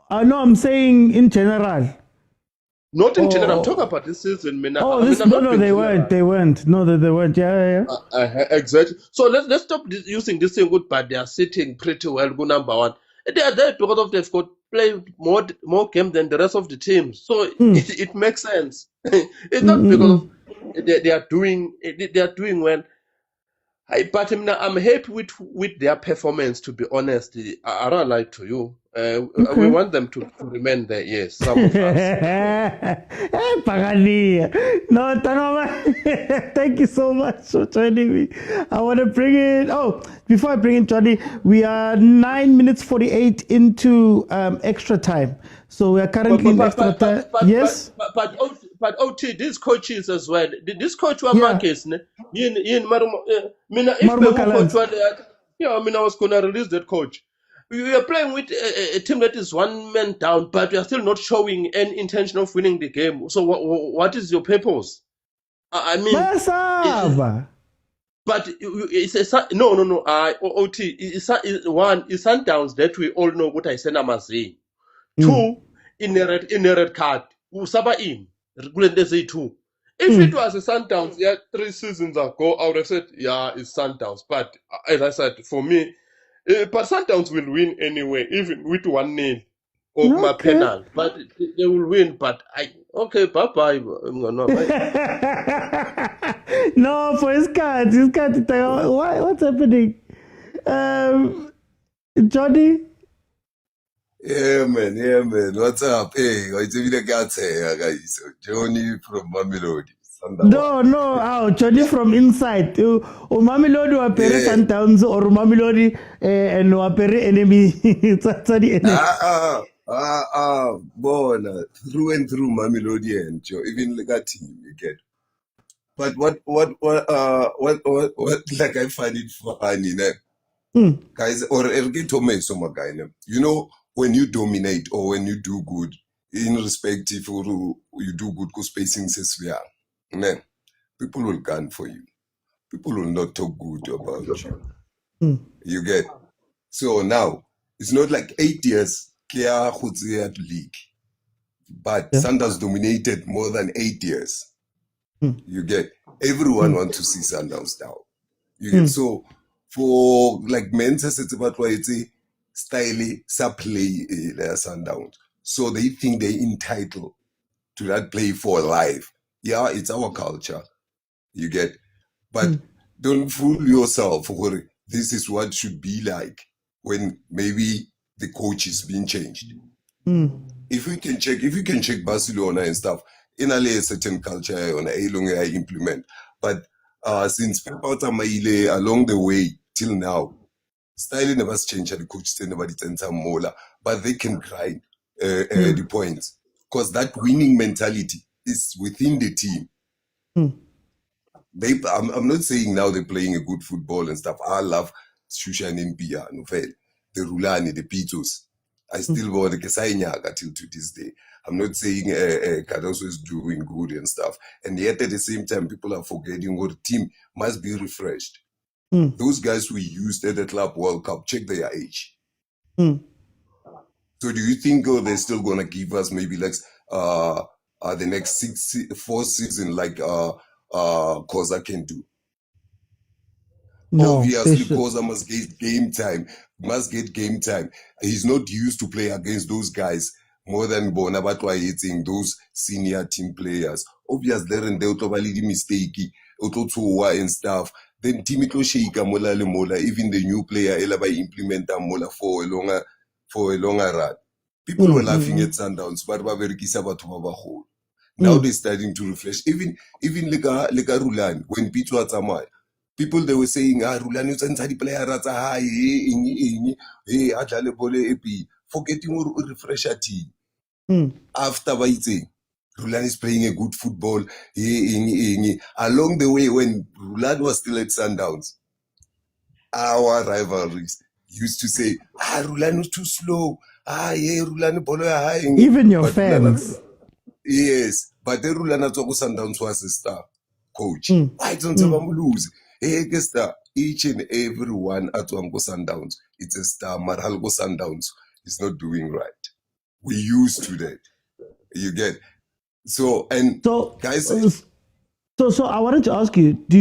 I'm saying in general. Not in general. I'm talking about this season. They weren't. No, they weren't. Yeah. Exactly. So let's stop using this thing good, but they are sitting pretty well. Good number 1. They are there because of they've got played more games than the rest of the teams. So it makes sense. It's not because of they are doing well. But I'm happy with their performance. To be honest, I don't lie to you. We want them to remain there. Yes, some of us. No, Tanoma, thank you so much for joining me. I want to bring in. Before I bring in Johnny, we are 9 minutes 48 into extra time. So we are currently in extra time. Yes. But OT, these coaches as well. This coach was Marcus, in MARUMO. I was gonna release that coach. We are playing with a team that is 1 man down, but we are still not showing any intention of winning the game. So what is your purpose? I mean, but it's no. OT is one is Sundowns that we all know what I said. Amazi. 2 in a red card. Usaba in. They say 2. If it was a Sundowns, 3 seasons ago, I would have said, it's Sundowns. But as I said, for me, but Sundowns will win anyway, even with 1-0 or my penal. But they will win. But bye-bye. No, for his card. What's happening? Johnny? Yeah, man. What's up? Hey, it's Vilakazi, guys. Johnny from Mamelodi. No, Johnny from inside. Mamelodi wapere Sundowns or Mamelodi and wapere enemy. Bona through and through Mamelodi and Joe, even like a team you get. But what like I find it funny, guys, or you know, when you dominate or when you do good, in respective or you do good, because spacing says we are, people will gun for you. People will not talk good about you. You get. So now it's not like 8 years Kia Khutze league, but Sundowns dominated more than 8 years. You get. Everyone wants to see Sundowns now. You get. So for like men, it's about why it's a style play Sundowns. So they think they're entitled to that play for life. Yeah, it's our culture. You get. But don't fool yourself. This is what should be like when maybe the coach is being changed. If you can check Barcelona and stuff, in a certain culture on a long I implement. But since Pepota Maile along the way till now, style never changed. The coach never did some mola, but they can grind the points because that winning mentality is within the team. I'm not saying now they're playing a good football and stuff. I love Shusha and Mpia, the Rulani, the Pitsos. I still want to say till to this day. I'm not saying Cardoso is doing good and stuff. And yet at the same time, people are forgetting what the team must be refreshed. Those guys we used at the Club World Cup, check their age. So do you think they're still going to give us maybe like the next 4 seasons like Khoza can do? No, obviously, Khoza must get game time. He's not used to play against those guys more than Bonabatwa hitting those senior team players. Obviously, there and there probably mistake, and stuff. Then team shake mola le mola. Even the new player elaba implement mola for a longer run. People were laughing at Sundowns, but now they're starting to refresh. Even like Rulani, when Pitso Mosimane, people they were saying, Rulani is inside player at high, forgetting to refresh a team. After Baite, Rulani is playing a good football. Along the way, when Rulani was still at Sundowns, our rivalries used to say, Rulani is too slow. Rulani bolo high. Even your fans. Yes, but the Rulani to Sundowns was a star coach. Why don't you lose? Each and every one at Wango Sundowns, it's a star. Marhalgo Sundowns is not doing right. We used to that. You get guys. So I wanted to ask you: Do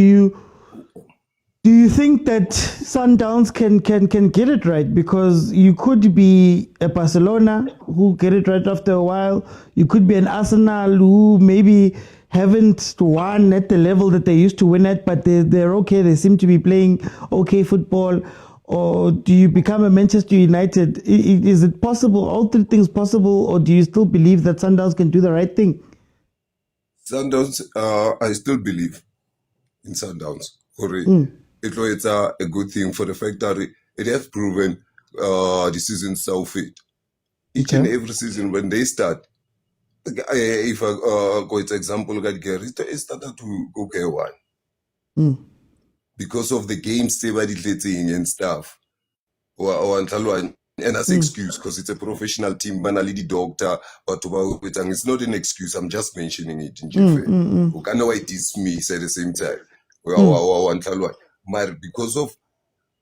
you think that Sundowns can get it right? Because you could be a Barcelona who get it right after a while. You could be an Arsenal who maybe haven't won at the level that they used to win at, but they're okay. They seem to be playing okay football. Or do you become a Manchester United? Is it possible? All three things possible, or do you still believe that Sundowns can do the right thing? Sundowns, I still believe in Sundowns. It's a good thing for the fact that it has proven the season so fit. Each and every season when they start, if I go to example, it started to go K1 because of the games they were deleting and stuff. And that's an excuse because it's a professional team. Banally, doctor, but it's not an excuse. I'm just mentioning it in Jeff. Who can know dismiss at the same time. Because of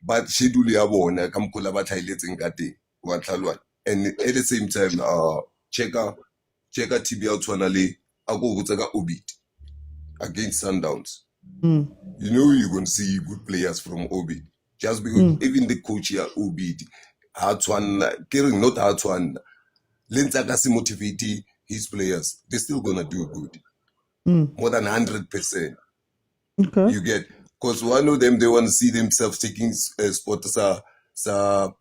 bad schedule, and at the same time, check out TBL Twanale, Obit against Sundowns. You know you're going to see good players from Obit. Just because even the coach here, Obit, not Hartwan, Lentagasi motivate his players. They're still going to do good. More than 100%. Okay. You get, because one of them, they want to see themselves taking spot sa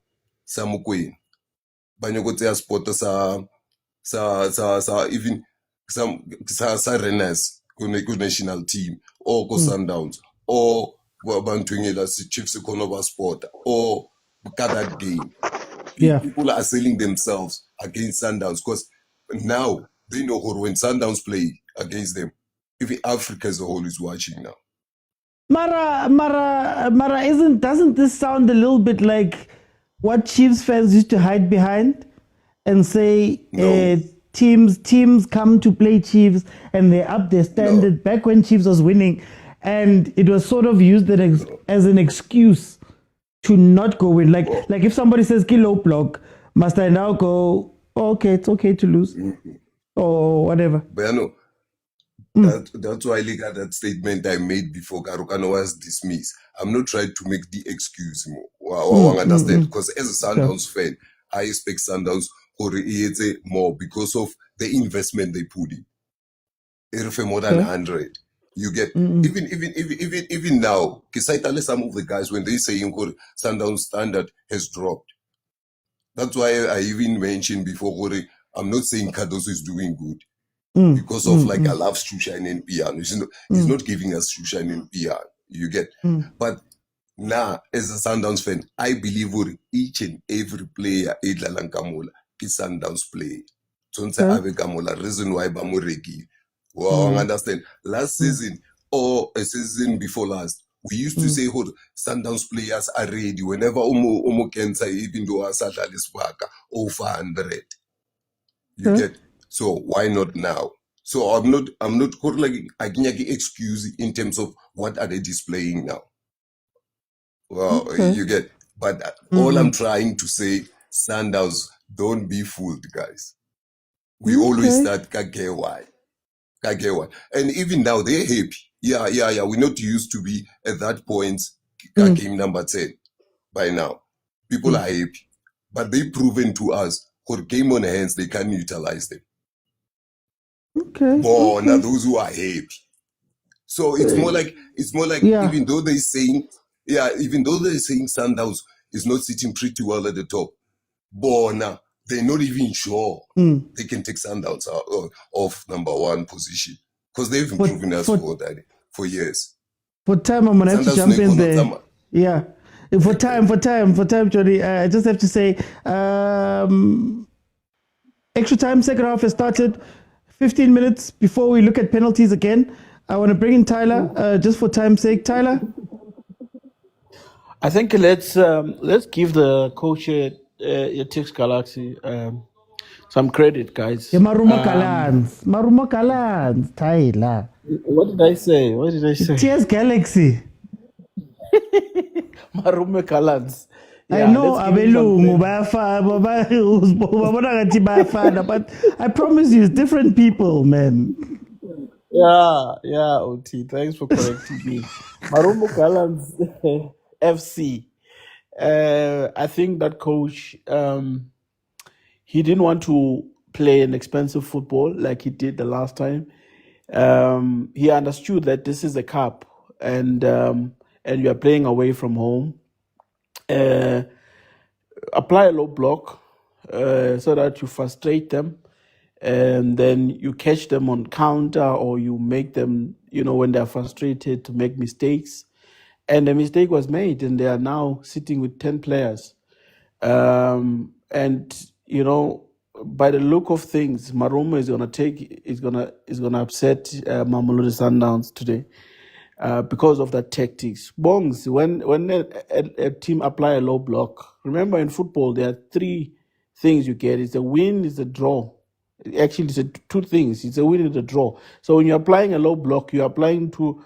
mokwena. Banyokotea spot sa even some sa Renas, national team, or go Sundowns, or Bantwingela Chiefs Economy Sport, or that game. People are selling themselves against Sundowns because now they know when Sundowns play against them, even Africa as a whole is watching now. Mara, doesn't this sound a little bit like what Chiefs fans used to hide behind and say teams come to play Chiefs and they up their standard back when Chiefs was winning, and it was sort of used as an excuse to not go win. Like if somebody says kilo block, must I now go, okay, it's okay to lose or whatever. But I know that's why I look at that statement I made before Karukano was dismissed. I'm not trying to make the excuse more. Understand? Because as a Sundowns fan, I expect Sundowns more because of the investment they put in. If more than 100, you get even now. Some of the guys when they say Sundowns standard has dropped. That's why I even mentioned before. I'm not saying Cardoso is doing good. Because of I love shoeshine and piano. He's not giving us shoeshine and piano. You get, but now as a Sundowns fan, I believe each and every player Kamola is Sundowns play. Reason why Bamuregi. Understand? Last season or a season before last, We used to say, "Hold, Sundowns players are ready." Whenever Omo Kenza, even though Asadla Lisbaka, over 100. You get, so why not now? So I'm not like I can excuse in terms of what are they displaying now. Well, you get, but all I'm trying to say, Sundowns, don't be fooled, guys. We always start Kagewa. And even now they're happy. Yeah. We're not used to be at that point, game number 10 by now. People are happy. But they've proven to us, for game on hands, they can utilize them. Now those who are happy. So it's more like even though they're saying Sundowns is not sitting pretty well at the top, but now they're not even sure they can take Sundowns out off number 1 position because they've been proving us for years. For time, I'm gonna have to jump in there. Yeah. For time, Jody. I just have to say, extra time, second half has started. 15 minutes before we look at penalties again. I want to bring in Tyler, just for time's sake. Tyler? I think let's give the coach at Tix Galaxy some credit, guys. Yeah, MARUMOvGALLANTS, Tyler. What did I say? TS Galaxy. MARUMOvGALLANTS. I know abelungu bayafana, but I promise you, it's different people, man. Yeah, OT. Thanks for correcting me. MARUMOvGALLANTS FC. I think that coach, he didn't want to play an expensive football like he did the last time. He understood that this is a cup, and you are playing away from home. Apply a low block so that you frustrate them, and then you catch them on counter, or you make them, when they're frustrated, to make mistakes. And the mistake was made, and they are now sitting with 10 players. And by the look of things, MARUMO is gonna upset MAMELODI Sundowns today. Because of that tactics. Bongs, when a team apply a low block, remember in football there are 3 things you get. It's a win, it's a draw. Actually, it's 2 things. It's a win and a draw. So when you're applying a low block, you're applying to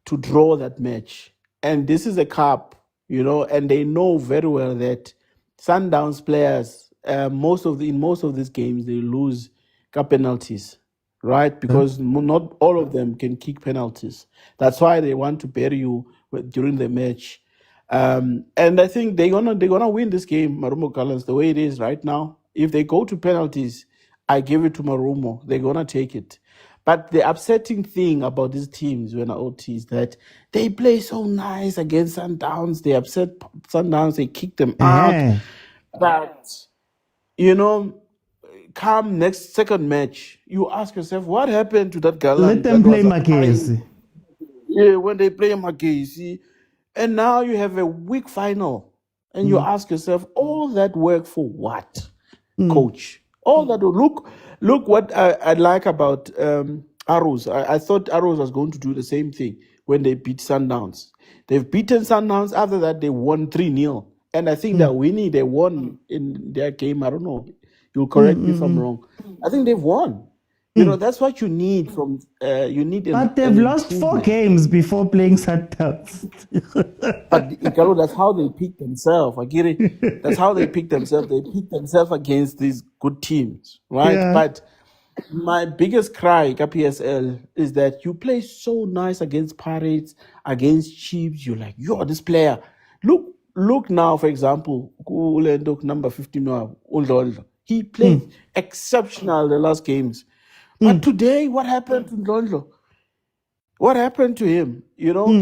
draw that match. And this is a cup, and they know very well that Sundowns players, in most of these games, they lose cup penalties. Right, because not all of them can kick penalties. That's why they want to bury you during the match, and I think they're gonna win this game, MARUMOvGALLANTS, the way it is right now. If they go to penalties, I give it to MARUMO. They're gonna take it. But the upsetting thing about these teams when OT is that they play so nice against Sundowns. They upset Sundowns. They kick them out. But come second match, you ask yourself, what happened to that Gallant? Let them play Magesi. Yeah, when they play Magesi. And now you have a weak final. And you ask yourself, all that work for what, coach? All that. Look what I like about Arrows. I thought Arrows was going to do the same thing when they beat Sundowns. They've beaten Sundowns. After that, they won 3-0. And I think that winning, they won in their game. I don't know. You'll correct me if I'm wrong. I think they've won. That's what you need from But they've lost 4 games before playing Sundowns. But Ikaro, that's how they pick themselves. I get it. That's how they pick themselves. They pick themselves against these good teams, right? Yeah. But my biggest cry, KPSL, is that you play so nice against Pirates, against Chiefs. You're like, this player. Look now, for example, number 15 now, he played exceptional the last games. But today, what happened to Ndlondlo? What happened to him?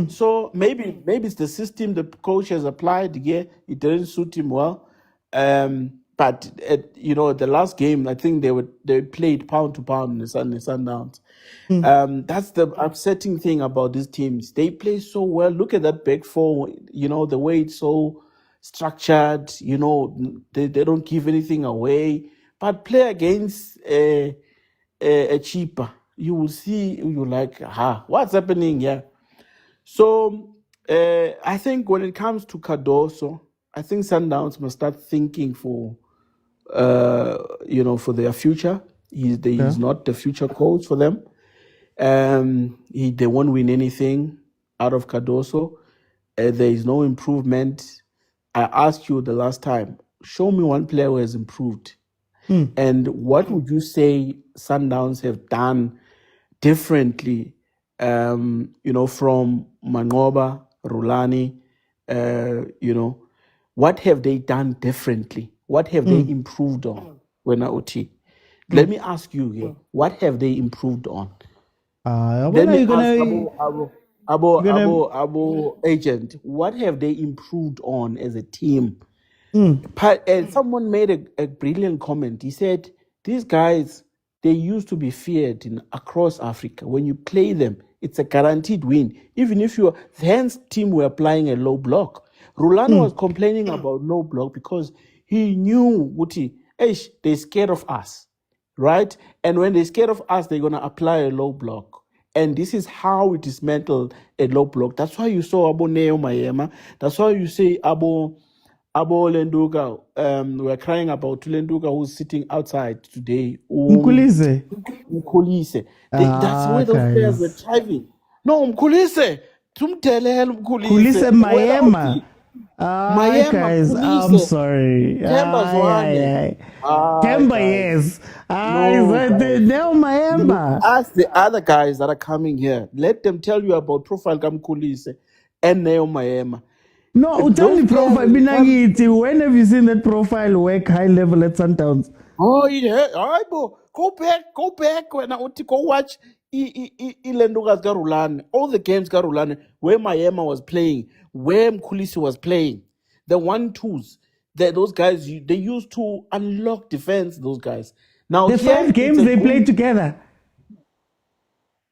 So maybe it's the system the coach has applied. Yeah, it didn't suit him well. But the last game, I think they played pound to pound in the Sundowns. That's the upsetting thing about these teams. They play so well. Look at that back four. The way it's so structured. They don't give anything away. But play against a cheaper, you will see. You're like, what's happening here? So I think when it comes to Cardoso, I think Sundowns must start thinking for for their future. He's not the future coach for them. They won't win anything out of Cardoso. There is no improvement. I asked you the last time, show me one player who has improved. And what would you say Sundowns have done differently, from Mangoba, Rulani, what have they done differently? What have they improved on? Let me ask you here, what have they improved on? Let me ask Abo agent, what have they improved on as a team? And someone made a brilliant comment. He said, these guys, they used to be feared across Africa. When you play them, it's a guaranteed win. Even if your hands team were applying a low block. Rulani was complaining about low block because he knew, they're scared of us, right? And when they're scared of us, they're going to apply a low block. And this is how we dismantle a low block. That's why you saw Abo Neo Mayema. That's why you say Abo Lenduka. We're crying about Lenduka who's sitting outside today. Mkulise. That's why those players were thriving. No, Mkulise. Mkulise Mayema. Guys, I'm sorry. Kemba, yes. No, Mayemba. Ask the other guys that are coming here. Let them tell you about profile Kamkulise and Neo Mayema. No, tell me profile. When have you seen that profile work high level at Sundowns? Oh, yeah. Go back. When I go watch Ilenduka's Garulane, all the games Garulane, where Mayema was playing, where Mkulisi was playing, the 1-2s, those guys, they used to unlock defense, those guys. Now, the 5 games they played together.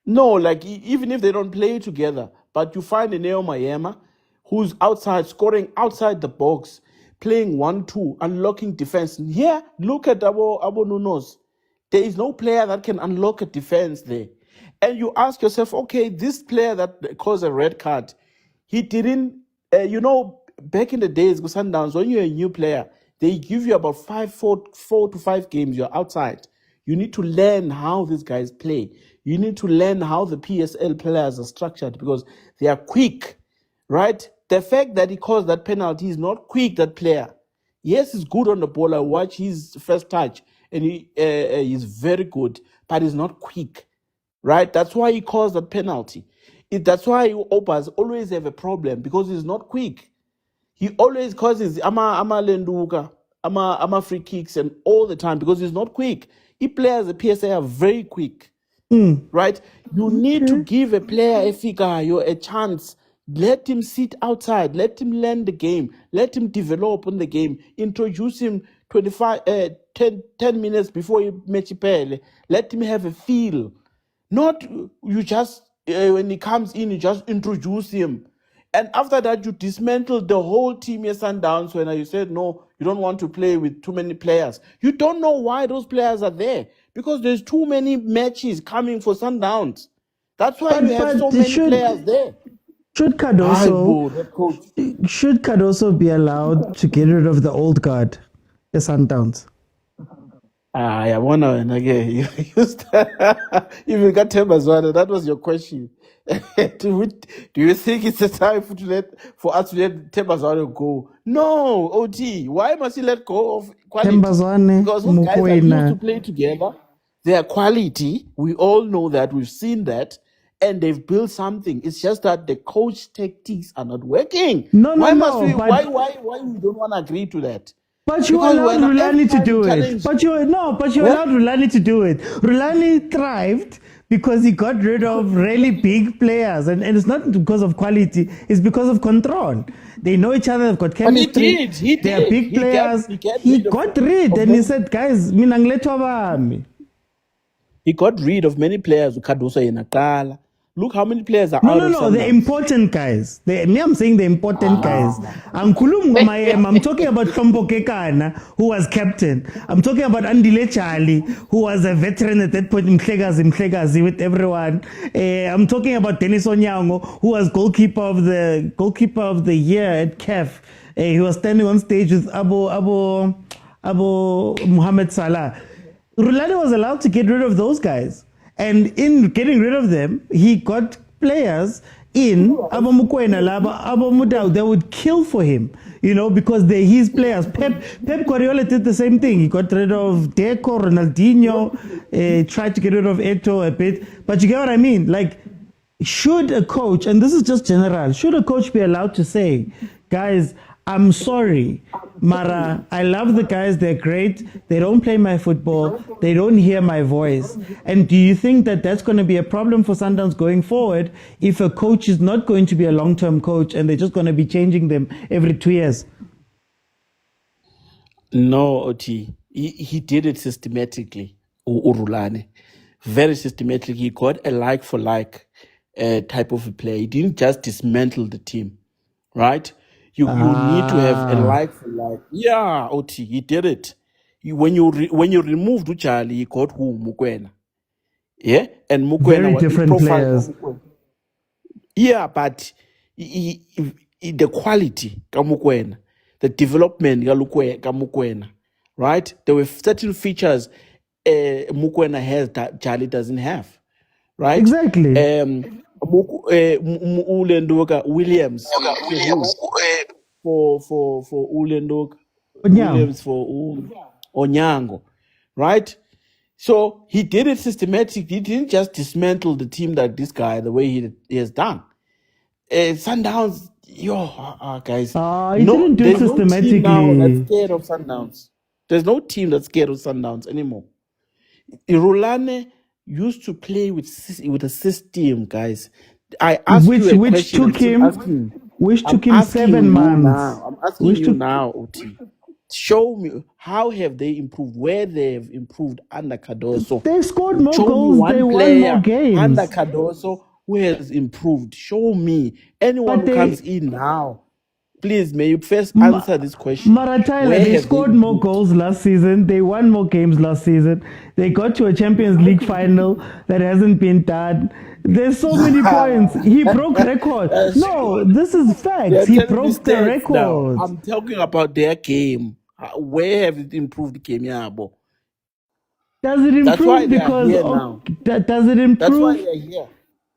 No, like even if they don't play together, but you find a Neo Mayema who's outside, scoring outside the box, playing 1-2, unlocking defense. Here, look at Abo Nunos. There is no player that can unlock a defense there. And you ask yourself, okay, this player that caused a red card, he didn't, back in the days, Sundowns, when you're a new player, they give you about 4 to 5 games, you're outside. You need to learn how these guys play. You need to learn how the PSL players are structured because they are quick, right? The fact that he caused that penalty is not quick, that player. Yes, he's good on the ball. I watch his first touch, and he's very good, but he's not quick, right? That's why he caused that penalty. That's why Opas always have a problem because he's not quick. He always causes ama lenduka, ama free kicks and all the time because he's not quick. He players, the PSA are very quick, right? You need to give a player a chance. Let him sit outside. Let him learn the game. Let him develop on the game. Introduce him 10 minutes before you match pele. Let him have a feel. Not you just, when he comes in, you just introduce him. And after that, you dismantle the whole team here, Sundowns, when you said, no, you don't want to play with too many players. You don't know why those players are there. Because there's too many matches coming for Sundowns. That's why you have so many players there. Should Cardoso be allowed to get rid of the old guard, the Sundowns? I wonder again. You even got Tembazwana. That was your question. Do you think it's a time for us to let Tembazwana go? No, OT. Why must he let go of quality? Tembazwane, because those guys are used to play together. Their quality, we all know that. We've seen that. And they've built something. It's just that the coach tactics are not working. Why we don't want to agree to that? But you allowed Rulani to do it. But you allowed Rulani to do it. Rulani thrived because he got rid of really big players. And it's not because of quality, it's because of control. They know each other, they've got chemistry. They are big players. He got rid and he said, guys, he got rid of many players. Cardoso Yenakala. Look how many players are No, out no, of no, the Sundowns. important guys. I'm saying the important guys. I'm talking about Tombo Kekana, who was captain. I'm talking about Andile Charlie, who was a veteran at that point, Mklegazi with everyone. I'm talking about Dennis Onyango, who was goalkeeper of the year at CAF. He was standing on stage with Abu Muhammad Salah. Rulani was allowed to get rid of those guys. And in getting rid of them, he got players in mokwena, Motaung, they would kill for him, because they're his players. Pep Guardiola did the same thing. He got rid of Deco, Ronaldinho, tried to get rid of Eto'o a bit. But you get what I mean? Like, should a coach, and this is just general, should a coach be allowed to say, guys, I'm sorry, Mara, I love the guys, they're great, they don't play my football, they don't hear my voice. And do you think that that's going to be a problem for Sundowns going forward if a coach is not going to be a long-term coach and they're just going to be changing them every 2 years? No, Oti. He did it systematically, Urulane. Very systematically. He got a like-for-like type of a player. He didn't just dismantle the team, right? You need to have a like-for-like. Yeah, Oti, he did it. When you removed Uchali, he got who? Mokwena. Yeah? And Mokwena Very was different players. Yeah, but the quality, Mokwena, the development, Mokwena, right? There were certain features Mokwena has that Charlie doesn't have, right? Exactly. Ulendoka Williams for Ulendoka Williams for Onyango, right? So he did it systematically. He didn't just dismantle the team that this guy the way he has done. Sundowns, guys. He didn't do it systematically. No team now that's scared of Sundowns. There's no team that's scared of Sundowns anymore. Rulani used to play with a system, guys. I asked you a question. Which took him 7 months. I'm asking you now, Oti. Show me how have they improved, where they have improved under Cardoso. They scored more goals, they won more games. Under Cardoso who has improved. Show me. Anyone who comes in now, please, may you first answer this question. Maratila, they scored more goals last season. They won more games last season. They got to a Champions League final that hasn't been done. There's so many points. He broke records. No, this is facts. He broke the records. I'm talking about their game. Where have it improved the game? Does it improve because does it improve? That's why they're here.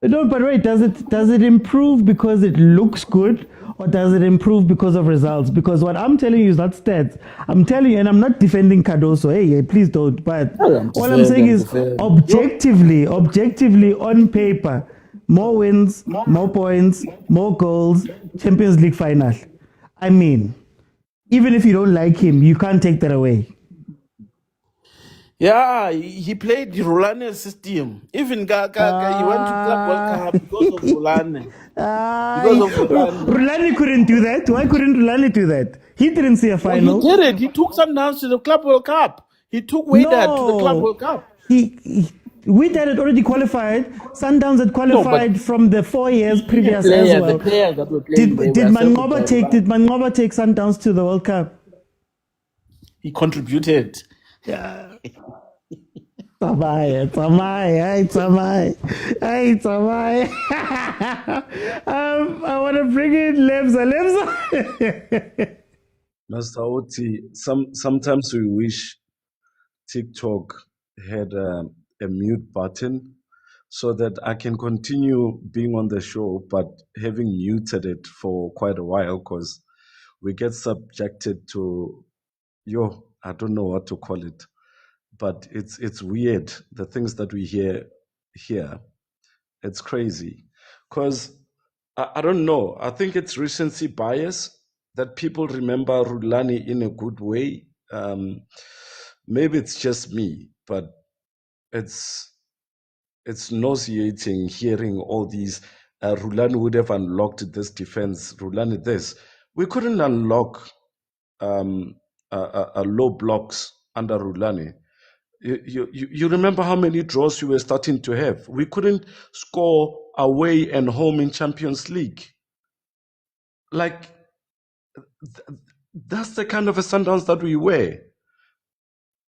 No, but wait, does it improve because it looks good, or does it improve because of results? Because what I'm telling you is not stats. I'm telling you, and I'm not defending Cardoso. Hey, please don't. But all I'm saying is objectively on paper, more wins, more points, more goals, Champions League final. I mean, even if you don't like him, you can't take that away. Yeah, he played the Rulani system. Even he went to Club World Cup because of Rulani. Rulani couldn't do that. Why couldn't Rulani do that? He didn't see a final. He did it. He took Sundowns to the Club World Cup. He took Wydad to the Club World Cup. Wydad had already qualified. Sundowns had qualified from the 4 years previous as well. The players that were playing did Mangoba take Sundowns to the World Cup? He contributed. Yeah. Tamai. I want to bring in Lebza. Mr. Oti, sometimes we wish TikTok had a mute button so that I can continue being on the show, but having muted it for quite a while because we get subjected to, I don't know what to call it, but it's weird. The things that we hear here, it's crazy. Because I don't know, I think it's recency bias that people remember Rulani in a good way. Maybe it's just me, but it's nauseating hearing all these. Rulani would have unlocked this defense. Rulani this. We couldn't unlock low blocks under Rulani. You remember how many draws you were starting to have? We couldn't score away and home in Champions League. Like, that's the kind of a Sundowns that we were.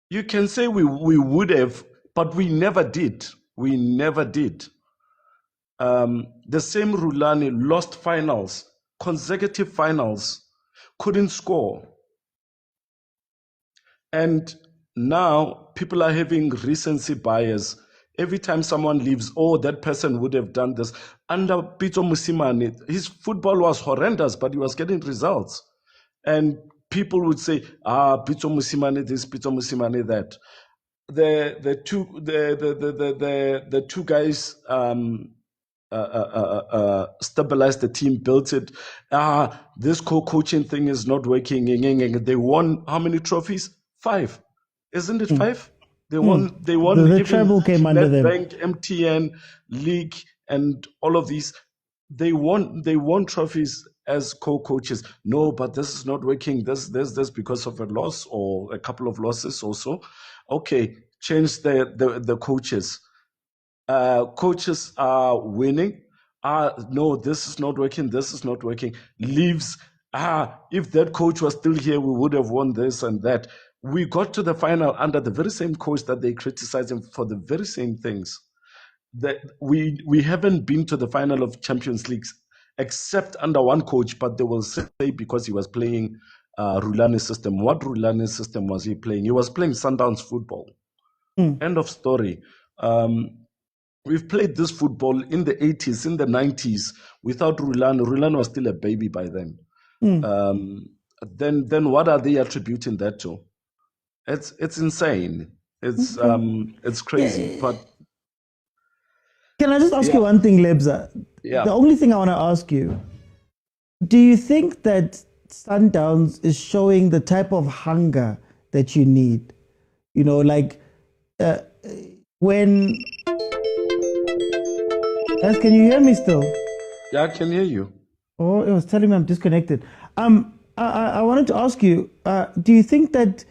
You can say we would have, but we never did. We never did. The same Rulani lost finals, consecutive finals, couldn't score. And now people are having recency bias. Every time someone leaves, oh, that person would have done this. Under Pitso Mosimane, his football was horrendous, but he was getting results. And people would say, Pitso Mosimane this, Pitso Mosimane that. The two guys stabilized the team, built it. This co-coaching thing is not working. They won how many trophies? 5. Isn't it 5? They won. They won. The treble came under them. Nedbank, MTN, League, and all of these. They won. They won trophies as co-coaches. No, but this is not working. This because of a loss or a couple of losses also. Okay, change the coaches. Coaches are winning. No, this is not working. This is not working. Leaves. If that coach was still here, we would have won this and that. We got to the final under the very same coach that they criticized him for the very same things. That we haven't been to the final of Champions Leagues except under one coach, but they will say because he was playing Rulani system. What Rulani system was he playing? He was playing Sundowns football. End of story. We've played this football in the 80s, in the 90s, without Rulani. Rulani was still a baby by then. Then what are they attributing that to? It's insane. It's crazy. But can I just ask you one thing, Lebza? Yeah. The only thing I want to ask you, do you think that Sundowns is showing the type of hunger that you need? You know, like when... Guys, can you hear me still? Yeah, I can hear you. Oh, it was telling me I'm disconnected. I wanted to ask you, do you think that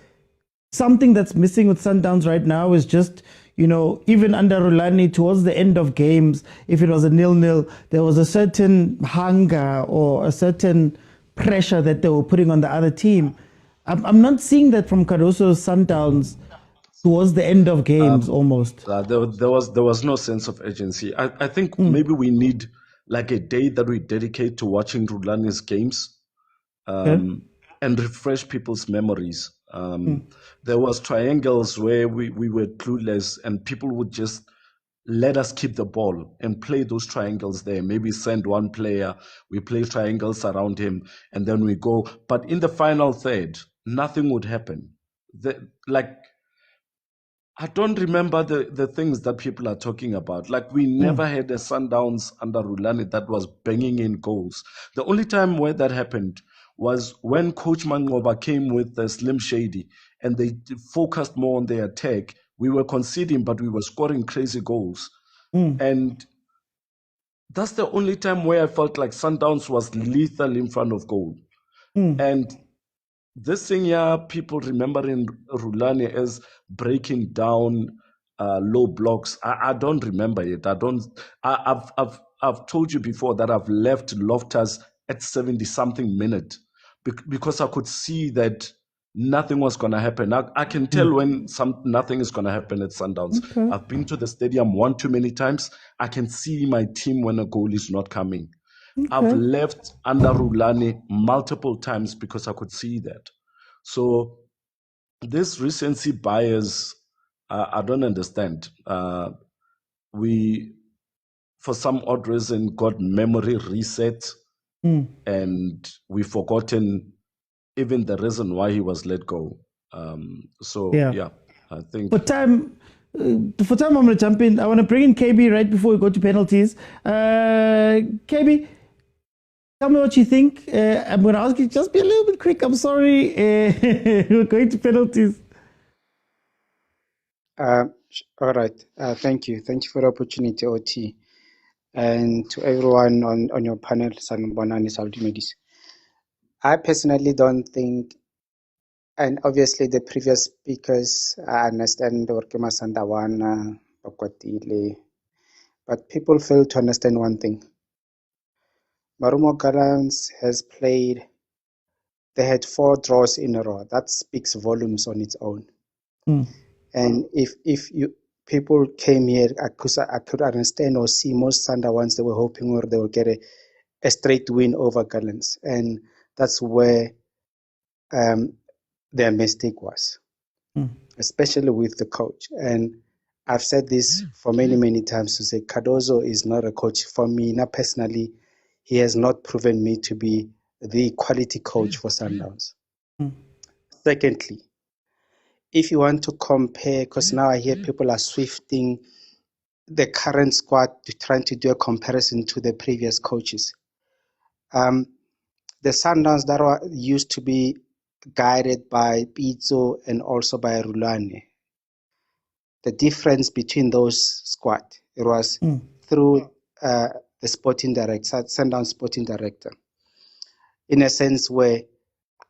something that's missing with Sundowns right now is just, you know, even under Rulani towards the end of games, if it was a 0-0, there was a certain hunger or a certain pressure that they were putting on the other team. I'm not seeing that from Caruso's Sundowns towards the end of games almost. There was no sense of urgency. I think maybe we need like a day that we dedicate to watching Rulani's games and refresh people's memories. There was triangles where we were clueless and people would just let us keep the ball and play those triangles there. Maybe send one player, we play triangles around him, and then we go. But in the final third, nothing would happen. I don't remember the things that people are talking about. Like, we never had a Sundowns under Rulani that was banging in goals. The only time where that happened was when Coach Mangoba came with the Slim Shady and they focused more on their attack. We were conceding, but we were scoring crazy goals. And that's the only time where I felt like Sundowns was lethal in front of goal. And this thing here, people remembering Rulani as breaking down low blocks. I don't remember it. I've told you before that I've left Loftus at 70-something minute because I could see that nothing was going to happen. I can tell when nothing is going to happen at Sundowns. Okay. I've been to the stadium one too many times. I can see my team when a goal is not coming. I've left under Rulani multiple times because I could see that. So this recency bias, I don't understand. We, for some odd reason, got memory reset and we've forgotten even the reason why he was let go. I think... For time, I'm going to jump in. I want to bring in KB right before we go to penalties. KB, tell me what you think. I'm going to ask you just be a little bit quick. I'm sorry. We're going to penalties. All right. Thank you. Thank you for the opportunity, OT. And to everyone on your panel, Sanbonani Saldimadis. I personally don't think and obviously the previous speakers, I understand Orkema Sandawana, Bakwatile, but people fail to understand one thing. Marumo Gallants has played, they had 4 draws in a row. That speaks volumes on its own. And if you people came here, I could understand or see most Sundowns, they were hoping or they will get a straight win over Gallants. And that's where their mistake was, especially with the coach. And I've said this for many, many times to say Cardozo is not a coach. For me, not personally, he has not proven me to be the quality coach for Sundowns. Secondly, if you want to compare, because now I hear people are swifting the current squad to trying to do a comparison to the previous coaches. The Sundowns that used to be guided by Pitso and also by Rulani. The difference between those squad, it was through the sporting director, Sundowns sporting director, in a sense where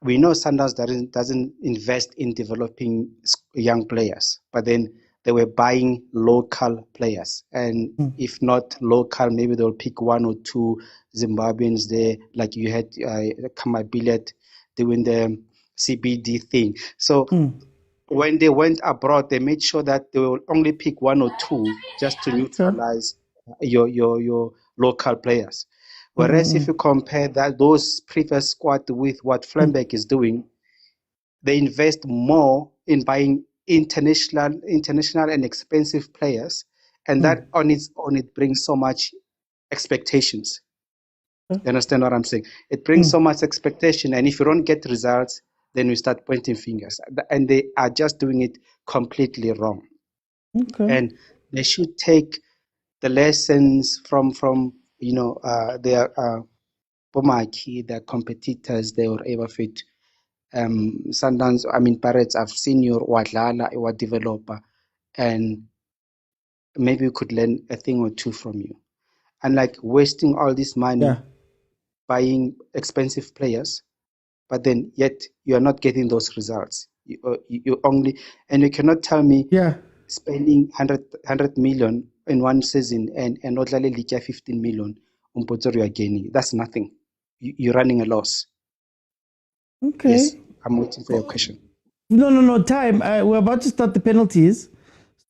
we know Sundowns doesn't invest in developing young players, but then they were buying local players. And if not local, maybe they'll pick 1 or 2 Zimbabweans there, like you had Kamabillet doing the CBD thing. So when they went abroad, they made sure that they will only pick 1 or 2 just to neutralize your local players. Whereas if you compare those previous squad with what Flembeck is doing, they invest more in buying international and expensive players, and that on its own it brings so much expectations. You understand what I'm saying? It brings so much expectation, and if you don't get results, then we start pointing fingers, and they are just doing it completely wrong. And they should take the lessons from their Pomaki, their competitors. They were able fit. Sundowns, I mean Pirates. I've seen your Wadlala, your developer, and maybe we could learn a thing or 2 from you. And like wasting all this money buying expensive players, but then yet you are not getting those results. You only, and you cannot tell me spending 100 million in one season and not only 15 million you are gaining. That's nothing. You're running a loss. Yes, I'm waiting for your question. No, time. We're about to start the penalties.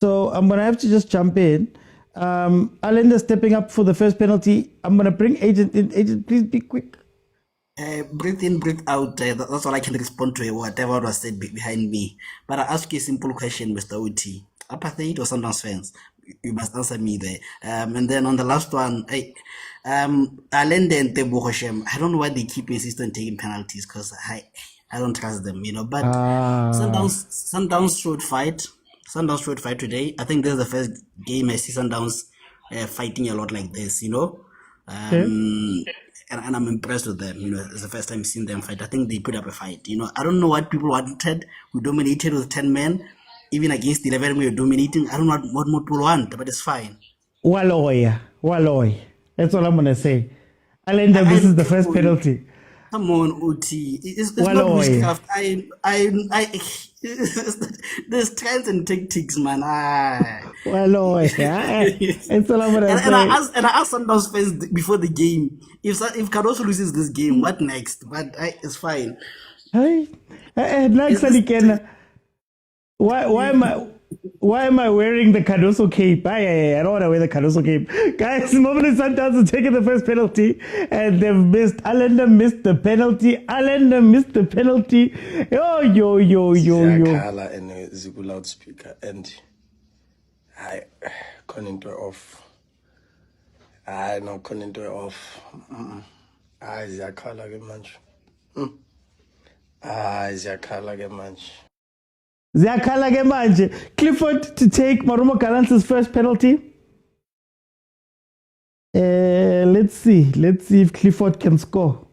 So I'm going to have to just jump in. Alenda stepping up for the first penalty. I'm going to bring Agent in. Agent, please be quick. Breathe in, breathe out. That's all I can respond to whatever was said behind me. But I ask you a simple question, Mr. Uti. Apartheid or Sundowns fans? You must answer me there. And then on the last one, Alende and Tebo Hoshem, I don't know why they keep insisting on taking penalties because I don't trust them, But Sundowns showed fight. Sundowns showed fight today. I think this is the first game I see Sundowns fighting a lot like this, And I'm impressed with them. It's the first time seeing them fight. I think they put up a fight. I don't know what people wanted. We dominated with 10 men. Even against 11, we were dominating. I don't know what more people want, but it's fine. Waloy. That's all I'm going to say. Alenda, this is the first penalty. Come on, Uti. It's not witchcraft. There's trends and tactics, man. Waloy. That's all I'm going to say. And I asked Sundowns fans before the game, if Cardoso loses this game, what next? But it's fine. Why am I wearing the Cardoso cape? I don't want to wear the Cardoso cape. Guys, Mamelodi Sundowns are taking the first penalty and they've missed. Allender missed the penalty. Yo. Siyakhala and Zibu loudspeaker and I couldn't do it off. I no couldn't do it off. Ziyakhala ke manje. Ziyakhala ke manje. Ziyakhala ke manje. Clifford to take MARUMOvGALLANTS' first penalty. Let's see if Clifford can score.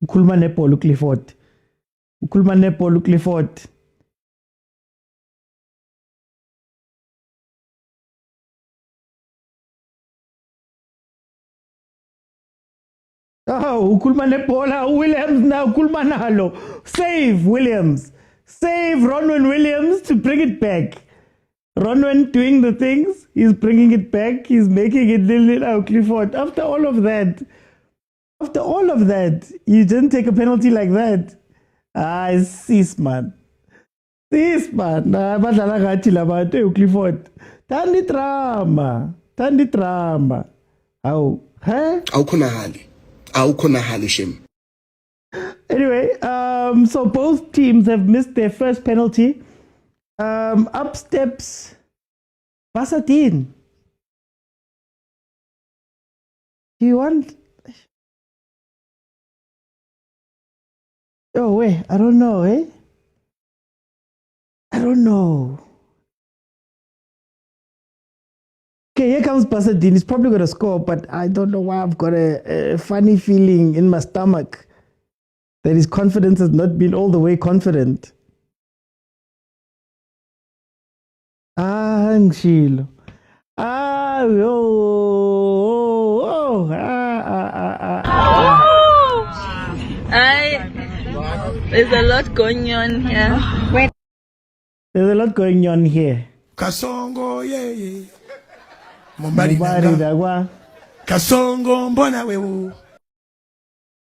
Ukhuluma nebhola Clifford. Oh, ukhuluma bola. Williams now, Kulmanalo. Save Williams. Save Ronwen Williams to bring it back. Ronwen doing the things. He's bringing it back. He's making it little Clifford. After all of that, you didn't take a penalty like that. Sis man. Badlala ngathi labantu Clifford. Tandi drama. Awukhonahali shem. Anyway, so both teams have missed their first penalty. Up steps Basadin. Do you want? Oh wait, I don't know, eh? I don't know. Okay, here comes Basadin. He's probably going to score, but I don't know why I've got a funny feeling in my stomach that his confidence has not been all the way confident. Ngishilo. There's a lot going on here. There's a lot going on here. Kasongo yeah. Mumbari dagwa. Kasongo mbona wewe.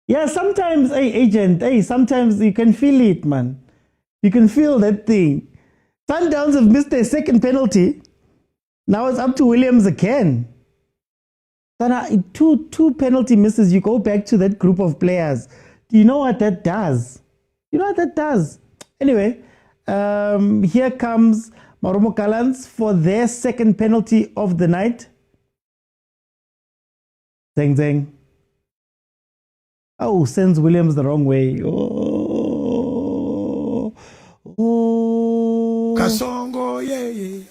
Yeah, sometimes, hey, agent, sometimes you can feel it, man. You can feel that thing. Sundowns have missed their second penalty. Now it's up to Williams again. Two penalty misses, you go back to that group of players. Do you know what that does? Anyway, here comes MARUMO GALLANTS for their second penalty of the night. Zeng zeng. Oh, sends Williams the wrong way. Kasongo yeah.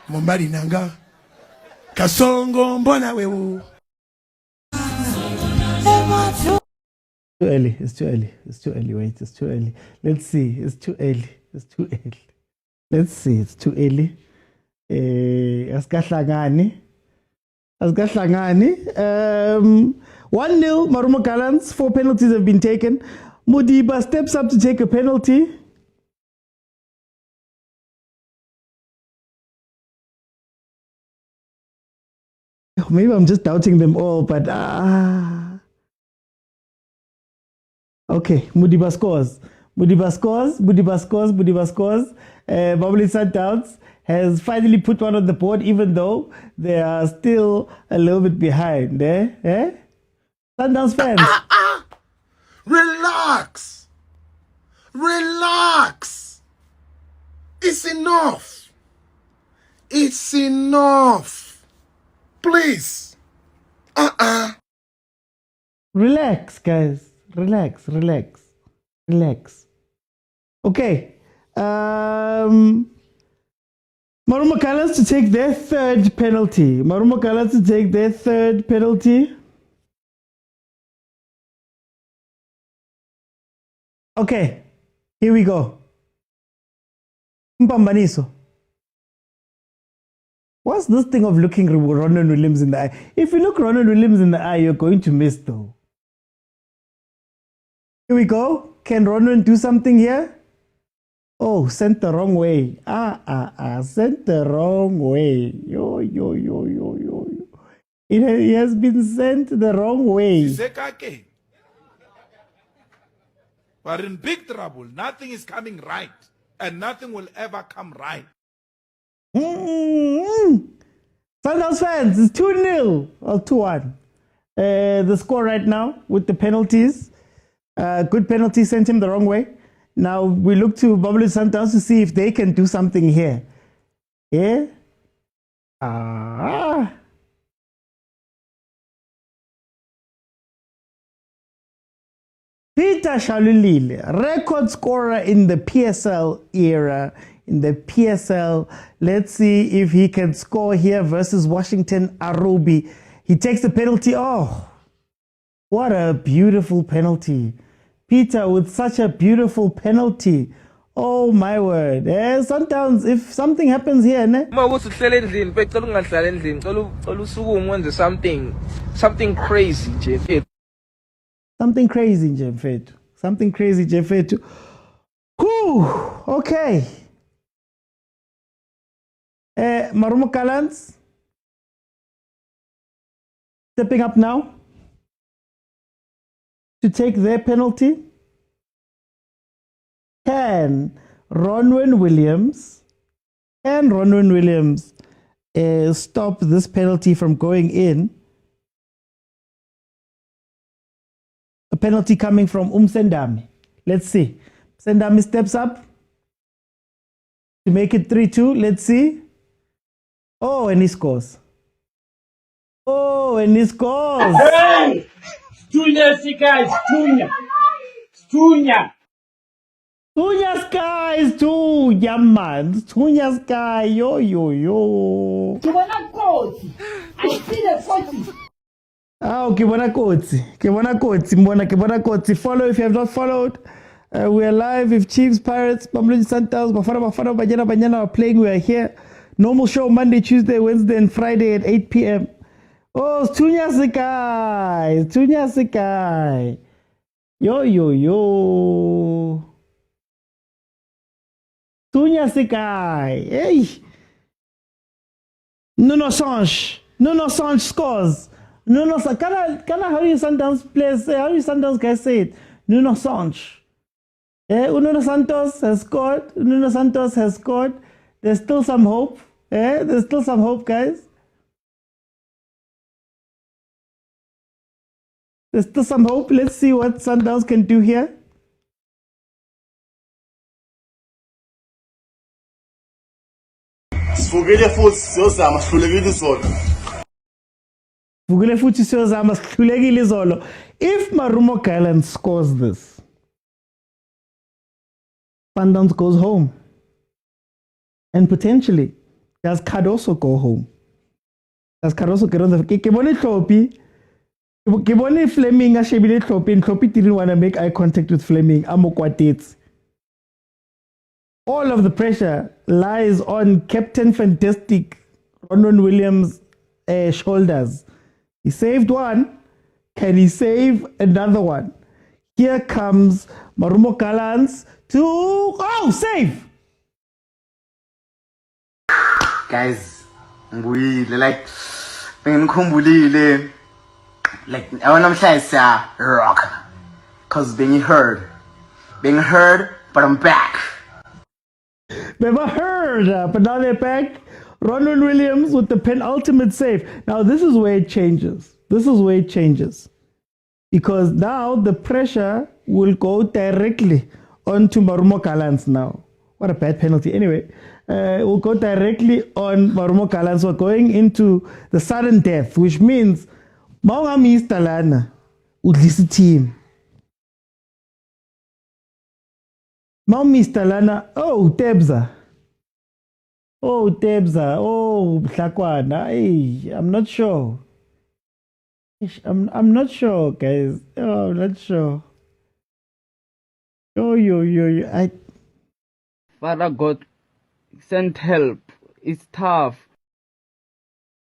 Mumbari nanga. Kasongo mbona wewe. It's too early. Wait, it's too early. Let's see. It's too early. Let's see. It's too early. Asikahlangani. 1-0 MARUMO GALLANTS. 4 penalties have been taken. Mudiba steps up to take a penalty. Maybe I'm just doubting them all, but okay, Mudiba scores. Mamelodi Sundowns has finally put one on the board, even though they are still a little bit behind. Sundowns fans. Relax. It's enough. Please. Relax, guys. Relax. Okay. MARUMO GALLANTS to take their third penalty. Okay, here we go. Mpambaniso. What's this thing of looking Ronwen Williams in the eye? If you look Ronwen Williams in the eye, you're going to miss though. Here we go. Can Ronwen do something here? Oh, sent the wrong way. Sent the wrong way. Yo. It has been sent the wrong way. We're in big trouble. Nothing is coming right. And nothing will ever come right. Sundowns fans, it's 2-0 or 2-1. The score right now with the penalties. Good penalty, sent him the wrong way. Now we look to Mamelodi Sundowns to see if they can do something here. Yeah? Peter Shalulile, record scorer in the PSL era. Let's see if he can score here versus Washington Arobi. He takes the penalty. Oh, what a beautiful penalty. Peter with such a beautiful penalty. Oh my word. Sometimes if something happens here, something crazy. Something crazy, Jefetu. Something crazy, Jefetu. Whew, okay. MARUMO GALLANTS stepping up now to take their penalty. Can Ronwen Williams stop this penalty from going in? A penalty coming from Sendami. Let's see. Sendami steps up to make it 3-2. Let's see. Oh, and he scores. Oh, and he scores. Hey! Stunya, guys. Stunya. Stunya Sky, Stunya man. Stunya Sky, yo. Kibona kotsi. I see the 40. Oh, Kibona Kotsi. Follow if you have not followed. We are live with Chiefs, Pirates, MAMELODI SUNDOWNS, Bafana, Banyana are playing. We are here. Normal show Monday, Tuesday, Wednesday, and Friday at 8 p.m. Oh, Stunya Sky. Yo. Stunya Sky. Hey. Nuno Sanch scores. Nuno, how do you Sundowns players say? How do you Sundowns guys say it? Nuno Sanch. Nuno Santos has scored. There's still some hope. There's still some hope, guys. There's still some hope. Let's see what Sundowns can do here. Sivukile futhi siyozama sihlulekile izolo. If MARUMO GALLANTS scores this, Sundowns goes home. And potentially, does Cardoso go home? Does Cardoso get on the... Kibone Fleming ashebile Tlhopi, and Tlhopi didn't want to make eye contact with Fleming. Amokwatits. All of the pressure lies on Captain Fantastic Ronwen Williams' shoulders. He saved one. Can he save another one? Here comes MARUMO GALLANTS to... Oh, save! Guys, like I want to say rock, cause being heard, but I'm back. Never heard, but now they're back. Ronwen Williams with the penultimate save. Now this is where it changes. Because now the pressure will go directly onto MARUMO GALLANTS now. What a bad penalty. Anyway, we'll go directly on MARUMO GALLANTS. We're going into the sudden death, which means Maungami Stalana udlisi team. Maumi Stalana. Oh, Tebza. Oh, Blakwana. Hey, I'm not sure. I'm not sure, guys. Oh, I'm not sure. Yo. Father God, send help. It's tough.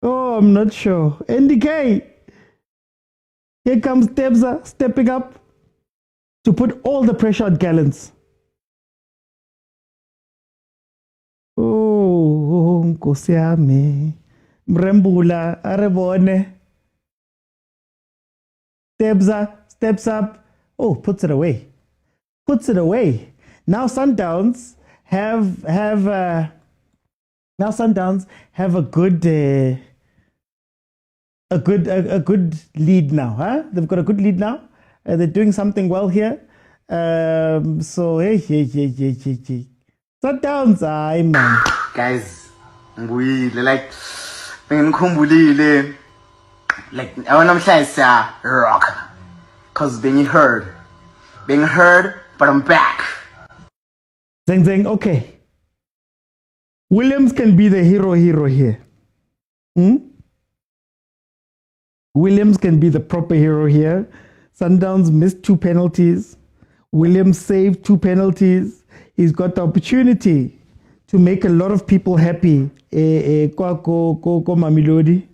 Oh, I'm not sure. NDK. Here comes Tebza stepping up to put all the pressure on Gallants. Oh, Nkosi yami. Mrembula, arebone. Tebza steps up. Oh, puts it away. Now Sundowns have a good lead now, huh? They've got a good lead now. They're doing something well here. So hey. Sundowns, aye man. Guys, like I want to say rock, cause being heard, but I'm back. Zeng, okay. Williams can be the hero here. Williams can be the proper hero here. Sundowns missed 2 penalties. Williams saved 2 penalties. He's got the opportunity to make a lot of people happy. Kwako Mamelodi,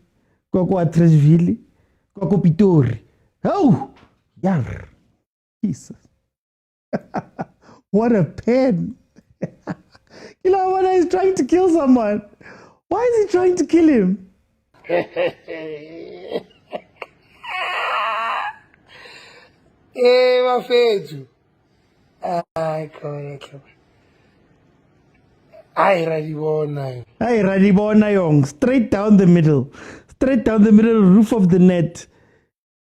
kwako Atteridgeville, kwako Pitori. Oh, yar. Jesus. What a pen. You know what? He's trying to kill someone. Why is he trying to kill him? Bafethu. Hayi khona ke. Hayi radibona. Hey, Radibona Young, straight down the middle. Straight down the middle, roof of the net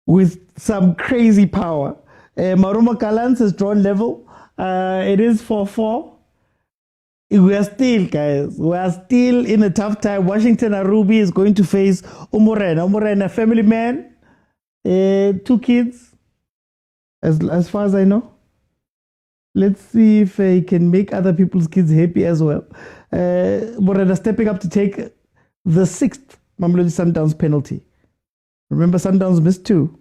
with some crazy power. MARUMOvGALLANTS has drawn level. It is 4-4. We are still, guys, we are still in a tough time. Washington Arubi is going to face Umorena. Umorena, family man, 2 kids, as far as I know. Let's see if he can make other people's kids happy as well. Morena stepping up to take the 6th Mamelodi Sundowns penalty. Remember, Sundowns missed 2.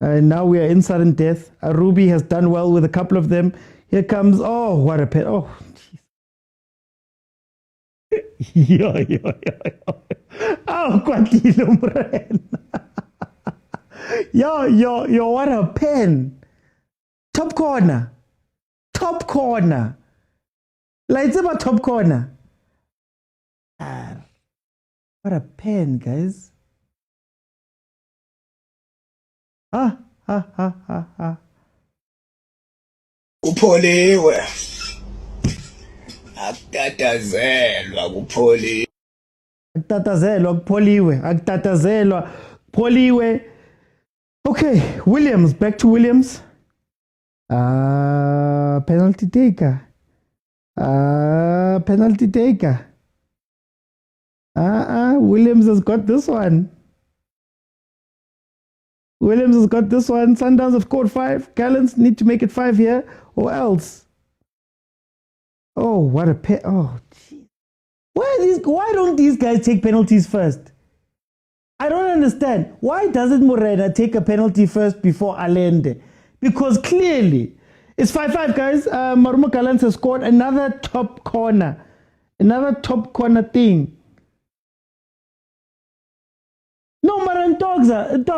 Now we are in sudden death. Arubi has done well with a couple of them. Here comes, oh, what a pen. Oh, jeez. Oh, Kwatilo Morena. Yo, what a pen. Top corner. Top corner. Like, it's about top corner. What a pen, guys. Kupholiwe. Akutatazelwa kupholiwe. Akutatazelwa kupholiwe. Akutatazelwa kupholiwe. Okay, Williams, back to Williams. Penalty taker. Penalty taker. Williams has got this one. Williams has got this one. Sundowns have scored 5. Gallants need to make it 5 here, or else. Oh, what a pen! Oh, geez. Why don't these guys take penalties first? I don't understand. Why doesn't Morena take a penalty first before Allende? Because clearly, it's 5-5, guys. MARUMOvGALLANTS has scored another top corner. Another top corner thing. No, Ntozake.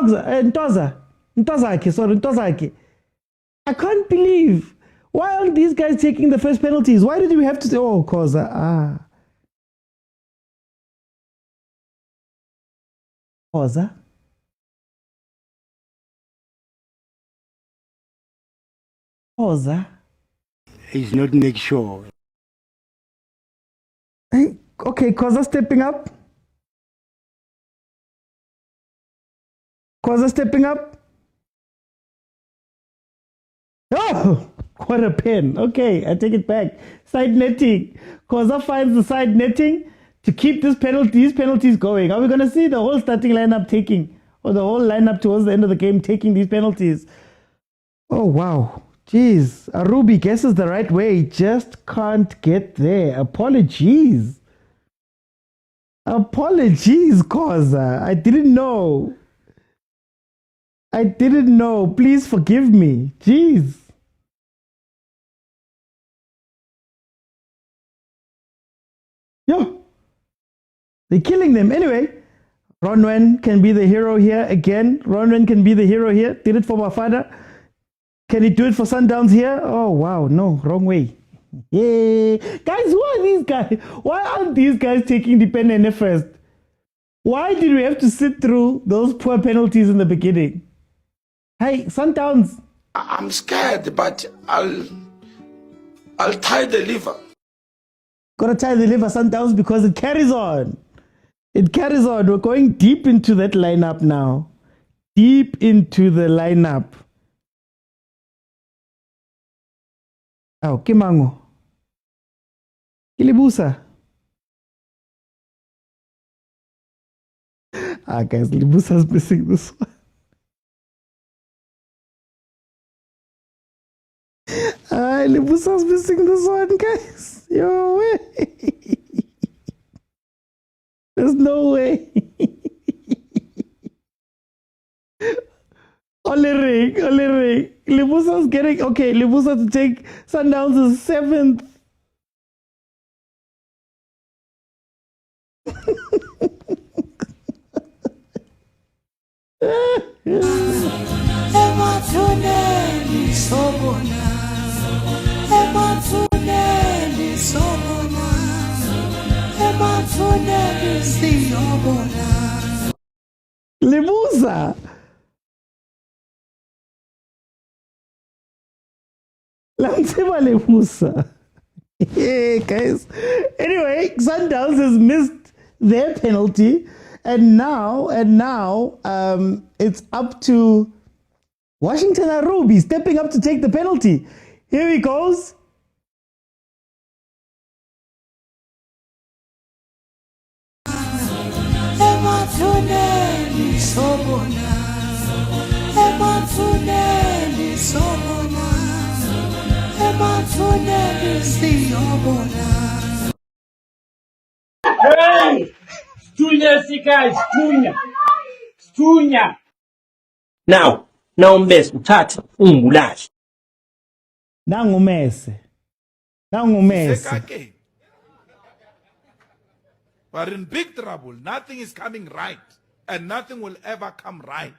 I can't believe. Why aren't these guys taking the first penalties? Why did we have to say, oh, khoza? Khoza? Khoza? He's not make sure. Hey, okay, khoza stepping up. Khoza stepping up. Oh, what a pen. Okay, I take it back. Side netting. Khoza finds the side netting to keep these penalties going. Are we going to see the whole starting lineup taking, or the whole lineup towards the end of the game taking these penalties? Oh, wow. Jeez. Arubi guesses the right way. Just can't get there. Apologies. Apologies, Khoza. I didn't know. Please forgive me. Jeez. Yo. They're killing them. Anyway, Ronwen can be the hero here again. Ronwen can be the hero here. Did it for Bafana. Can he do it for Sundowns here? Oh, wow. No, wrong way. Yeah. Guys, who are these guys? Why aren't these guys taking the pen first? Why did we have to sit through those poor penalties in the beginning? Hey, Sundowns. I'm scared, but I'll tie the liver. Gotta tie the liver, Sundowns, because it carries on. It carries on. We're going deep into that lineup now. Deep into the lineup. Oh, Kimango. Kilibusa. Guys, Libusa's missing this one. Libusa's missing this one, guys. Yo, way. There's no way. Ole ring. Libusa's getting, okay, Libusa to take Sundowns' 7th. Lemusa. Lantseba Lemusa. Hey guys. Anyway, Sundowns has missed their penalty, and now it's up to Washington Arubi stepping up to take the penalty. Here he goes. Hey! Stunya sika, Stunya. Now mbese uthatha ungulahle. Nangumese. Sekake. We're in big trouble. Nothing is coming right. And nothing will ever come right.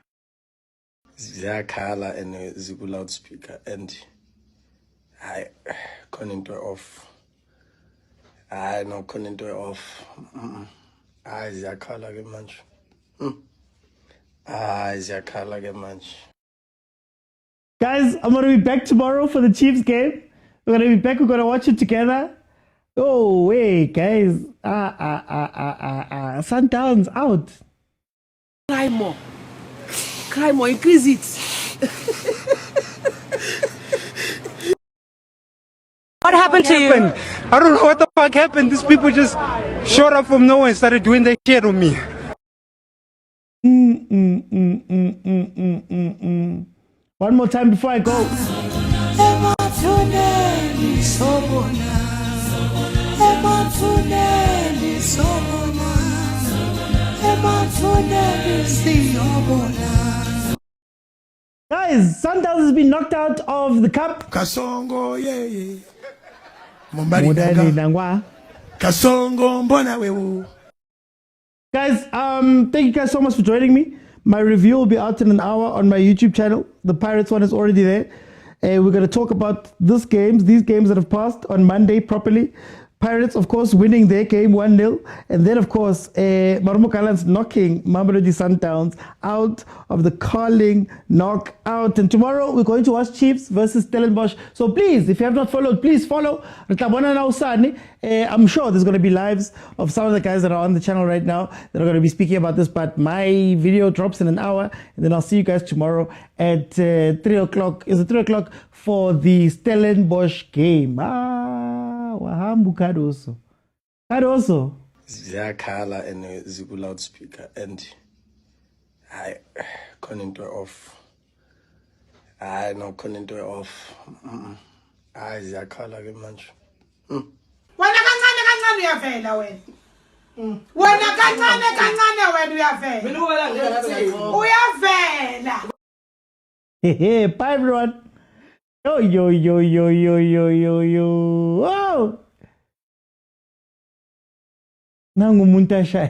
Ziyakhala and ziku loudspeaker and I khona into off. I no khona into off. Hayi ziyakhala ke manje. Hayi ziyakhala ke manje. Guys, I'm going to be back tomorrow for the Chiefs game. We're going to be back. We're going to watch it together. Oh, wait, guys. Sundowns out. Cry more, increase it. What happened to you? I don't know what the fuck happened. These people just showed up from nowhere and started doing their shit on me. One more time before I go. Guys, Sundowns has been knocked out of the cup. Kasongo, yeah. Mudani Nangwa. Kasongo, mbona wewe. Guys, thank you guys so much for joining me. My review will be out in an hour on my YouTube channel. The Pirates one is already there. We're going to talk about these games that have passed on Monday properly. Pirates, of course, winning their game 1-0. And then, of course, MARUMO GALLANTS knocking Mamelodi Sundowns out of the Carling knockout. And tomorrow, we're going to watch Chiefs versus Stellenbosch. So please, if you have not followed, please follow. I'm sure there's going to be lives of some of the guys that are on the channel right now that are going to be speaking about this. But my video drops in an hour. And then I'll see you guys tomorrow at 3 o'clock. Is it 3 o'clock for the Stellenbosch game? Wahambu Kadoso. Ziyakhala and ziku loudspeaker and I khona into off. I no khona into off. Hayi ziyakhala ke manje. Wena kancane uyavela wena. Wena kancane wena uyavela. Uyavela. Hey, bye everyone. Yo. Oh. Nangu muntasha.